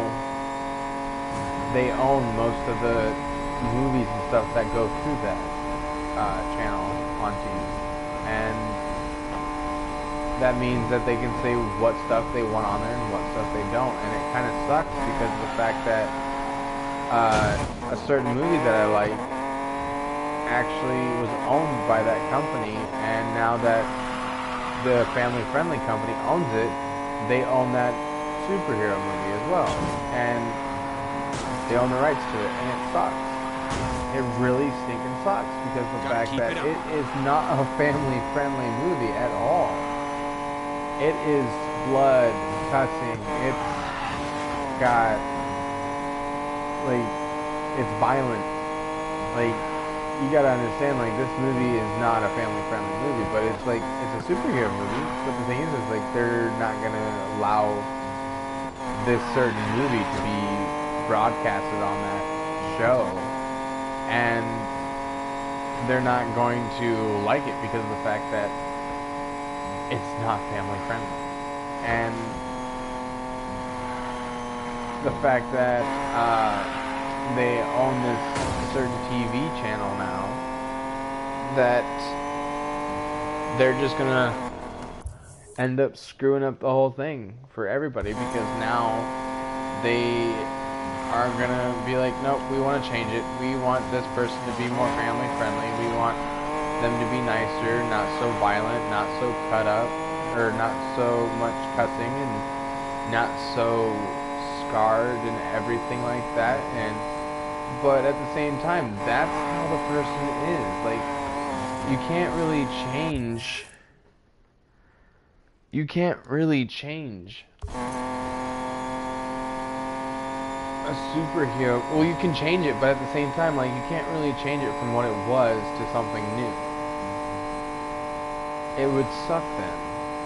they own most of the movies and stuff that go through that channel on TV. And that means that they can say what stuff they want on there and what stuff they don't. And it kind of sucks because of the fact that a certain movie that I like actually was owned by that company, and now that the family-friendly company owns it, they own that superhero movie as well. And they own the rights to it, and it sucks. It really stinking sucks because of the fact that it is not a family-friendly movie at all. It is blood, cussing, it's got, like, it's violent. Like, you gotta understand, like, this movie is not a family-friendly movie, but it's, like, it's a superhero movie. But the thing is, like, they're not gonna allow this certain movie to be broadcasted on that show. And they're not going to like it because of the fact that it's not family friendly. And the fact that they own this certain TV channel now, that they're just gonna end up screwing up the whole thing for everybody, because now they are gonna be like, nope, we want to change it. We want this person to be more family friendly. We want them to be nicer, not so violent, not so cut up, or not so much cussing, and not so scarred and everything like that. But at the same time, that's how the person is. Like, you can't really change. You can't really change a superhero. Well, you can change it, but at the same time, like, you can't really change it from what it was to something new. It would suck then.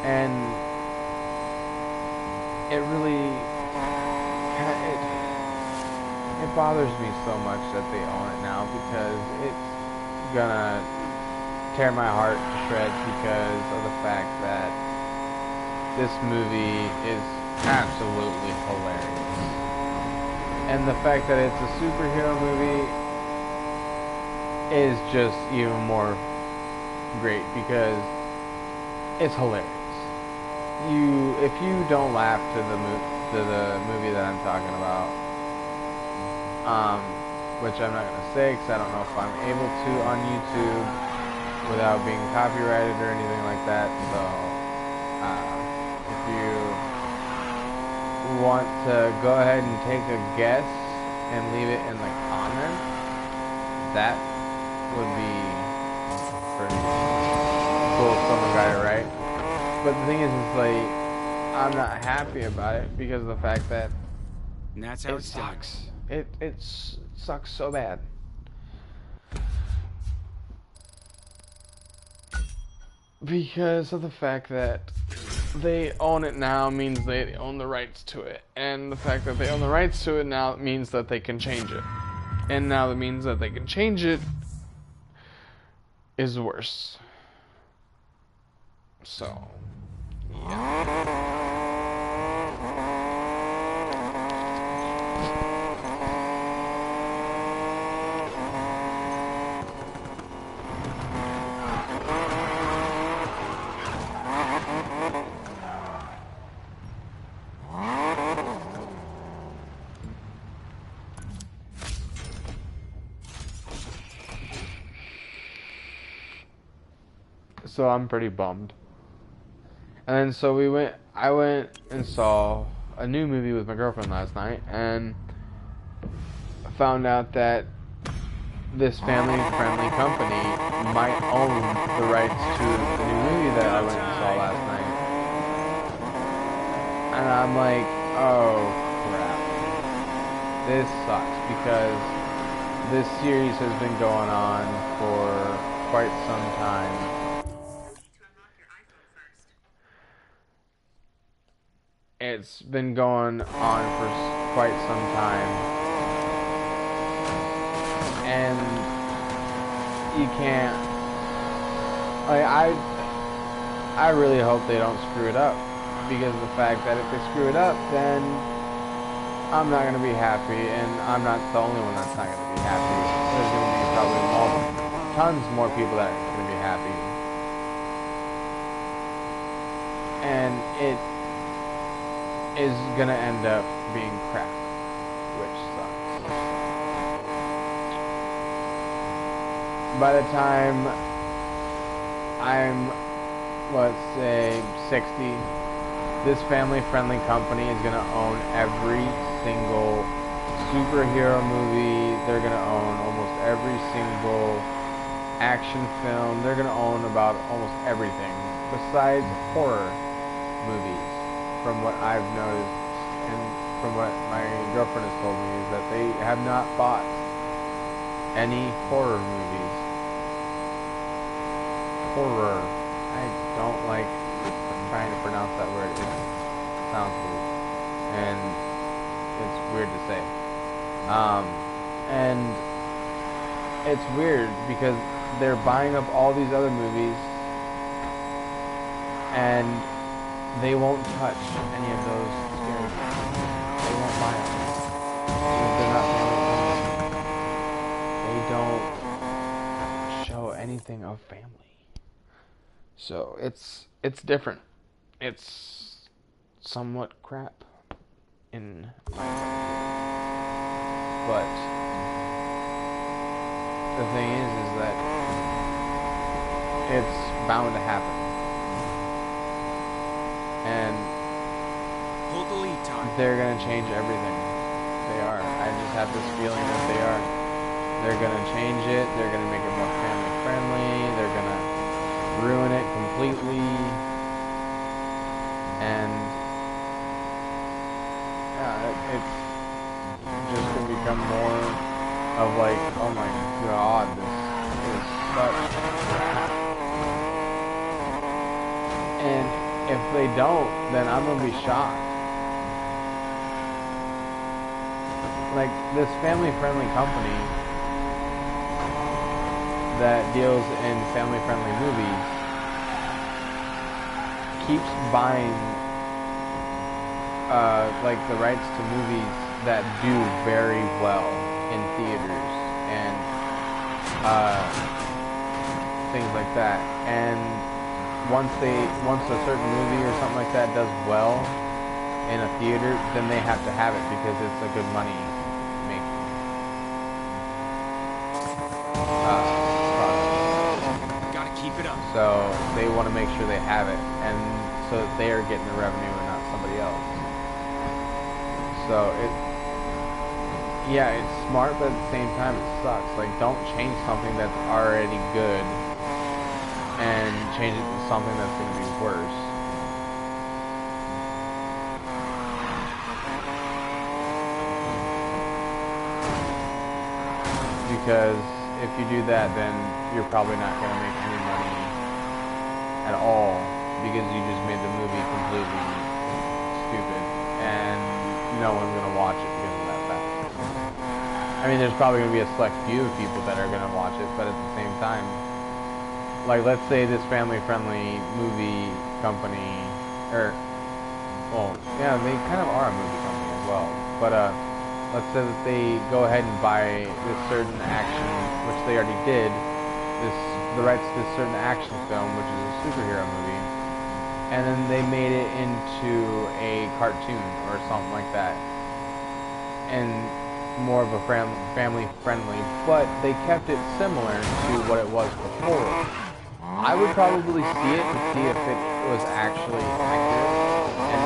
And it really, it bothers me so much that they own it now, because it's gonna tear my heart to shreds because of the fact that this movie is absolutely hilarious. And the fact that it's a superhero movie is just even more great because it's hilarious. If you don't laugh to the movie that I'm talking about, which I'm not gonna say because I don't know if I'm able to on YouTube without being copyrighted or anything like that. So if you want to go ahead and take a guess and leave it in the comments, that would be pretty cool if someone got it right. But the thing is, like, I'm not happy about it because of the fact that And that's how it sucks. It sucks so bad. Because of the fact that they own it now means they own the rights to it. And the fact that they own the rights to it now means that they can change it. And now that means that they can change it is worse. So, yeah. So I'm pretty bummed. And then so we went I went and saw a new movie with my girlfriend last night, and found out that this family-friendly company might own the rights to the new movie that I went and saw last night. And I'm like, oh crap. This sucks, because this series has been going on for quite some time. It's been going on for quite some time, and you can't, like, I really hope they don't screw it up, because of the fact that if they screw it up, then I'm not going to be happy, and I'm not the only one that's not going to be happy. There's going to be probably tons more people that are going to be happy, and it is gonna end up being crap, which sucks. By the time I'm, let's say, 60, this family-friendly company is gonna own every single superhero movie. They're gonna own almost every single action film. They're gonna own about almost everything besides horror movies. From what I've noticed, and from what my girlfriend has told me, is that they have not bought any horror movies. Horror. I don't like trying to pronounce that word. It sounds weird. And it's weird to say. And it's weird because they're buying up all these other movies, and they won't touch any of those scary movies. They won't buy them. They're not family. They don't show anything of family. So it's different. It's somewhat crap in my opinion. But the thing is that it's bound to happen. And they're going to change everything. They are. I just have this feeling that they are. They're going to change it. They're going to make it more family friendly. They're going to ruin it completely. And yeah, it's just going to become more of like, oh my god, this is such crap. And if they don't, then I'm gonna be shocked. Like, this family-friendly company that deals in family-friendly movies keeps buying like the rights to movies that do very well in theaters and things like that. And once a certain movie or something like that does well in a theater, then they have to have it because it's a good money making product. Gotta keep it up. So they want to make sure they have it, and so that they are getting the revenue and not somebody else. So it's smart, but at the same time it sucks. Like, don't change something that's already good and change it to something that's going to be worse. Because if you do that, then you're probably not going to make any money at all, because you just made the movie completely stupid, and no one's going to watch it because of that fact. I mean, there's probably going to be a select few of people that are going to watch it, but at the same time, like, let's say this family-friendly movie company, or, well, yeah, they kind of are a movie company as well, but, let's say that they go ahead and buy this certain action, which they already did, the rights to this certain action film, which is a superhero movie, and then they made it into a cartoon or something like that, and more of a family-friendly, but they kept it similar to what it was before. I would probably see it to see if it was actually accurate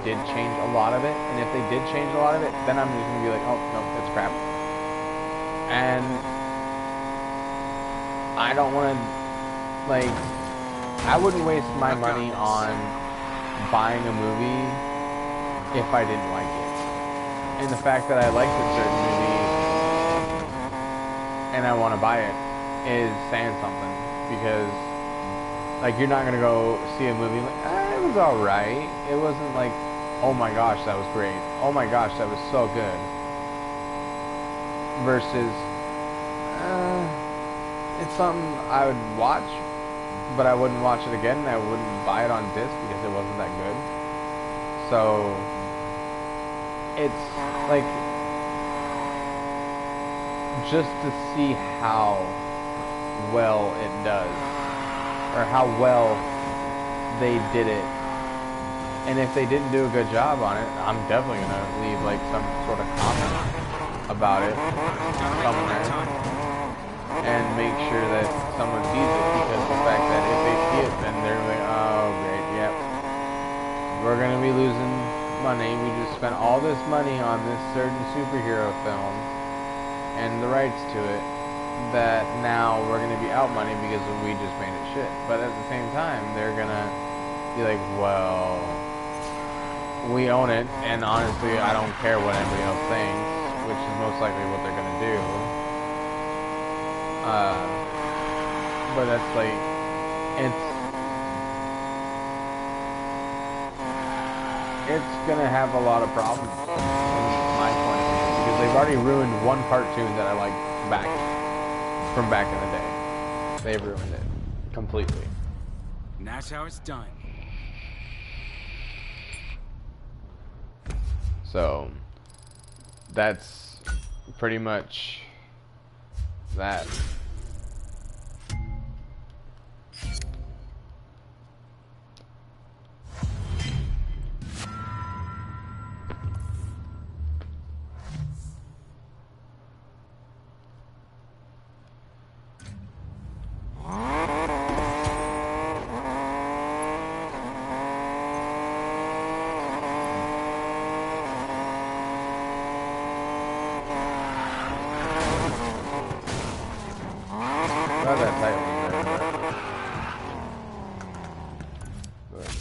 did change a lot of it, and if they did change a lot of it, then I'm just gonna be like, oh no, that's crap. And I don't want to, like, I wouldn't waste my money on buying a movie if I didn't like it. And the fact that I liked a certain movie and I want to buy it is saying something, because like, you're not gonna go see a movie like, it was alright. It wasn't like, oh my gosh, that was great. Oh my gosh, that was so good. Versus, it's something I would watch, but I wouldn't watch it again, and I wouldn't buy it on disc because it wasn't that good. So, it's like, just to see how well it does, or how well they did it. And if they didn't do a good job on it, I'm definitely gonna leave like some sort of comment about it somewhere and make sure that someone sees it, because the fact that if they see it, then they're like, oh great, yep, we're gonna be losing money. We just spent all this money on this certain superhero film and the rights to it, that now we're gonna be out money because we just made it shit. But at the same time, they're gonna be like, well, we own it, and honestly, I don't care what anybody else thinks, which is most likely what they're gonna do. But that's like, it's gonna have a lot of problems in my point of view, because they've already ruined one cartoon that I liked from back in the day. They've ruined it completely. And that's how it's done. So that's pretty much that.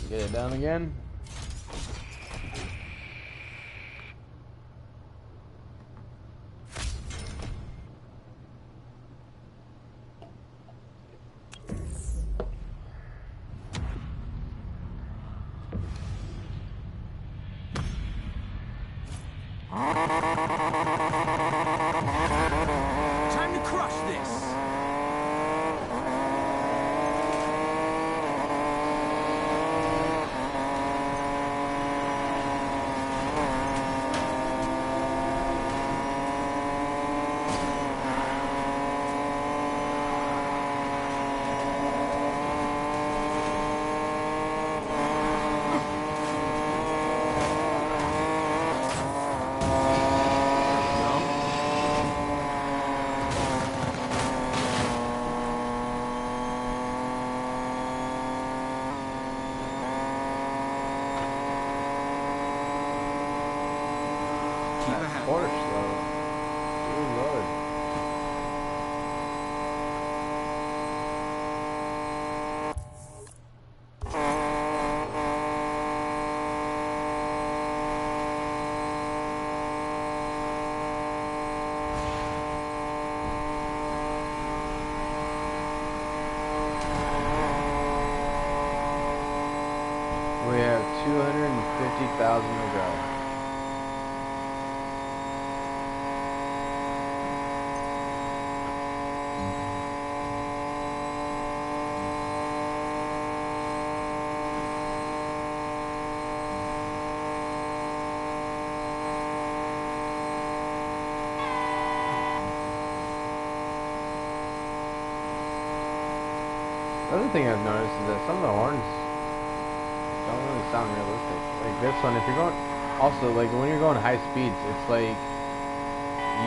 Get it down again. Time to crush this. Order slow. Good lord. We have 250,000 to go. The other thing I've noticed is that some of the horns don't really sound realistic. Like this one, if you're going, also like when you're going high speeds, it's like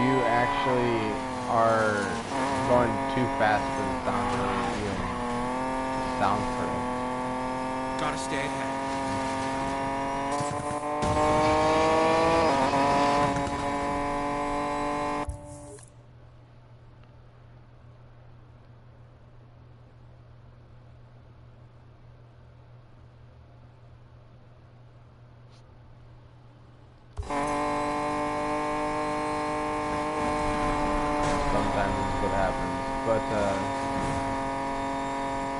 you actually are going too fast for the sound to even sound correct. Gotta stay ahead. what happens. But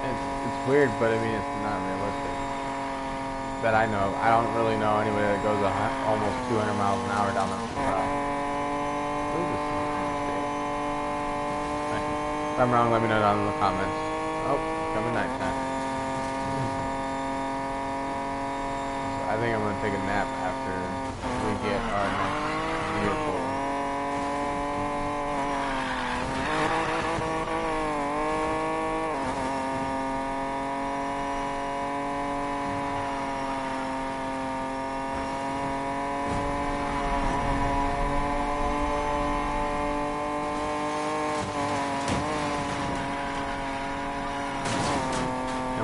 it's weird, but I mean it's not realistic. That I know of. I don't really know anybody that goes almost 200 miles an hour down the what is this interstate? If I'm wrong, let me know down in the comments. Oh, coming nighttime. So I think I'm gonna take a nap after we get our next vehicle.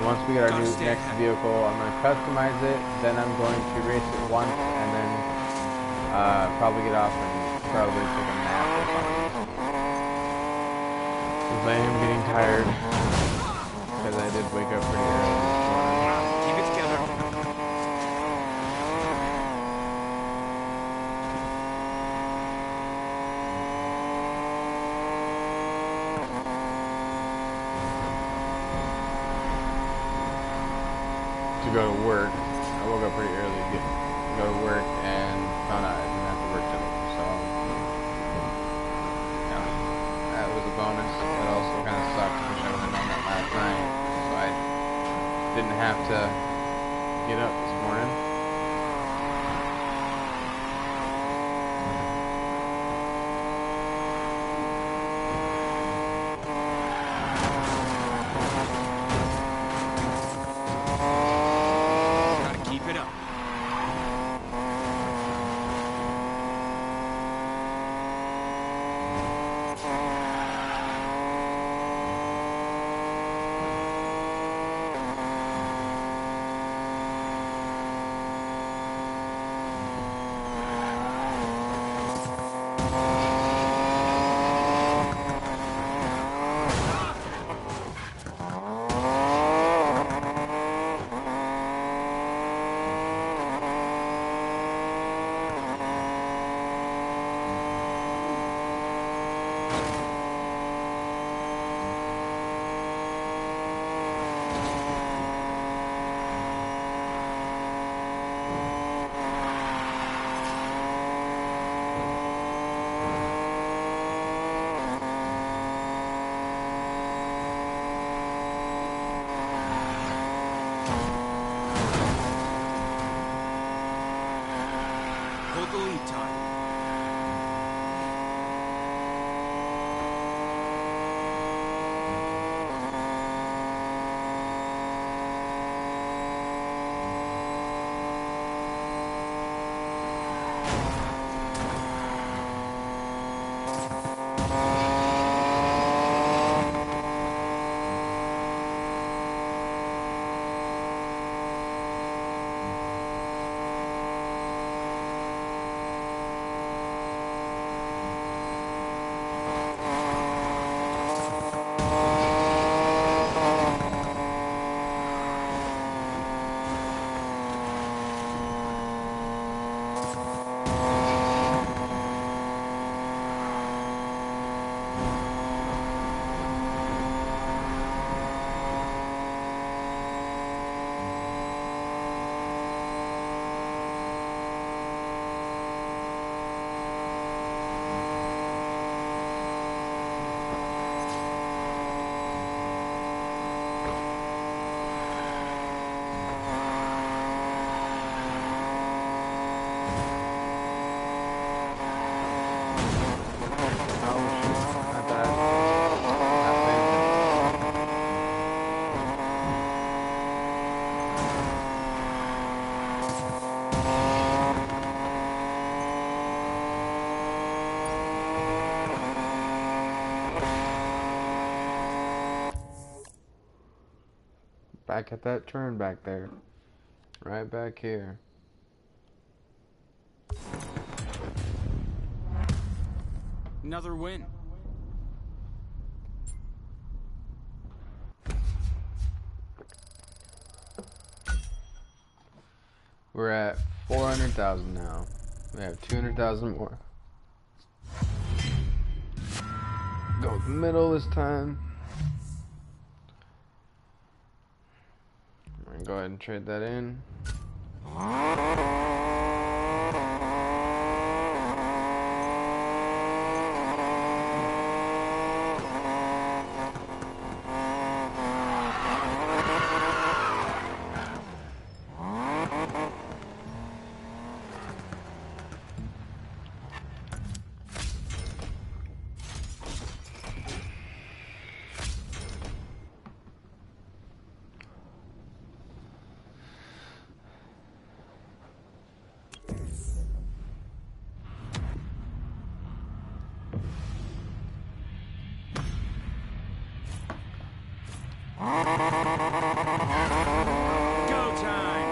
Once we get our next vehicle, I'm going to customize it, then I'm going to race it once, and then probably get off and probably take a nap or something. Because I am getting tired, because I did wake up pretty early this morning. Keep it together. To go to work. I woke up pretty early to go to work and found out I didn't have to work today. So, yeah, that was a bonus. It also kind of sucked because I would have done that last night. So I didn't have to get up this morning. Hold the lead time. Back at that turn back there. Right back here. Another win. We're at 400,000 now. We have 200,000 more. go with the middle this time. I'm gonna go ahead and trade that in. Go time!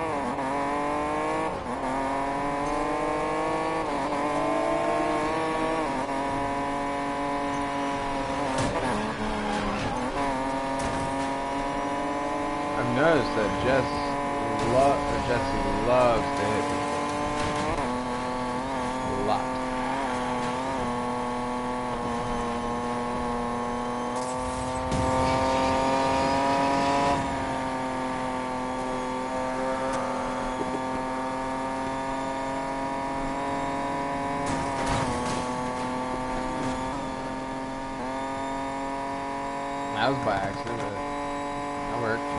I've noticed that Jesse loves to hit people. A lot. That was by accident, but that worked.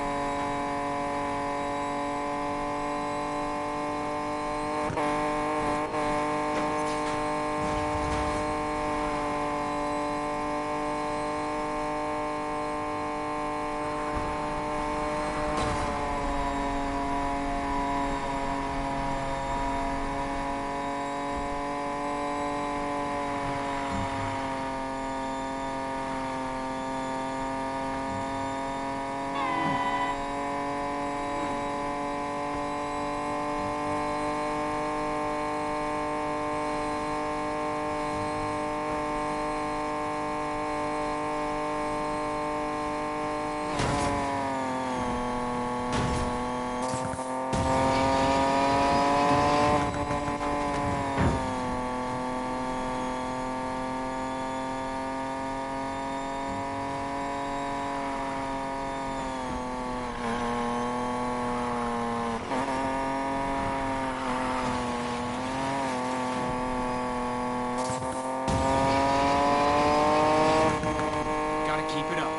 Gotta keep it up.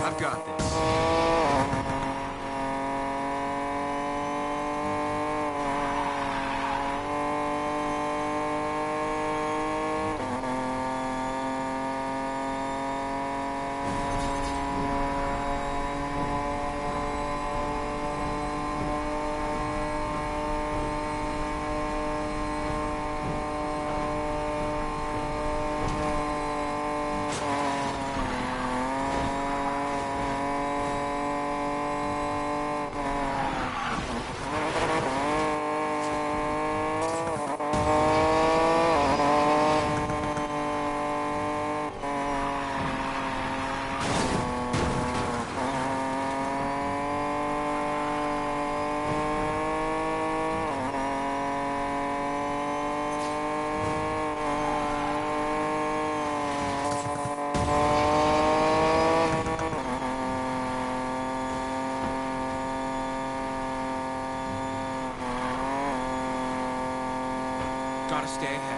I've got this. Gotta stay ahead.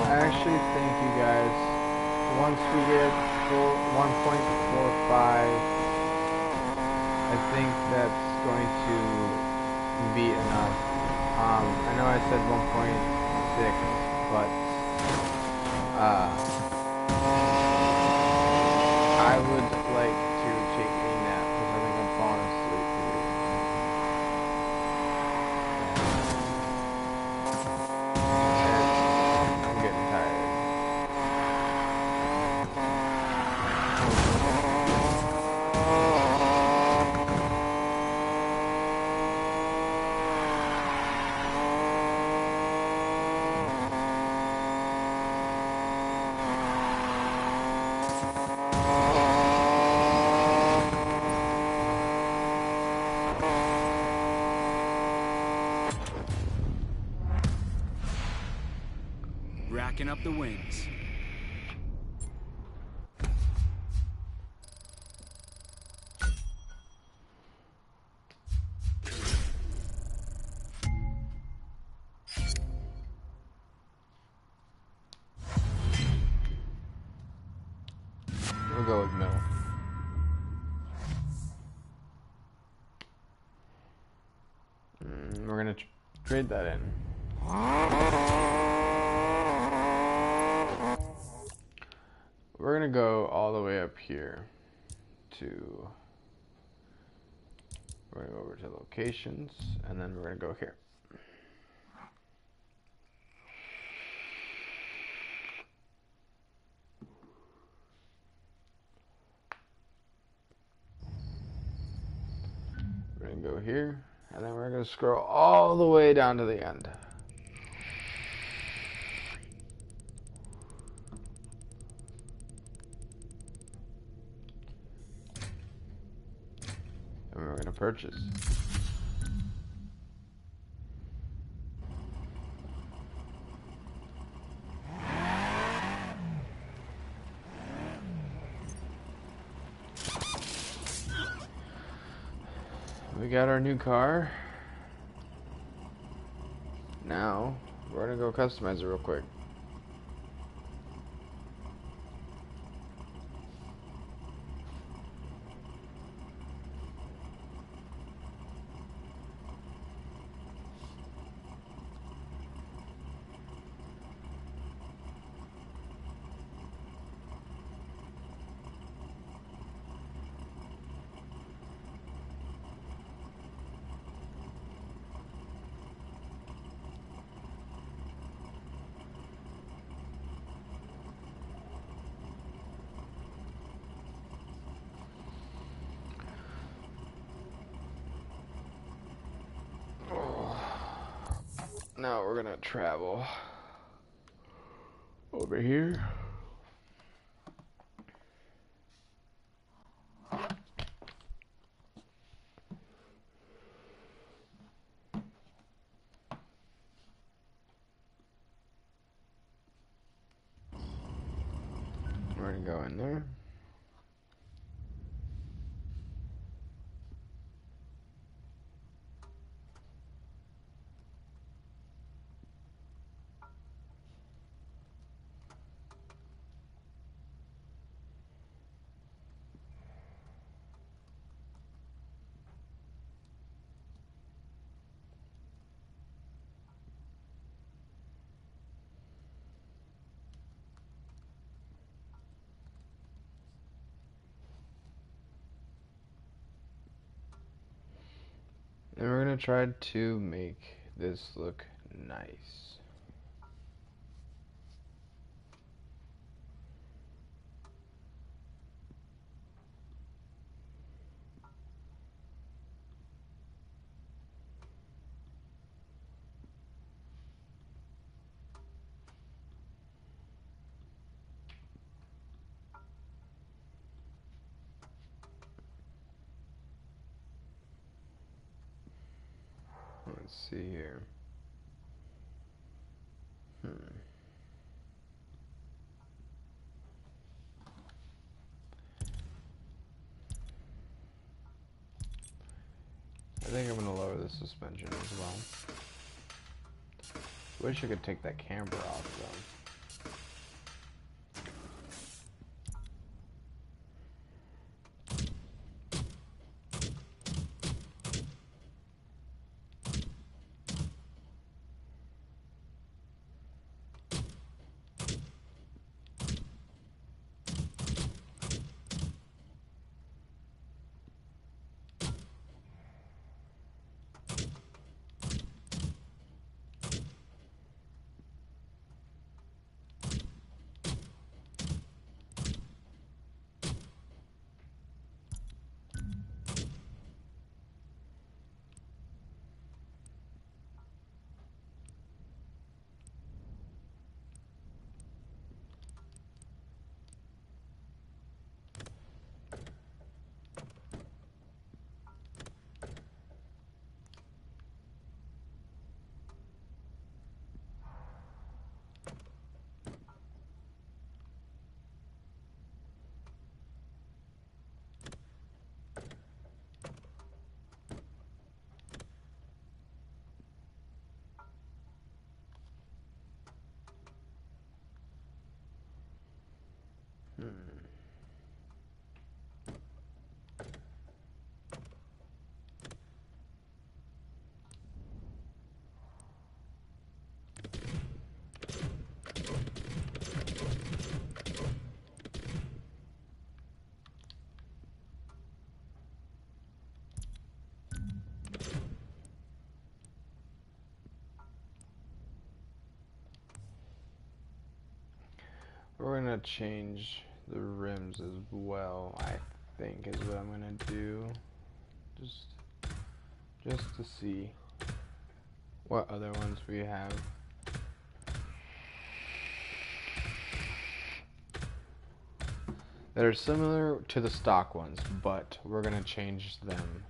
I actually think you guys, once we get full 1.45, I think that's going to be enough. I know I said 1.6, but I would like to take a nap because I think I'm falling asleep here. And I'm getting tired. Racking up the wins. We'll go with middle. We're gonna trade that in. We're gonna go all the way up here to. We're gonna go over to locations, and then we're gonna go here. We're gonna go here, and then we're gonna scroll all the way down to the end. And we're gonna purchase. We got our new car. Now, we're gonna go customize it real quick. Now we're gonna travel over here. We're gonna go in there. try to make this look nice. Let's see here. I think I'm gonna lower the suspension as well. Wish I could take that camber off though. We're gonna change the rims as well, I think is what I'm gonna do. Just to see what other ones we have. That are similar to the stock ones, but we're gonna change them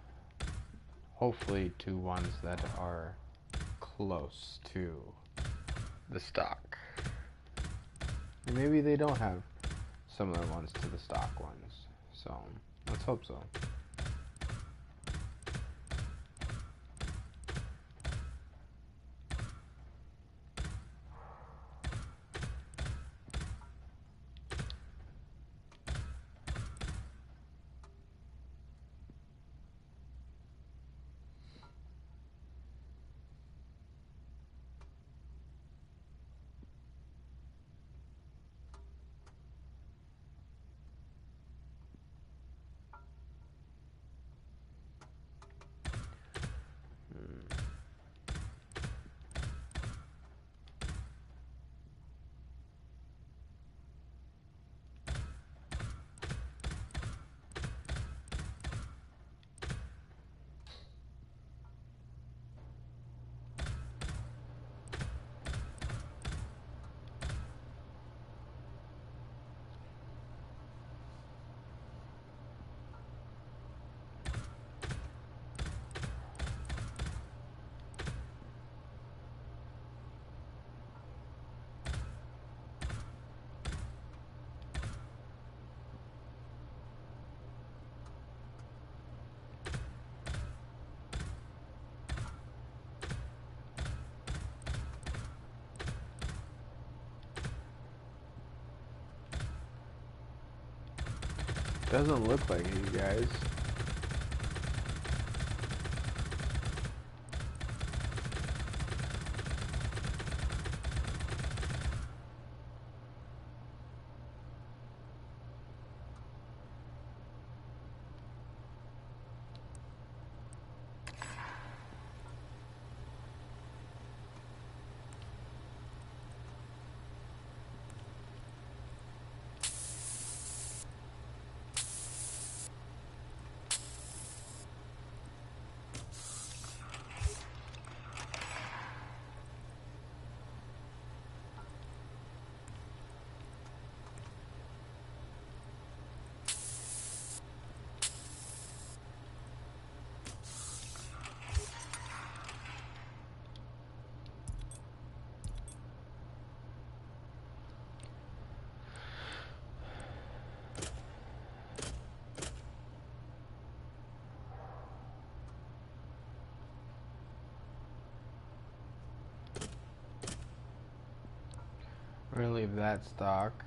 hopefully to ones that are close to the stock. Maybe they don't have similar ones to the stock ones, so let's hope so. Doesn't look like it, you guys. We're gonna leave that stock.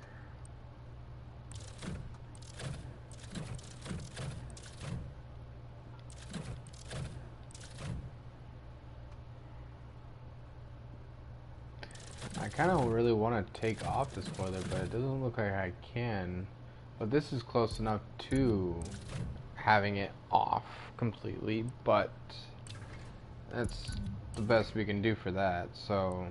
I kind of really want to take off the spoiler, but it doesn't look like I can. But this is close enough to having it off completely, but that's the best we can do for that, so...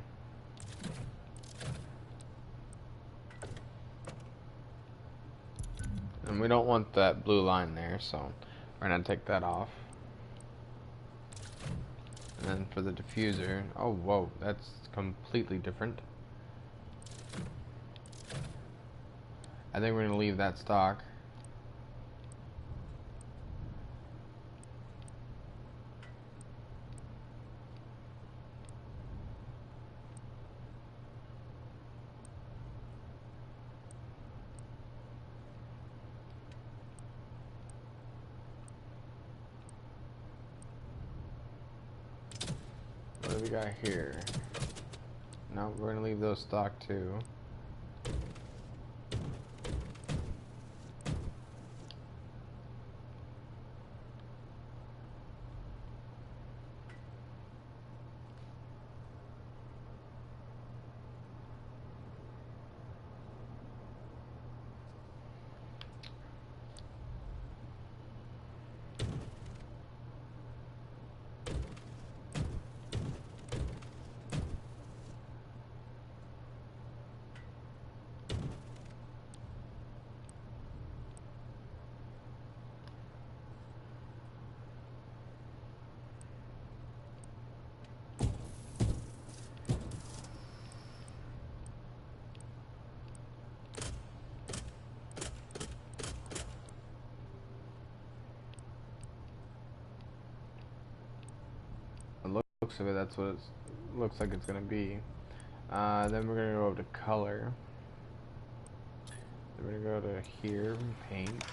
And we don't want that blue line there, so we're gonna take that off. And then for the diffuser, oh whoa, that's completely different. I think we're gonna leave that stock. What do we got here? No, we're gonna leave those stock too. Looks of it, that's what it looks like it's gonna be. Then we're gonna go over to color. Then we're gonna go to here, paint.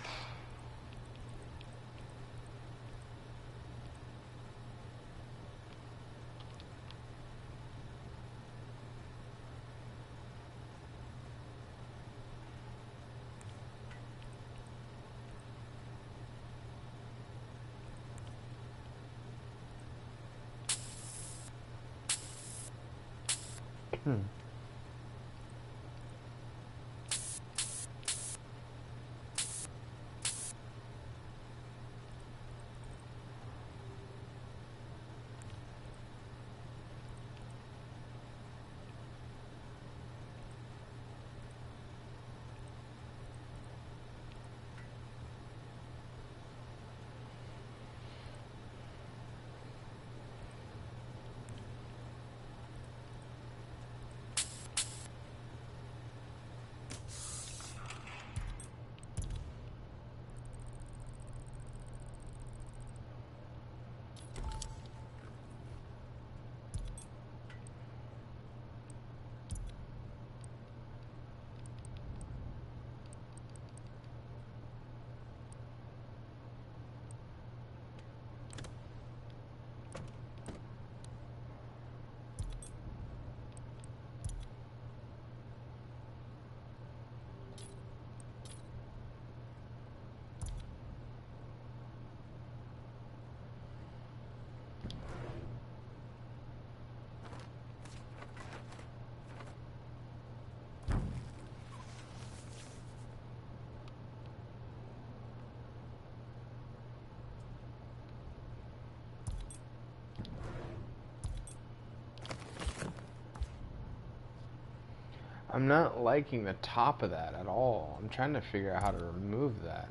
I'm not liking the top of that at all. I'm trying to figure out how to remove that.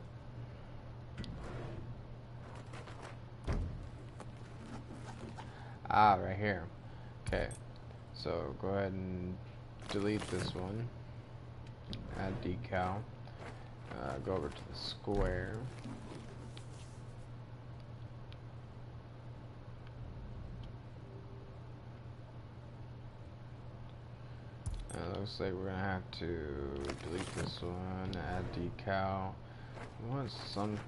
Ah, right here. Okay, so go ahead and delete this one. Add decal. Go over to the square. It looks like we're gonna have to delete this one, add decal. We want something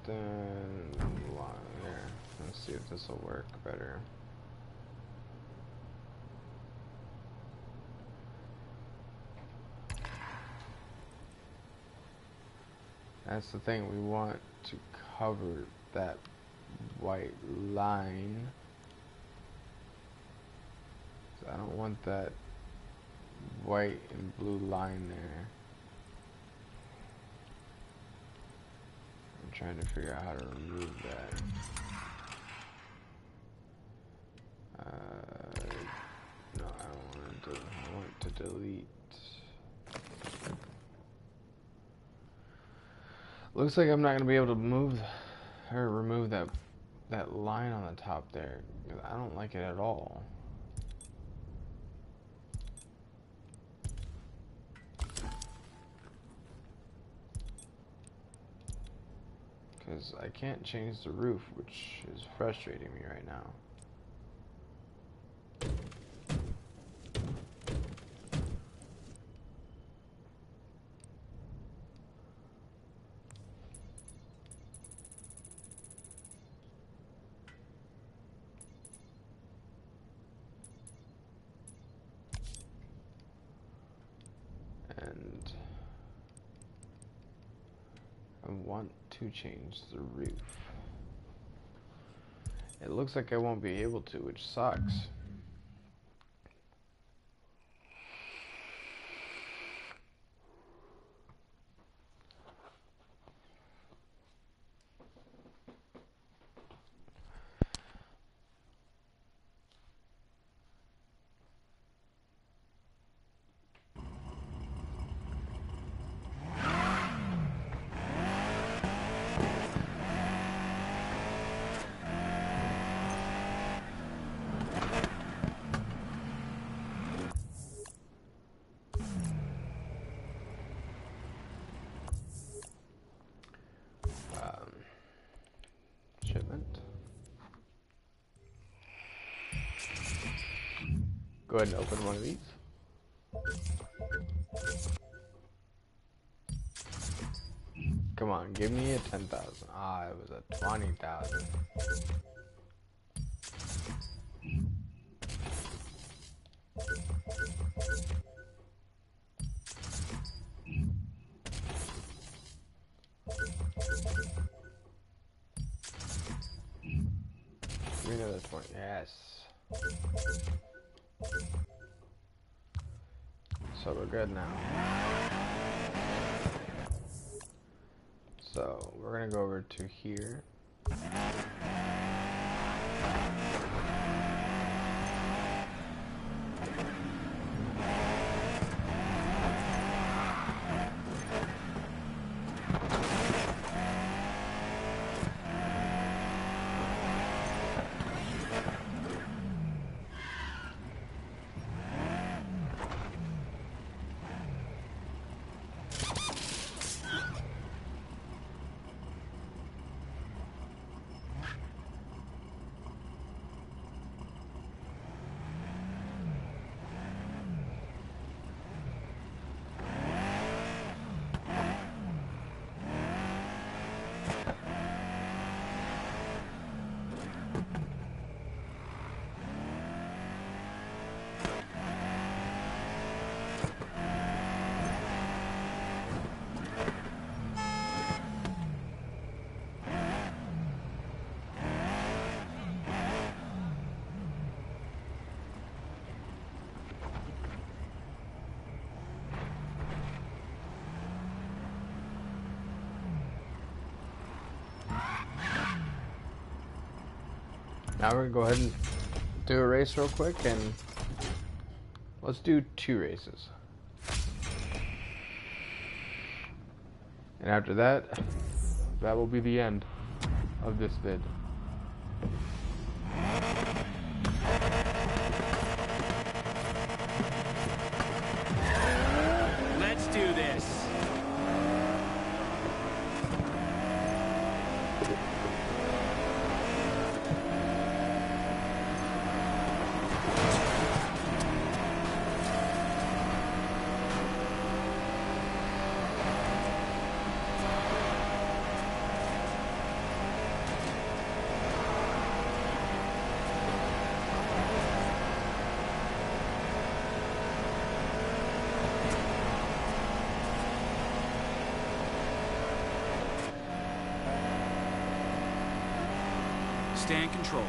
along there. Let's see if this will work better. That's the thing, we want to cover that white line. So I don't want that white and blue line there. I'm trying to figure out how to remove that. No, I don't want to. I want to delete. Looks like I'm not gonna be able to move or remove that line on the top there. I don't like it at all. Because I can't change the roof, which is frustrating me right now. And I want to change the roof. It looks like I won't be able to, which sucks. Shipment. Go ahead and open one of these. Come on, give me a 10,000. Ah, it was a 20,000. Give me another 20. Yes. So we're good now. So we're gonna go over to here. Now we're gonna go ahead and do a race real quick, and let's do 2 races. And after that, that will be the end of this vid. Let's do this. stay in control.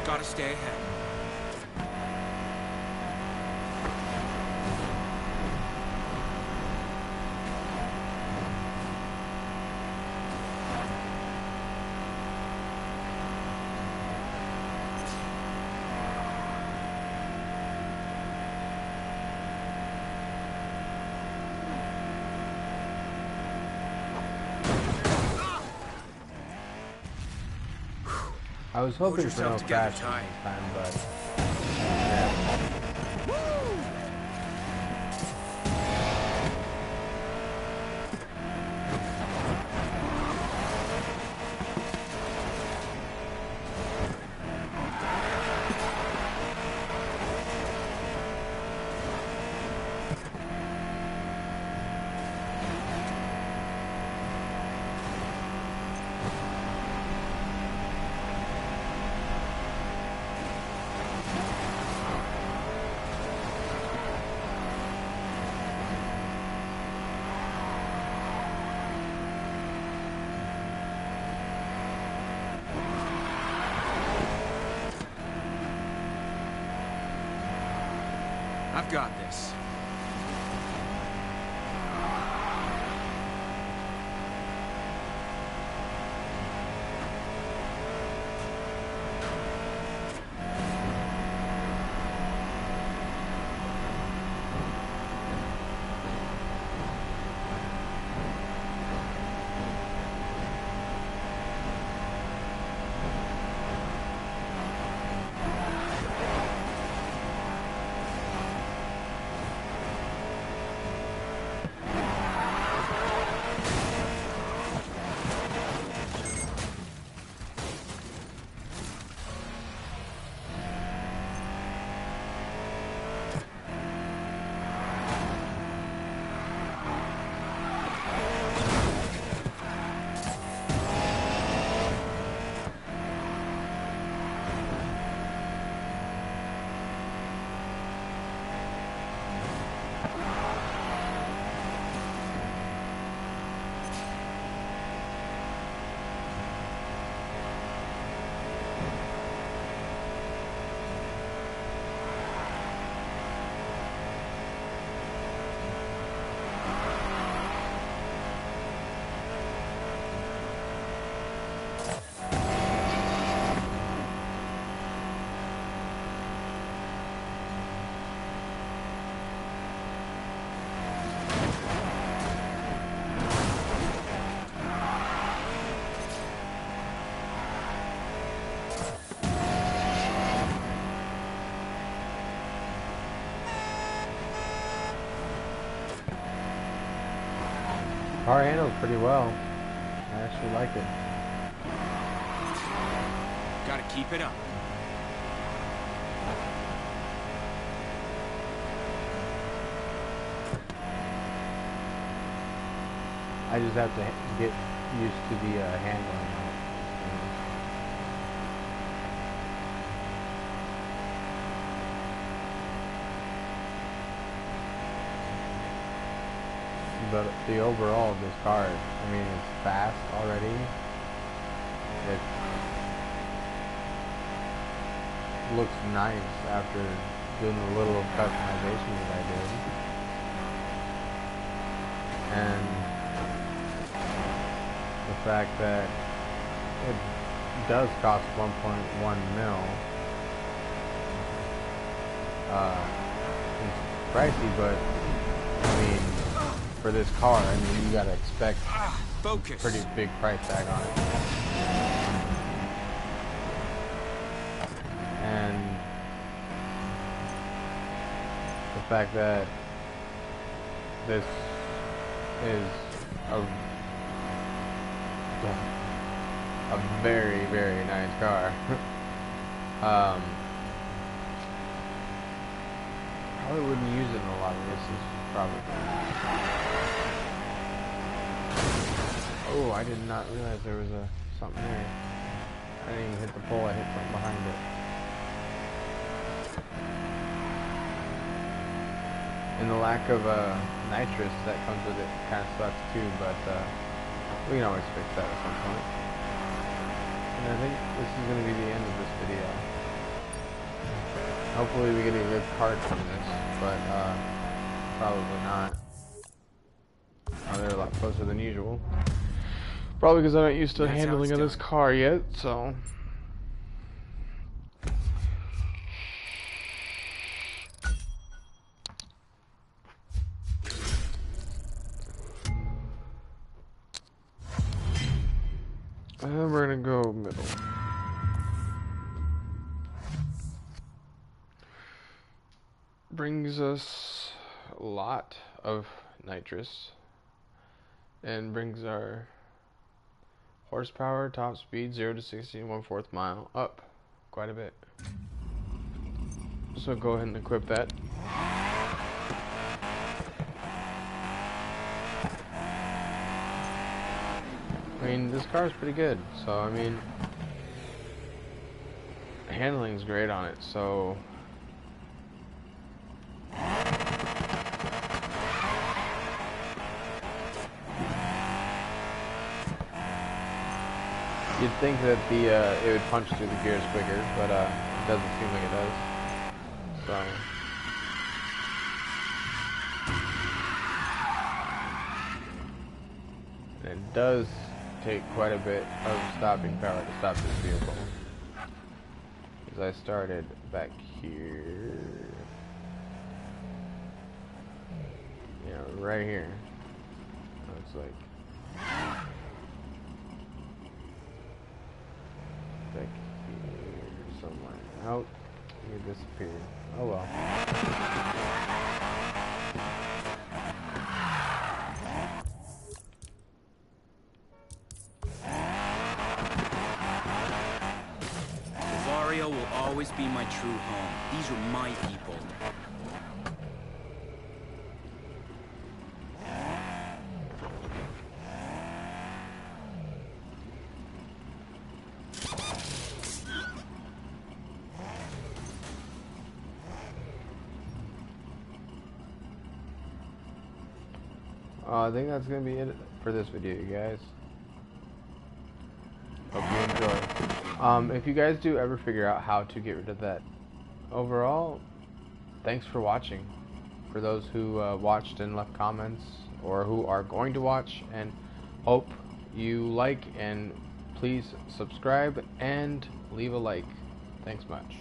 Gotta stay ahead. I was Hold hoping for no yourself together, crash Ty. this time, but yeah. I've got this. Car handles pretty well. I actually like it. Gotta keep it up. I just have to get used to the handling. the overall of this car, I mean, it's fast already. It looks nice after doing the little customization that I did. And the fact that it does cost 1.1 mil. It's pricey, but I mean, for this car, I mean, you gotta expect a pretty big price tag on it. And the fact that this is a very, very nice car. Probably wouldn't use it in a lot of races, probably. Oh, I did not realize there was something there. I didn't even hit the pole, I hit something behind it. And the lack of nitrous that comes with it kind of sucks too, but we can always fix that at some point. And I think this is going to be the end of this video. Hopefully we get a good card from this, but probably not. Oh, they're a lot closer than usual. Probably because I'm not used to the handling of this car yet, so... And we're gonna go middle. Brings us a lot of nitrous and brings our horsepower, top speed, 0 to 60 in 1/4 mile up quite a bit. So go ahead and equip that. I mean, this car is pretty good, so I mean, handling's great on it, so you'd think that it would punch through the gears quicker, but it doesn't seem like it does. So and it does take quite a bit of stopping power to stop this vehicle. As I started back here, right here. It's like back here somewhere. Oh, it disappeared. Oh well. Will always be my true home. These are my people. I think that's gonna be it for this video, you guys. Hope you enjoy. If you guys do ever figure out how to get rid of that, overall, thanks for watching. For those who watched and left comments, or who are going to watch, and hope you like, and please subscribe and leave a like. Thanks much.